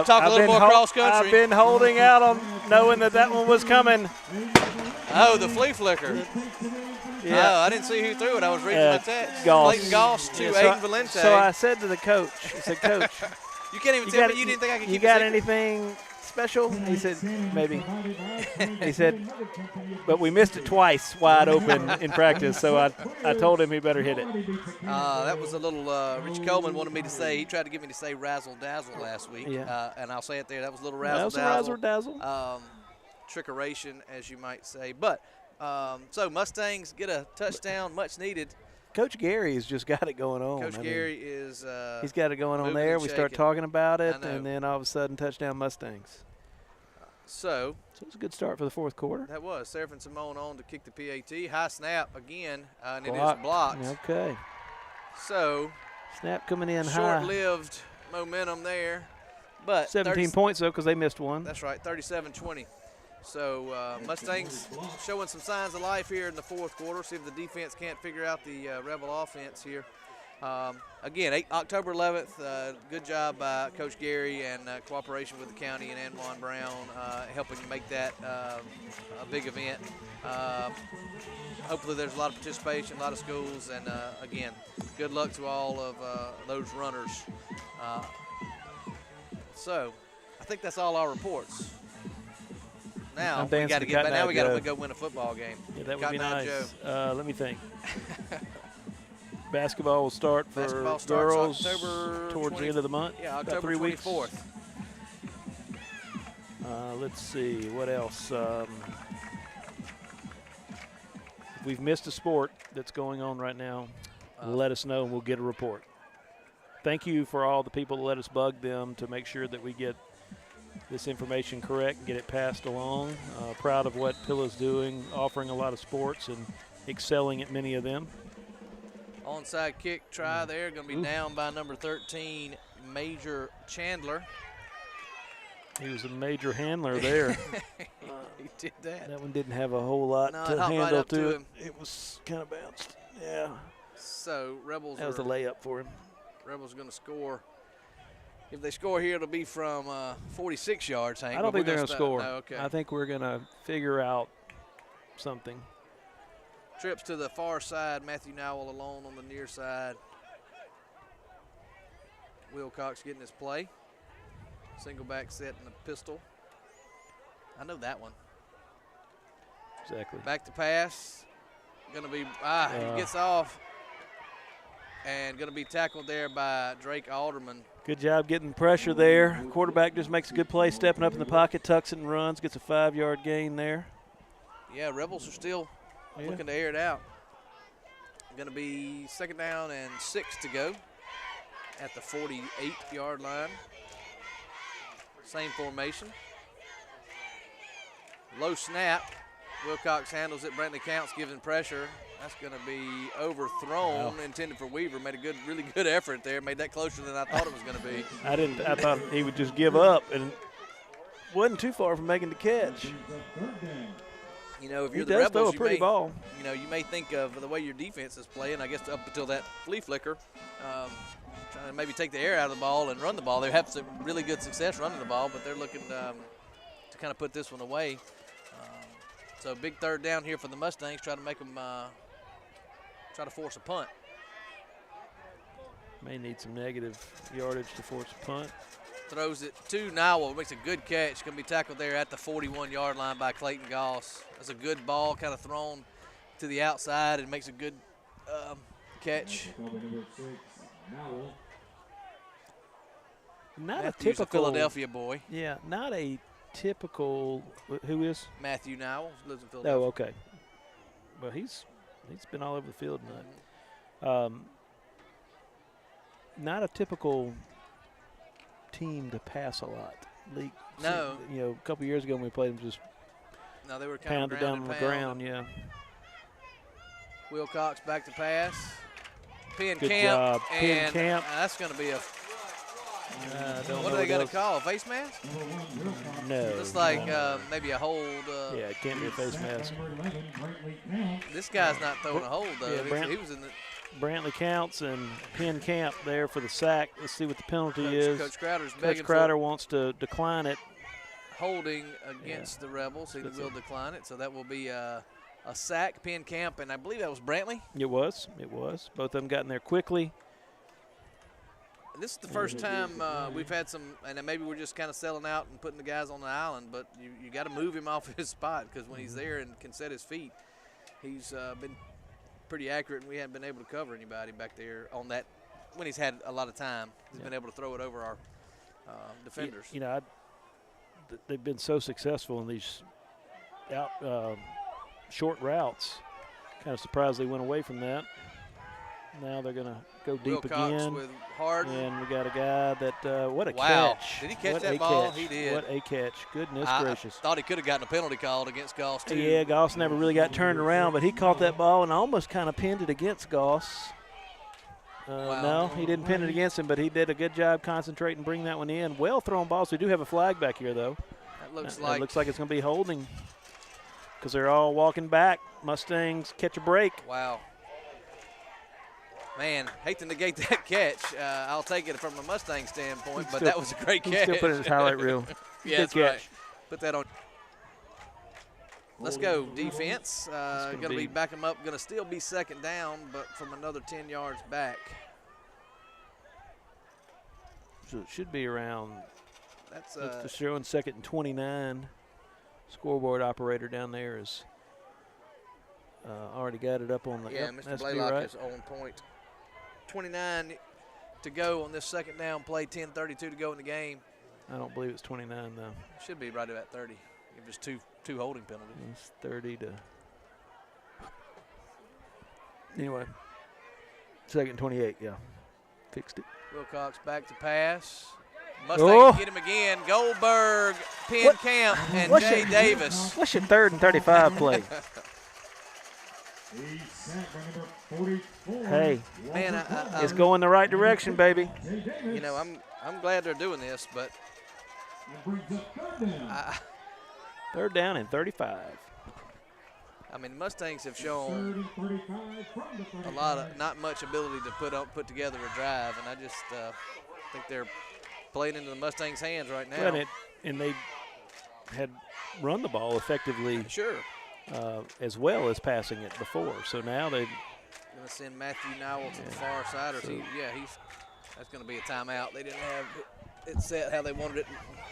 Talk a little more cross country. I've been holding out on knowing that one was coming. Oh, the flea flicker. Yeah. Oh, I didn't see who threw it. I was reading my text. Clayton Goss to Aiden Valente. So I said to the coach, I said, Coach, you can't even tell me you didn't think I could keep You got anything special? He said, maybe. He said, but we missed it twice wide open in practice, so I told him he better hit it. That was a little, Rich Coleman wanted me to say, he tried to get me to say razzle-dazzle last week, and I'll say it there. That was a little razzle-dazzle. That was a razzle-dazzle. Trickeration, as you might say. But, so Mustangs get a touchdown, much needed. Coach Gary has just got it going on. Coach Gary is he's got it going on there. We start talking about it, and then all of a sudden, touchdown Mustangs. So it was a good start for the fourth quarter. That was. Seraphin Simone on to kick the PAT. High snap again, and it is blocked. Okay. So snap coming in high. Short-lived momentum there. But 17 points, though, because they missed one. That's right, 37-20. So Mustangs showing some signs of life here in the fourth quarter. See if the defense can't figure out the Rebel offense here. Again, October 11th, good job by Coach Gary and cooperation with the county and Anwan Brown helping make that a big event. Hopefully there's a lot of participation, a lot of schools, and again, good luck to all of those runners. So I think that's all our reports. Now we got to get back. Now we got to go win a football game. Yeah, that would be nice. Let me think. Basketball will start for girls October towards the end of the month. Yeah, October 3 weeks. 24th. Let's see what else. If we've missed a sport that's going on right now, let us know and we'll get a report. Thank you for all the people that let us bug them to make sure that we get this information correct and get it passed along. Proud of what Pilla's doing, offering a lot of sports and excelling at many of them. Onside kick try there, going to be down by number 13, Major Chandler. He was a major handler there. He did that. That one didn't have a whole lot to handle right to it. It was kind of bounced. Yeah. So Rebels. That was a layup for him. Rebels are going to score. If they score here, it'll be from 46 yards, Hank. I don't think they're going to score. No, okay. I think we're going to figure out something. Trips to the far side. Matthew Nowell alone on the near side. Wilcox getting his play. Single back set in the pistol. I know that one. Exactly. Back to pass. Going to be, he gets off. And going to be tackled there by Drake Alderman. Good job getting pressure there. Quarterback just makes a good play, stepping up in the pocket, tucks it and runs, gets a 5-yard gain there. Yeah, Rebels are still looking to air it out. Going to be 2nd down and 6 to go at the 48-yard line. Same formation. Low snap. Wilcox handles it. Brantley Counts giving pressure. That's going to be overthrown, intended for Weaver. Made a really good effort there. Made that closer than I thought it was going to be. I thought he would just give up, and wasn't too far from making the catch. You know, if you're he the does Rebels, throw a pretty ball. You know, you may think of the way your defense is playing. I guess up until that flea flicker, trying to maybe take the air out of the ball and run the ball. They have some really good success running the ball, but they're looking to kind of put this one away. So big 3rd down here for the Mustangs. Try to make them try to force a punt. May need some negative yardage to force a punt. Throws it to Nowell. Makes a good catch. Going to be tackled there at the 41-yard line by Clayton Goss. That's a good ball, kind of thrown to the outside, and makes a good catch. Not Matthew's a typical Philadelphia boy. Yeah, not a typical. Who is? Matthew Nowell lives in Philadelphia. Oh, okay. Well, he's been all over the field tonight. Not a typical team to pass a lot. Leake. No. You know, a couple years ago when we played them, just no, they were kind pounded of down on the ground. Yeah. Wilcox back to pass. Pin Good Camp. job. Pin And Camp. That's going to be a. What are they going to call? A face mask? No. Looks like maybe a hold. Yeah, it can't be a face mask. This guy's not throwing a hold, though. Yeah, he was in the. Brantley Counts and Penn Camp there for the sack. Let's see what the penalty is. Coach Crowder's Coach begging Crowder wants to decline it. Holding against the Rebels. He will decline it, so that will be a sack. Penn Camp, and I believe that was Brantley. It was. Both of them got in there quickly. This is the first time we've had some, and maybe we're just kind of selling out and putting the guys on the island, but you got to move him off his spot because when he's there and can set his feet, he's been pretty accurate, and we haven't been able to cover anybody back there on that when he's had a lot of time. He's been able to throw it over our defenders. You know, they've been so successful in these short routes. Kind of surprised they went away from that. Now they're going to go deep Wilcox again. With Harden. And we got a guy that, what a wow. catch. Did he catch what that ball? He did. What a catch. Goodness gracious. I thought he could have gotten a penalty called against Goss, too. Yeah, Goss never really got turned around, but he caught that ball and almost kind of pinned it against Goss. Wow. No, he didn't pin it against him, but he did a good job concentrating, bring that one in. Well thrown balls. We do have a flag back here, though. That looks It looks like it's going to be holding because they're all walking back. Mustangs catch a break. Wow. Man, hate to negate that catch. I'll take it from a Mustang standpoint, but that was a great catch. Still put it in his highlight reel. Yeah, that's right. Put that on. Let's go. Defense. Going to be back them up. Going to still be second down, but from another 10 yards back. So it should be around. That's showing second and 29. Scoreboard operator down there is already got it up on the. Yeah, Mr. Blaylock is on point. 29 to go on this second down play. 10:32 to go in the game. I don't believe it's 29 though. Should be right about 30. If it's two holding penalties. It's 30 to. Anyway, second and 28. Yeah, fixed it. Wilcox back to pass. Mustangs get him again. Goldberg, Penn Camp, and Jay Davis. What's your 3rd and 35 play? Hey, man, it's going the right direction, baby. You know, I'm glad they're doing this, but 3rd down and 35. I mean, the Mustangs have shown a lot of not much ability to put together a drive, and I just think they're playing into the Mustangs' hands right now. Well, and they had run the ball effectively. Sure. As well as passing it before. So now they're going to send Matthew Nowell to the far side. Or that's going to be a timeout. They didn't have it set how they wanted it.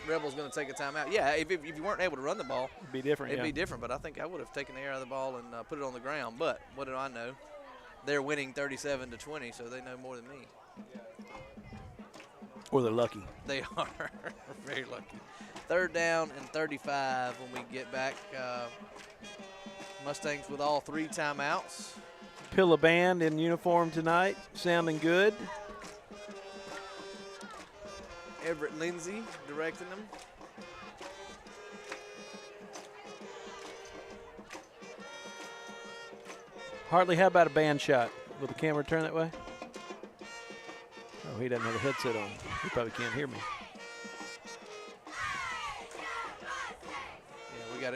Rebels going to take a timeout. Yeah, if you weren't able to run the ball, it'd be different. It'd be different. But I think I would have taken the air out of the ball and put it on the ground. But what do I know? They're winning 37-20, so they know more than me. Or they're lucky. They are very lucky. 3rd down and 35 when we get back. Mustangs with all 3 timeouts. Pilla Band in uniform tonight, sounding good. Everett Lindsay directing them. Hartley, how about a band shot? Will the camera turn that way? Oh, he doesn't have a headset on. He probably can't hear me.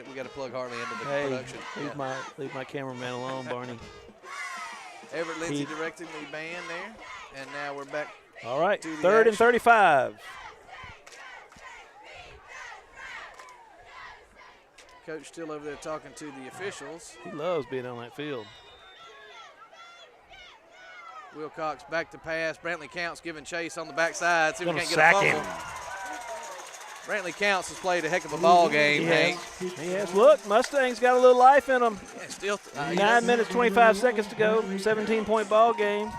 We got to plug Hartley into the production. Leave my cameraman alone, Barney. Everett Lindsay directing the band there, and now we're back. All right, 3rd and 35. Coach still over there talking to the officials. He loves being on that field. Wilcox back to pass. Brantley Counts giving chase on the backside. See if we can't get a fumble. him. Brantley Counts has played a heck of a ball game, Hank. He has. Look, Mustangs got a little life in them. Yeah, still 9 minutes, 25 seconds to go. 17-point ball game.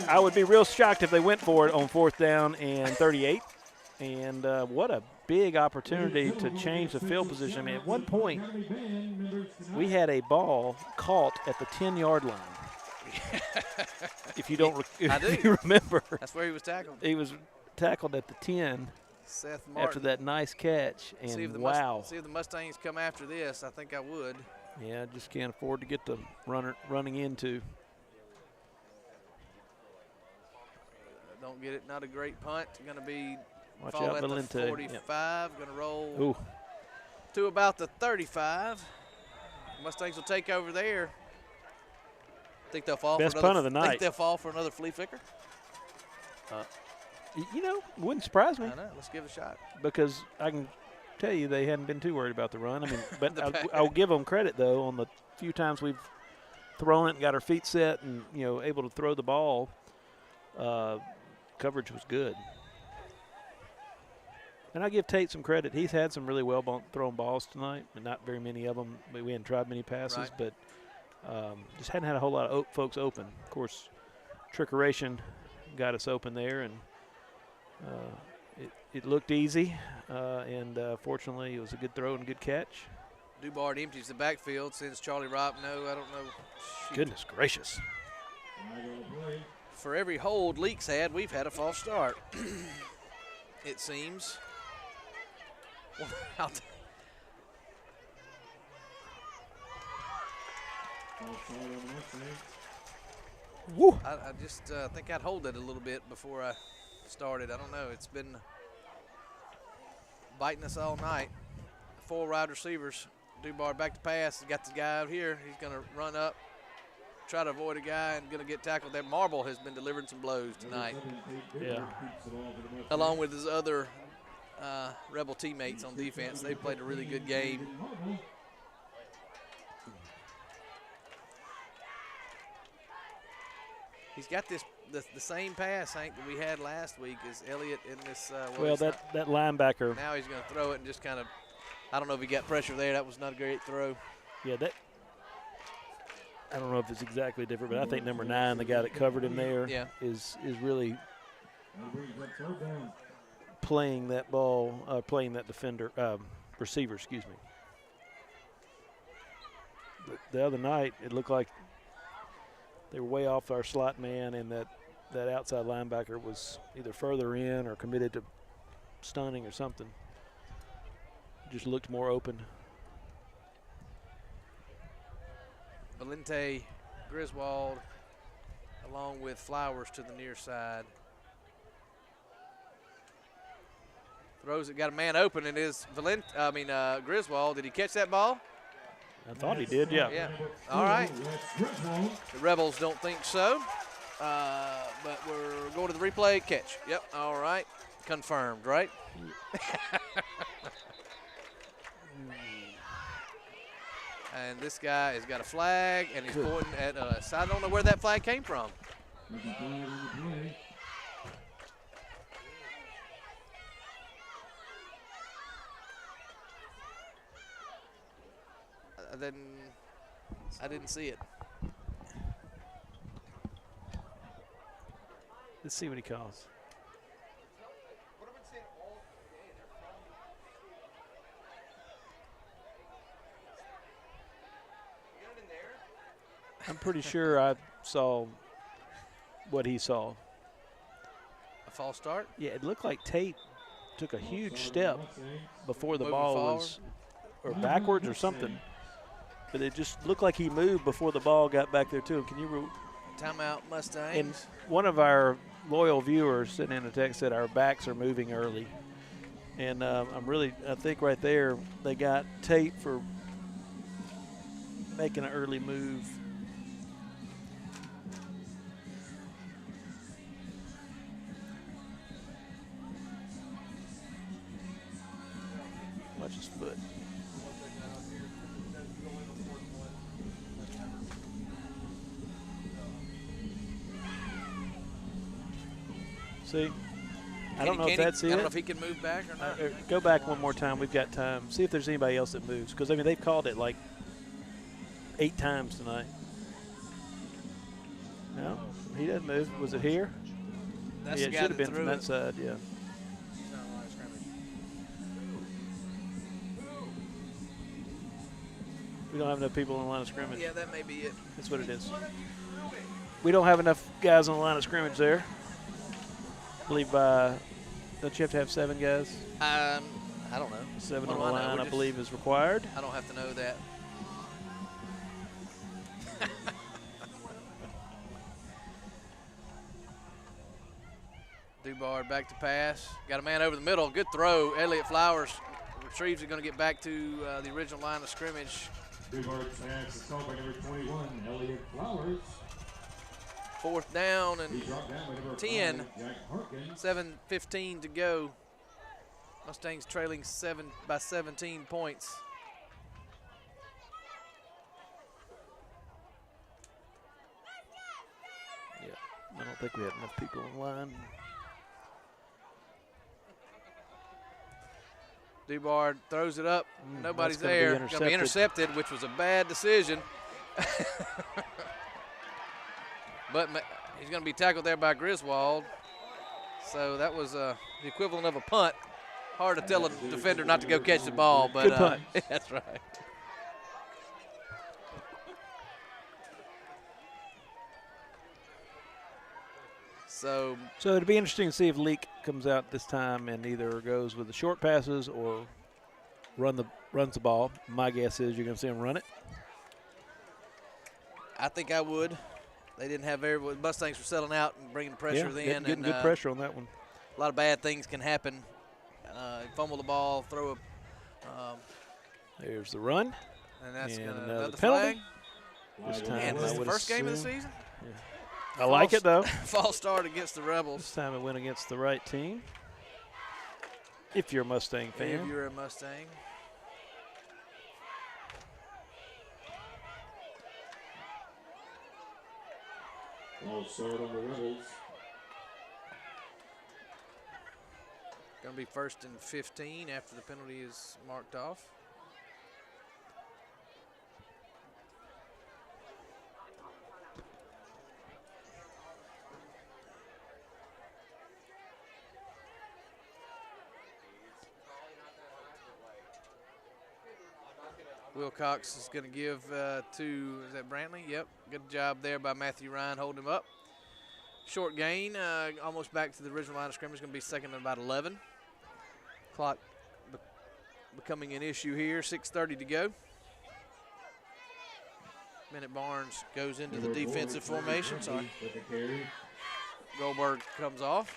I would be real shocked if they went for it on 4th down and 38. And what a big opportunity to change the field position. I mean, at one point, we had a ball caught at the 10-yard line. If you remember. That's where he was tackled. He was tackled at the 10. Seth Martin. After that nice catch, and see if the Mustangs come after this. I think I would. Yeah, just can't afford to get the runner running into. Don't get it. Not a great punt. Going to be Watch fall out, at Valente. the 45. Yep. Going to roll Ooh. to about the 35. Mustangs will take over there. Think they'll fall. Best for another, punt of the night. Think they'll fall for another flea flicker. You know, wouldn't surprise me. I know. Let's give it a shot. Because I can tell you they hadn't been too worried about the run. I mean, but I'll give them credit, though, on the few times we've thrown it and got our feet set and, able to throw the ball. Coverage was good. And I give Tate some credit. He's had some really well thrown balls tonight, and not very many of them. We hadn't tried many passes, but just hadn't had a whole lot of folks open. Of course, Trickeration got us open there, and it looked easy, and fortunately it was a good throw and good catch. Dubard empties the backfield, sends Charlie Robb. No, I don't know. Shoot. Goodness gracious. For every hold Leake's had, we've had a false start, it seems. Woo. I just think I'd hold it a little bit before I started. I don't know. It's been biting us all night. 4 wide receivers. Dubar back to pass. He's got the guy out here. He's going to run up. try to avoid a guy and going to get tackled. That Marble has been delivering some blows tonight. Yeah. Along with his other Rebel teammates on defense. They played a really good game. He's got the same pass, Hank, that we had last week as Elliott in this. Well, that linebacker. Now he's going to throw it and just kind of, I don't know if he got pressure there. That was not a great throw. Yeah, I don't know if it's exactly different, but I think number 9, the guy that covered him there, is really playing that ball, playing that receiver, excuse me. But the other night, it looked like they were way off our slot man, and that outside linebacker was either further in or committed to stunning or something. Just looked more open. Valente Griswold along with Flowers to the near side. Throws it, got a man open, and is Griswold. Did he catch that ball? I thought he did, yeah. Yeah. All right. The Rebels don't think so, but we're going to the replay. Catch. Yep. All right. Confirmed, right? And this guy has got a flag, and he's pointing at us. I don't know where that flag came from. I didn't see it. Let's see what he calls. I'm pretty sure I saw what he saw. A false start? Yeah, it looked like Tate took a huge step before the ball was, or backwards or something. But it just looked like he moved before the ball got back there to him. Can you? Timeout, Mustangs. And one of our loyal viewers sent in a text said our backs are moving early. And I think right there they got Tate for making an early move. Watch his foot. See? I don't know if that's it. I don't know if he can move back or not. Go back one more time. We've got time. See if there's anybody else that moves. Because, they've called it like 8 times tonight. No, he doesn't move. Was it here? That's yeah, the it guy should have that been from that side, yeah. We don't have enough people in the line of scrimmage. Yeah, that may be it. That's what it is. We don't have enough guys on the line of scrimmage there. I believe, don't you have to have 7 guys? I don't know. 7 on the line, I believe, is required. I don't have to know that. Dubard back to pass. Got a man over the middle. Good throw. Elliott Flowers retrieves it. Going to get back to the original line of scrimmage. Dubard's pass is called by number 21, Elliott Flowers. 4th down and 10. 7:15 to go. Mustangs trailing 17 points. Yeah, I don't think we had enough people in line. Dubard throws it up. Nobody's there. Going to be intercepted, which was a bad decision. But he's going to be tackled there by Griswold. So that was the equivalent of a punt. Hard to tell a defender not to go catch the ball, but good punt. That's right. So it'd be interesting to see if Leake comes out this time and either goes with the short passes or runs the ball. My guess is you're going to see him run it. I think I would. They didn't have Mustangs were settling out and bringing pressure then. Getting good pressure on that one. A lot of bad things can happen. Fumble the ball, throw a. There's the run. And that's and another penalty. flag. This time, And this is the first game of the season? I like it, though. False start against the Rebels. This time it went against the right team. If you're a Mustang fan. If you're a Mustang. False start on the Rebels. Going to be 1st and 15 after the penalty is marked off. Wilcox is going to give to, is that Brantley? Yep, good job there by Matthew Ryan holding him up. Short gain, almost back to the original line of scrimmage, going to be 2nd and about 11. Clock becoming an issue here, 6:30 to go. Bennett Barnes goes into the defensive formation, sorry. Goldberg comes off.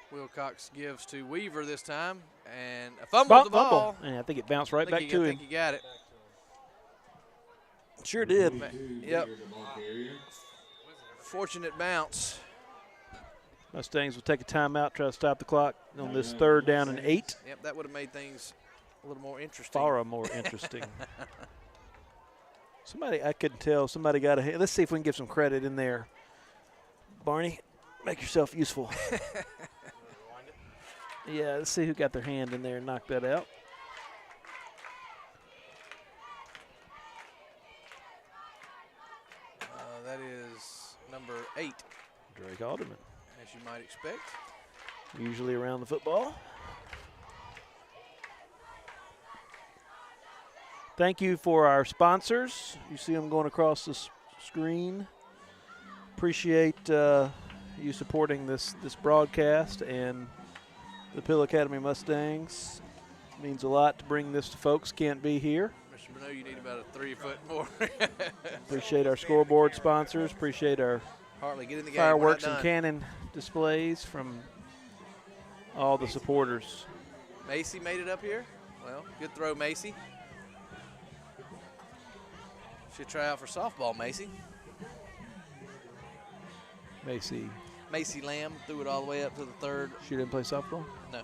Wilcox gives to Weaver this time, and a fumble the ball. And I think it bounced right back to him. I think he got it. Sure did. Yep. Fortunate bounce. Mustangs will take a timeout, try to stop the clock on this 3rd down and 8. Yep, that would have made things a little more interesting. Far more interesting. Somebody, I couldn't tell, somebody got a, let's see if we can give some credit in there. Barney, make yourself useful. Yeah, let's see who got their hand in there and knocked that out. That is number 8. Drake Alderman. As you might expect. Usually around the football. Thank you for our sponsors. You see them going across the screen. Appreciate you supporting this broadcast, and the Pill Academy Mustangs. Means a lot to bring this to folks can't be here. Mr. Bruneau, you need about a 3 foot more. Appreciate our scoreboard sponsors. Appreciate our Hartley, get in the game. fireworks and cannon displays from all the supporters. Macy made it up here. Well, good throw, Macy. Should try out for softball, Macy. Macy Lamb threw it all the way up to the 3rd. She didn't play softball? No.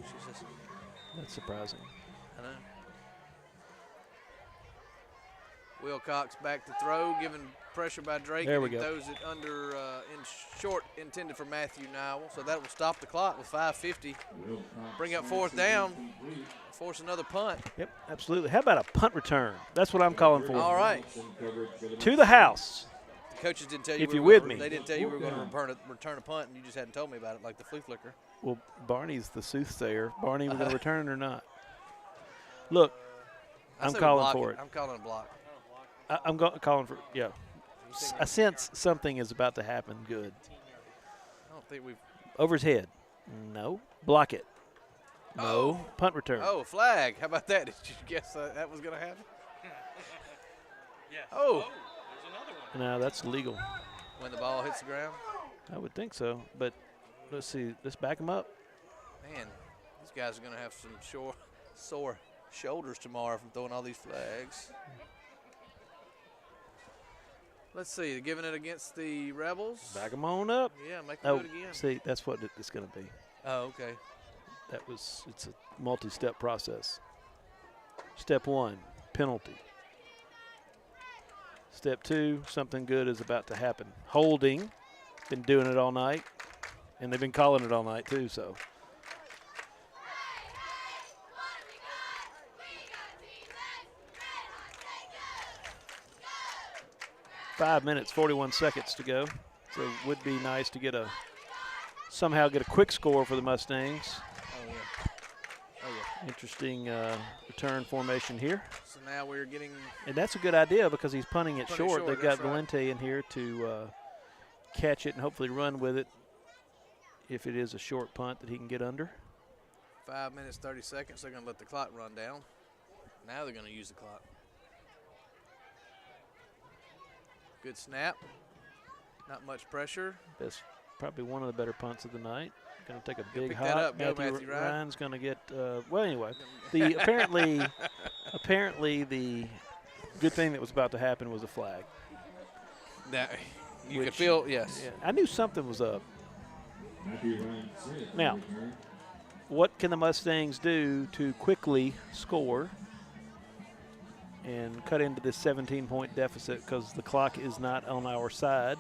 She's just, that's surprising. I know. Wilcox back to throw, given pressure by Drake. There we and he go. throws it under in short, intended for Matthew Nowell. So that will stop the clock with 5:50. Bring up 4th down. Force another punt. Yep, absolutely. How about a punt return? That's what I'm calling for. All right. To the house. The coaches didn't tell you. If you're with me. They didn't tell you we were going to return a punt, and you just hadn't told me about it, like the flea flicker. Well, Barney's the soothsayer. Barney, we're going to return or not? Look, I'm calling for it. I'm calling a block. I'm calling for, yeah. I sense something is about to happen good. I don't think we've. Over his head. No. Block it. No. Oh. Punt return. Oh, flag. How about that? Did you guess that was going to happen? Yeah. Oh. There's another one. No, that's legal. When the ball hits the ground? I would think so, but let's see. Let's back him up. Man, these guys are going to have some sore shoulders tomorrow from throwing all these flags. Let's see. They're giving it against the Rebels. Back them on up. Yeah, make them do it again. See, that's what it's going to be. Oh, okay. It's a multi-step process. Step 1, penalty. Step 2, something good is about to happen. Holding, been doing it all night, and they've been calling it all night too, so. Five minutes, 41 seconds to go. So it would be nice to somehow get a quick score for the Mustangs. Oh, yeah. Oh, yeah. Interesting return formation here. So now we're getting. And that's a good idea because he's punting it short. They've got right. Valente in here to catch it and hopefully run with it if it is a short punt that he can get under. 5 minutes, 30 seconds. They're going to let the clock run down. Now they're going to use the clock. Good snap. Not much pressure. That's probably one of the better punts of the night. Going to take a big pick that hop. up. Go, Matthew Ryan. Ryan's going to get. Well, anyway, the apparently the good thing that was about to happen was a flag. Now, you could feel, yes. Yeah, I knew something was up. Now, what can the Mustangs do to quickly score and cut into this 17-point deficit because the clock is not on our side?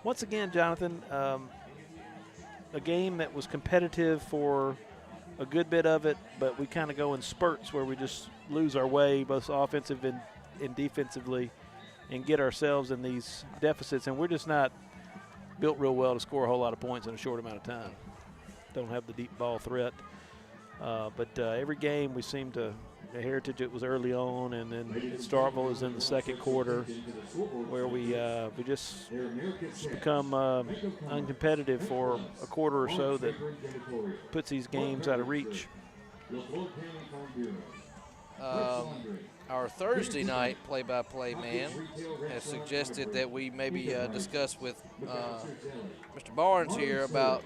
Once again, Jonathan, a game that was competitive for a good bit of it, but we kind of go in spurts where we just lose our way, both offensive and defensively, and get ourselves in these deficits. And we're just not built real well to score a whole lot of points in a short amount of time. Don't have the deep ball threat. But every game we seem to – Heritage, it was early on, and then Starkville is in the second quarter where we just become uncompetitive for a quarter or so that puts these games out of reach. Our Thursday night play-by-play man has suggested that we maybe discuss with Mr. Barnes here about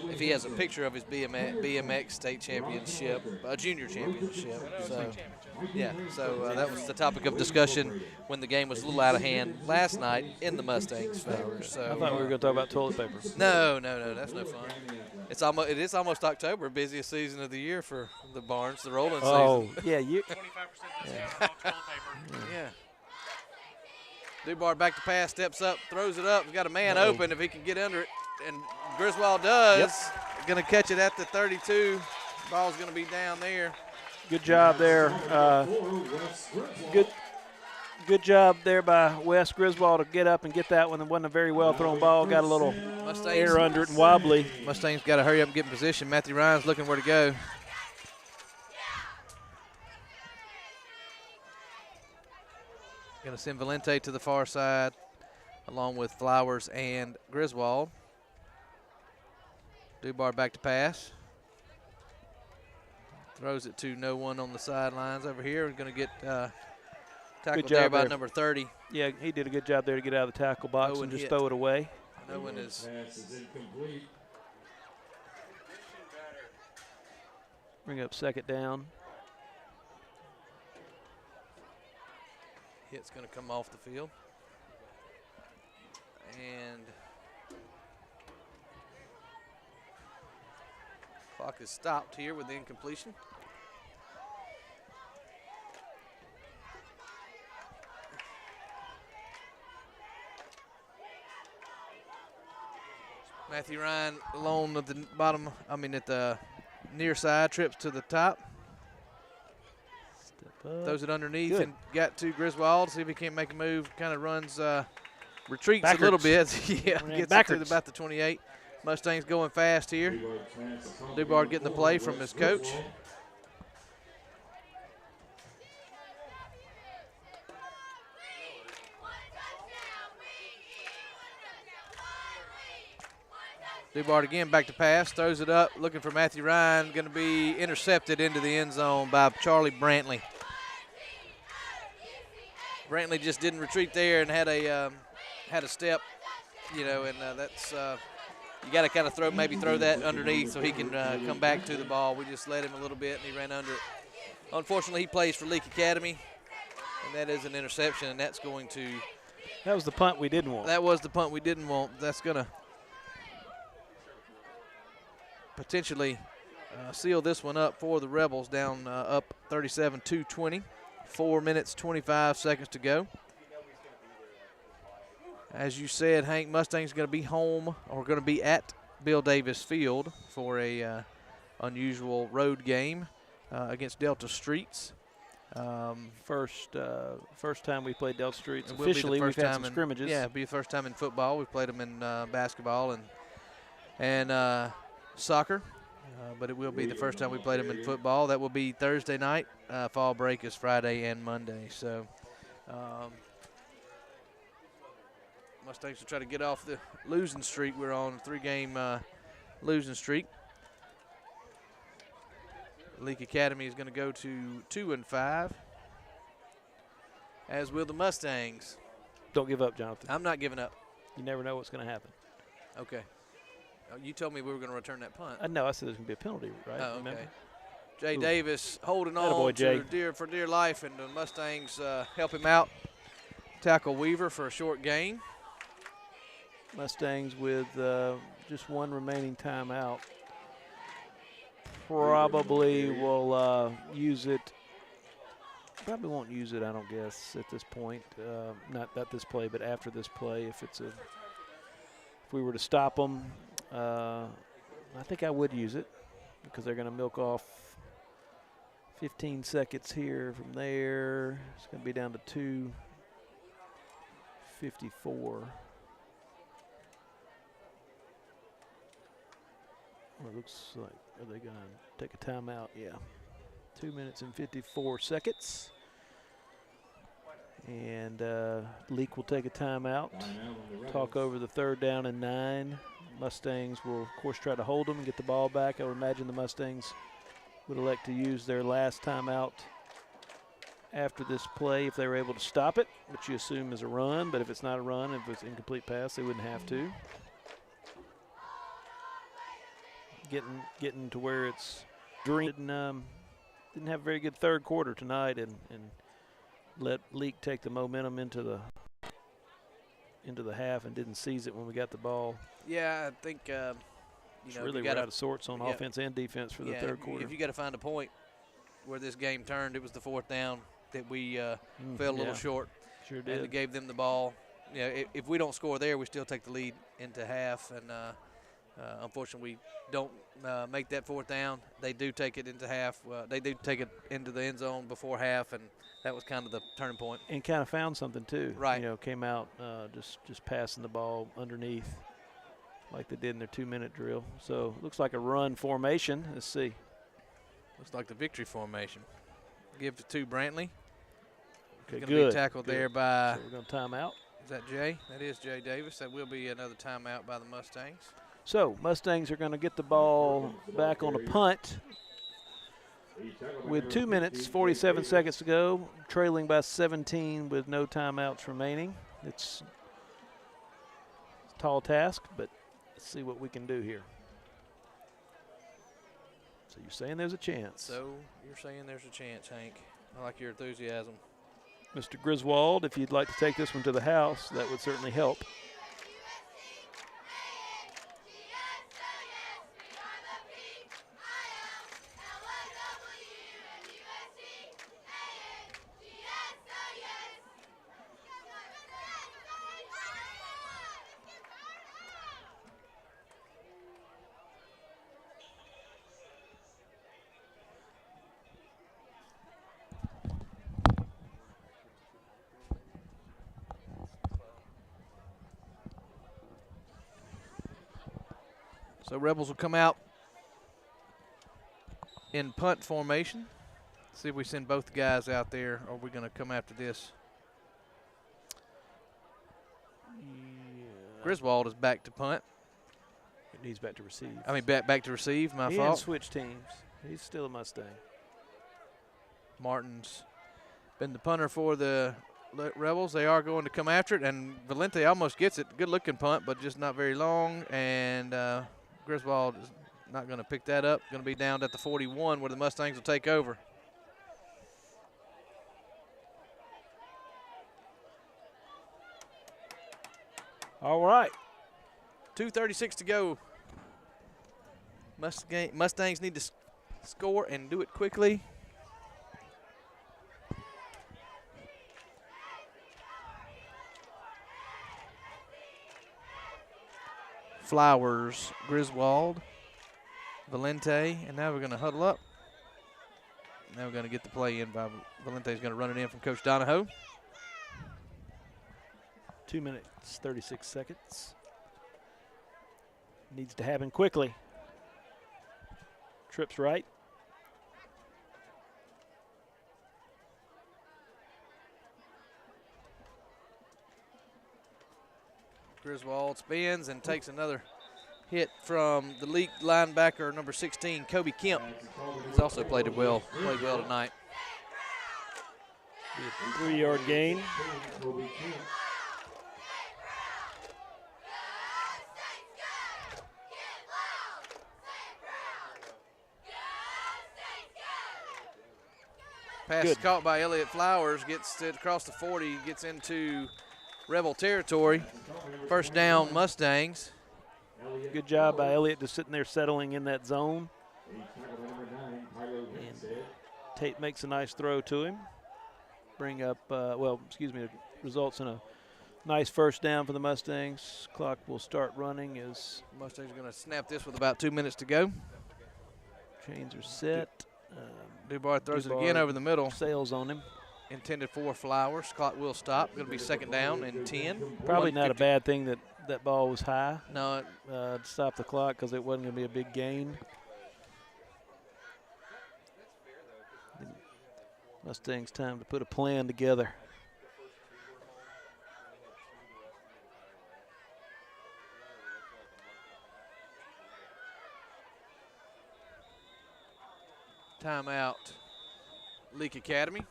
if he has a picture of his BMX state championship, junior championship. So, yeah, so that was the topic of discussion when the game was a little out of hand last night in the Mustangs' favor. So I thought we were going to talk about toilet paper. No, that's no fun. It is almost October, busiest season of the year for the Barnes, the rolling season. Oh, yeah. 25% discount on toilet paper. Yeah. Dubar back to pass, steps up, throws it up. He's got a man open if he can get under it. And Griswold does. Yep. Going to catch it at the 32. Ball's going to be down there. Good job there. Good job there by Wes Griswold to get up and get that one. It wasn't a very well thrown ball. Got a little air under it and wobbly. Mustangs got to hurry up and get in position. Matthew Ryan's looking where to go. Going to send Valente to the far side along with Flowers and Griswold. Dubar back to pass. Throws it to no one on the sidelines over here. We're going to get tackled there by number 30. Yeah, he did a good job there to get out of the tackle box and just throw it away. No one is. Bring up second down. Hit's going to come off the field. And clock is stopped here with the incompletion. Matthew Ryan alone at the bottom, at the near side, trips to the top. Throws it underneath and got to Griswold. See if he can't make a move. Kind of runs, retreats backwards a little bit. Yeah, gets it to about the 28. Mustangs going fast here. Dubar getting the play from his coach. Dubart again back to pass, throws it up, looking for Matthew Ryan, going to be intercepted into the end zone by Charlie Brantley. Brantley just didn't retreat there and had a step, and that's you got to kind of throw that underneath so he can come back to the ball. We just let him a little bit and he ran under it. Unfortunately, he plays for Leake Academy, and that is an interception, and that's going to. That was the punt we didn't want. That was the punt we didn't want. That's going to potentially seal this one up for the Rebels, down up 37-20. 4 minutes, 25 seconds to go. As you said, Hank, Mustangs going to be home or going to be at Bill Davis Field for a unusual road game against Delta Streets. First time we played Delta Streets. Officially, we've had some scrimmages. Yeah, it'll be the first time in football. We've played them in basketball and soccer. But it will be the first time we played them in football. That will be Thursday night. Fall break is Friday and Monday. So Mustangs will try to get off the losing streak. We're on a 3-game losing streak. Leake Academy is going to go to 2-5. as will the Mustangs. Don't give up, Jonathan. I'm not giving up. You never know what's going to happen. Okay. Oh, you told me we were going to return that punt. No, I said there's going to be a penalty, right? Oh, okay. Remember? Jay Ooh. Davis holding Attaboy, on Jay. for dear life, and the Mustangs help him out. Tackle Weaver for a short gain. Mustangs with just one remaining timeout. Probably will use it. Probably won't use it, I don't guess, at this point. Not this play, but after this play. If we were to stop them, I think I would use it because they're going to milk off 15 seconds here from there. It's going to be down to 2:54. Well, it looks like, are they going to take a timeout? Yeah. 2 minutes and 54 seconds. And Leake will take a timeout. Talk over the 3rd down and 9. Mustangs will, of course, try to hold them and get the ball back. I would imagine the Mustangs would elect to use their last timeout after this play if they were able to stop it, which you assume is a run. But if it's not a run, if it's incomplete pass, they wouldn't have to. Getting to where it's didn't have a very good 3rd quarter tonight, and let Leake take the momentum into the half and didn't seize it when we got the ball. Yeah, I think it's really we're out of sorts on offense and defense for the 3rd quarter. If you got to find a point where this game turned, it was the 4th down that we fell a little short. Sure did. And gave them the ball. If we don't score there, we still take the lead into half, and unfortunately, we don't make that 4th down. They do take it into half. They do take it into the end zone before half, and that was kind of the turning point. And kind of found something too. Right. Came out just passing the ball underneath like they did in their 2-minute drill. So looks like a run formation. Let's see. Looks like the victory formation. Give it to Brantley. Okay, going to be tackled there by. So we're going to time out. Is that Jay? That is Jay Davis. That will be another timeout by the Mustangs. So Mustangs are going to get the ball back on a punt with 2 minutes, 47 seconds to go, trailing by 17 with no timeouts remaining. It's a tall task, but let's see what we can do here. So you're saying there's a chance. So you're saying there's a chance, Hank. I like your enthusiasm. Mr. Griswold, if you'd like to take this one to the house, that would certainly help. So Rebels will come out in punt formation. See if we send both guys out there, or are we going to come after this? Yeah. Griswold is back to punt. He's back to receive. I mean, back to receive, my fault. He switch teams. He's still a Mustang. Martin's been the punter for the Rebels. They are going to come after it, and Valente almost gets it. Good-looking punt, but just not very long, and Griswold is not going to pick that up. Going to be down at the 41 where the Mustangs will take over. All right. 2:36 to go. Mustangs need to score and do it quickly. Flowers, Griswold, Valente, and now we're going to huddle up. Now we're going to get the play in by Valente's going to run it in from Coach Donahoe. 2 minutes, 36 seconds. Needs to happen quickly. Trips right. Griswold spins and takes another hit from the Leake linebacker, number 16, Kobe Kemp. He's also played well tonight. Be a 3-yard gain. Pass is caught by Elliott Flowers, gets it across the 40, gets into Rebel territory. First down, Mustangs. Good job by Elliott just sitting there settling in that zone. And Tate makes a nice throw to him. Results in a nice first down for the Mustangs. Clock will start running as Mustangs are going to snap this with about 2 minutes to go. Chains are set. Dubar throws it again over the middle. Sails on him. Intended for Flowers. Clock will stop. Going to be second down and 10. Probably not a bad thing that ball was high. No. To stop the clock because it wasn't going to be a big gain. Mustangs time to put a plan together. Timeout, Leake Academy.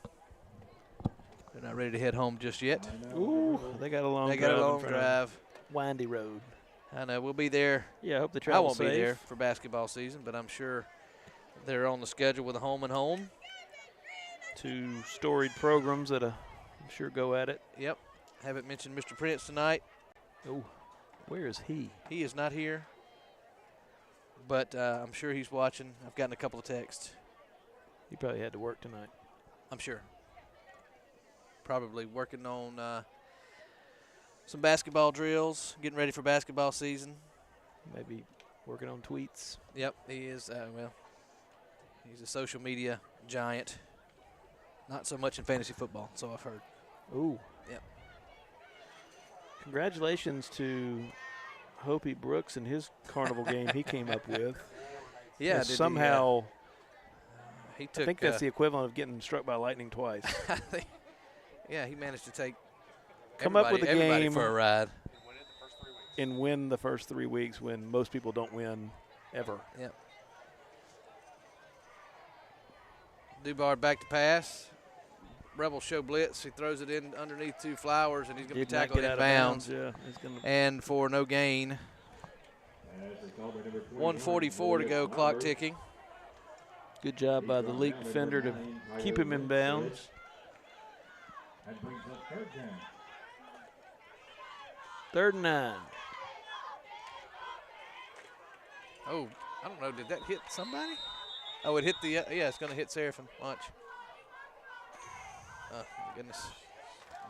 They're not ready to head home just yet. Ooh, they got a long drive. They got a long drive. Windy road. I know. We'll be there. Yeah, I hope they travel safe. I won't be there for basketball season, but I'm sure they're on the schedule with a home and home. 2 storied programs that I'm sure go at it. Yep. Haven't mentioned Mr. Prince tonight. Oh, where is he? He is not here, but I'm sure he's watching. I've gotten a couple of texts. He probably had to work tonight. I'm sure. Probably working on some basketball drills, getting ready for basketball season. Maybe working on tweets. Yep, he is. He's a social media giant. Not so much in fantasy football, so I've heard. Ooh. Yep. Congratulations to Hopi Brooks and his carnival game he came up with. Yeah, somehow he took. I think that's the equivalent of getting struck by lightning twice. Yeah, he managed to take come up with a game for a ride and win the first 3 weeks when most people don't win ever. Yep. Dubar back to pass. Rebels show blitz. He throws it in underneath 2 Flowers, and he's going to be tackled in bounds. Yeah, and for no gain. 1:44 to go, clock ticking. Good job by the Leake defender to keep him in bounds. That brings up third down. 3rd and 9. Oh, I don't know. Did that hit somebody? Oh, it hit the yeah, it's going to hit Seraphim. Watch. Oh, my goodness.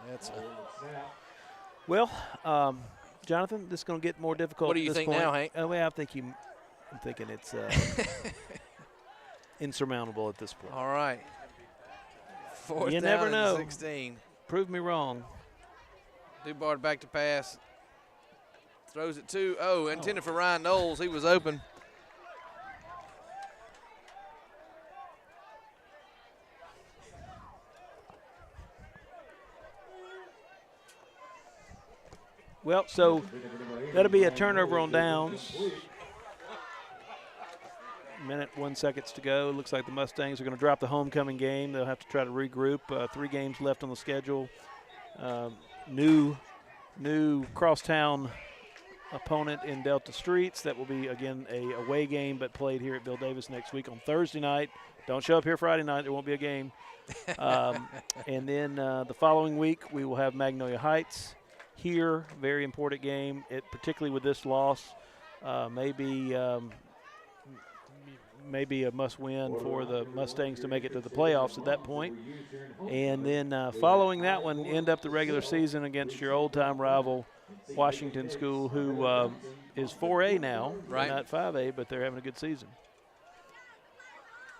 That's well, Jonathan, this is going to get more difficult. What do you at this think point. now, Hank? Well, I'm thinking it's insurmountable at this point. All right. 4th you down never know. 16. Prove me wrong. Dubar back to pass. Throws it to, intended for Ryan Knowles. He was open. Well, so that'll be a turnover on downs. Minute, 1 seconds to go. Looks like the Mustangs are going to drop the homecoming game. They'll have to try to regroup. 3 games left on the schedule. New crosstown opponent in Delta Streets. That will be, again, a away game, but played here at Bill Davis next week on Thursday night. Don't show up here Friday night. There won't be a game. And then the following week, we will have Magnolia Heights here. Very important game, particularly with this loss. Maybe a must-win for the Mustangs to make it to the playoffs at that point. And then following that one, end up the regular season against your old-time rival, Washington School, who is 4A now, right? Not 5A, but they're having a good season.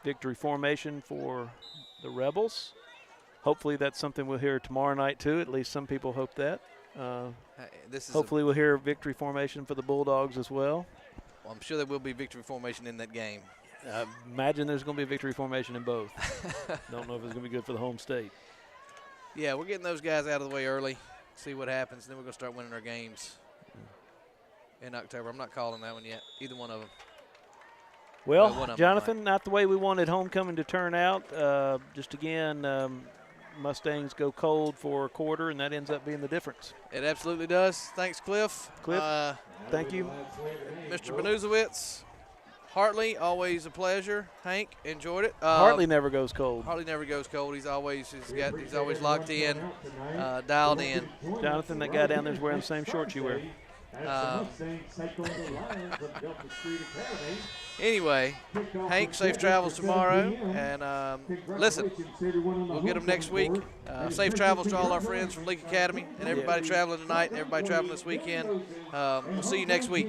Victory formation for the Rebels. Hopefully that's something we'll hear tomorrow night, too. At least some people hope that. Hopefully we'll hear victory formation for the Bulldogs as well. Well, I'm sure there will be victory formation in that game. Imagine there's going to be a victory formation in both. Don't know if it's going to be good for the home state. Yeah, we're getting those guys out of the way early, see what happens. Then we're going to start winning our games in October. I'm not calling that one yet, either one of them. Well, Jonathan, not the way we wanted homecoming to turn out. Just again, Mustangs go cold for a quarter, and that ends up being the difference. It absolutely does. Thanks, Cliff. Thank you. Mr. Benuzowitz. Hartley, always a pleasure. Hank, enjoyed it. Hartley never goes cold. Hartley never goes cold. He's always locked in, dialed in. Jonathan, that guy down there is wearing the same shorts you wear. Anyway, Hank, safe travels tomorrow. And listen, we'll get them next week. Safe travels to all our friends from Leake Academy and everybody traveling tonight and everybody traveling this weekend. We'll see you next week.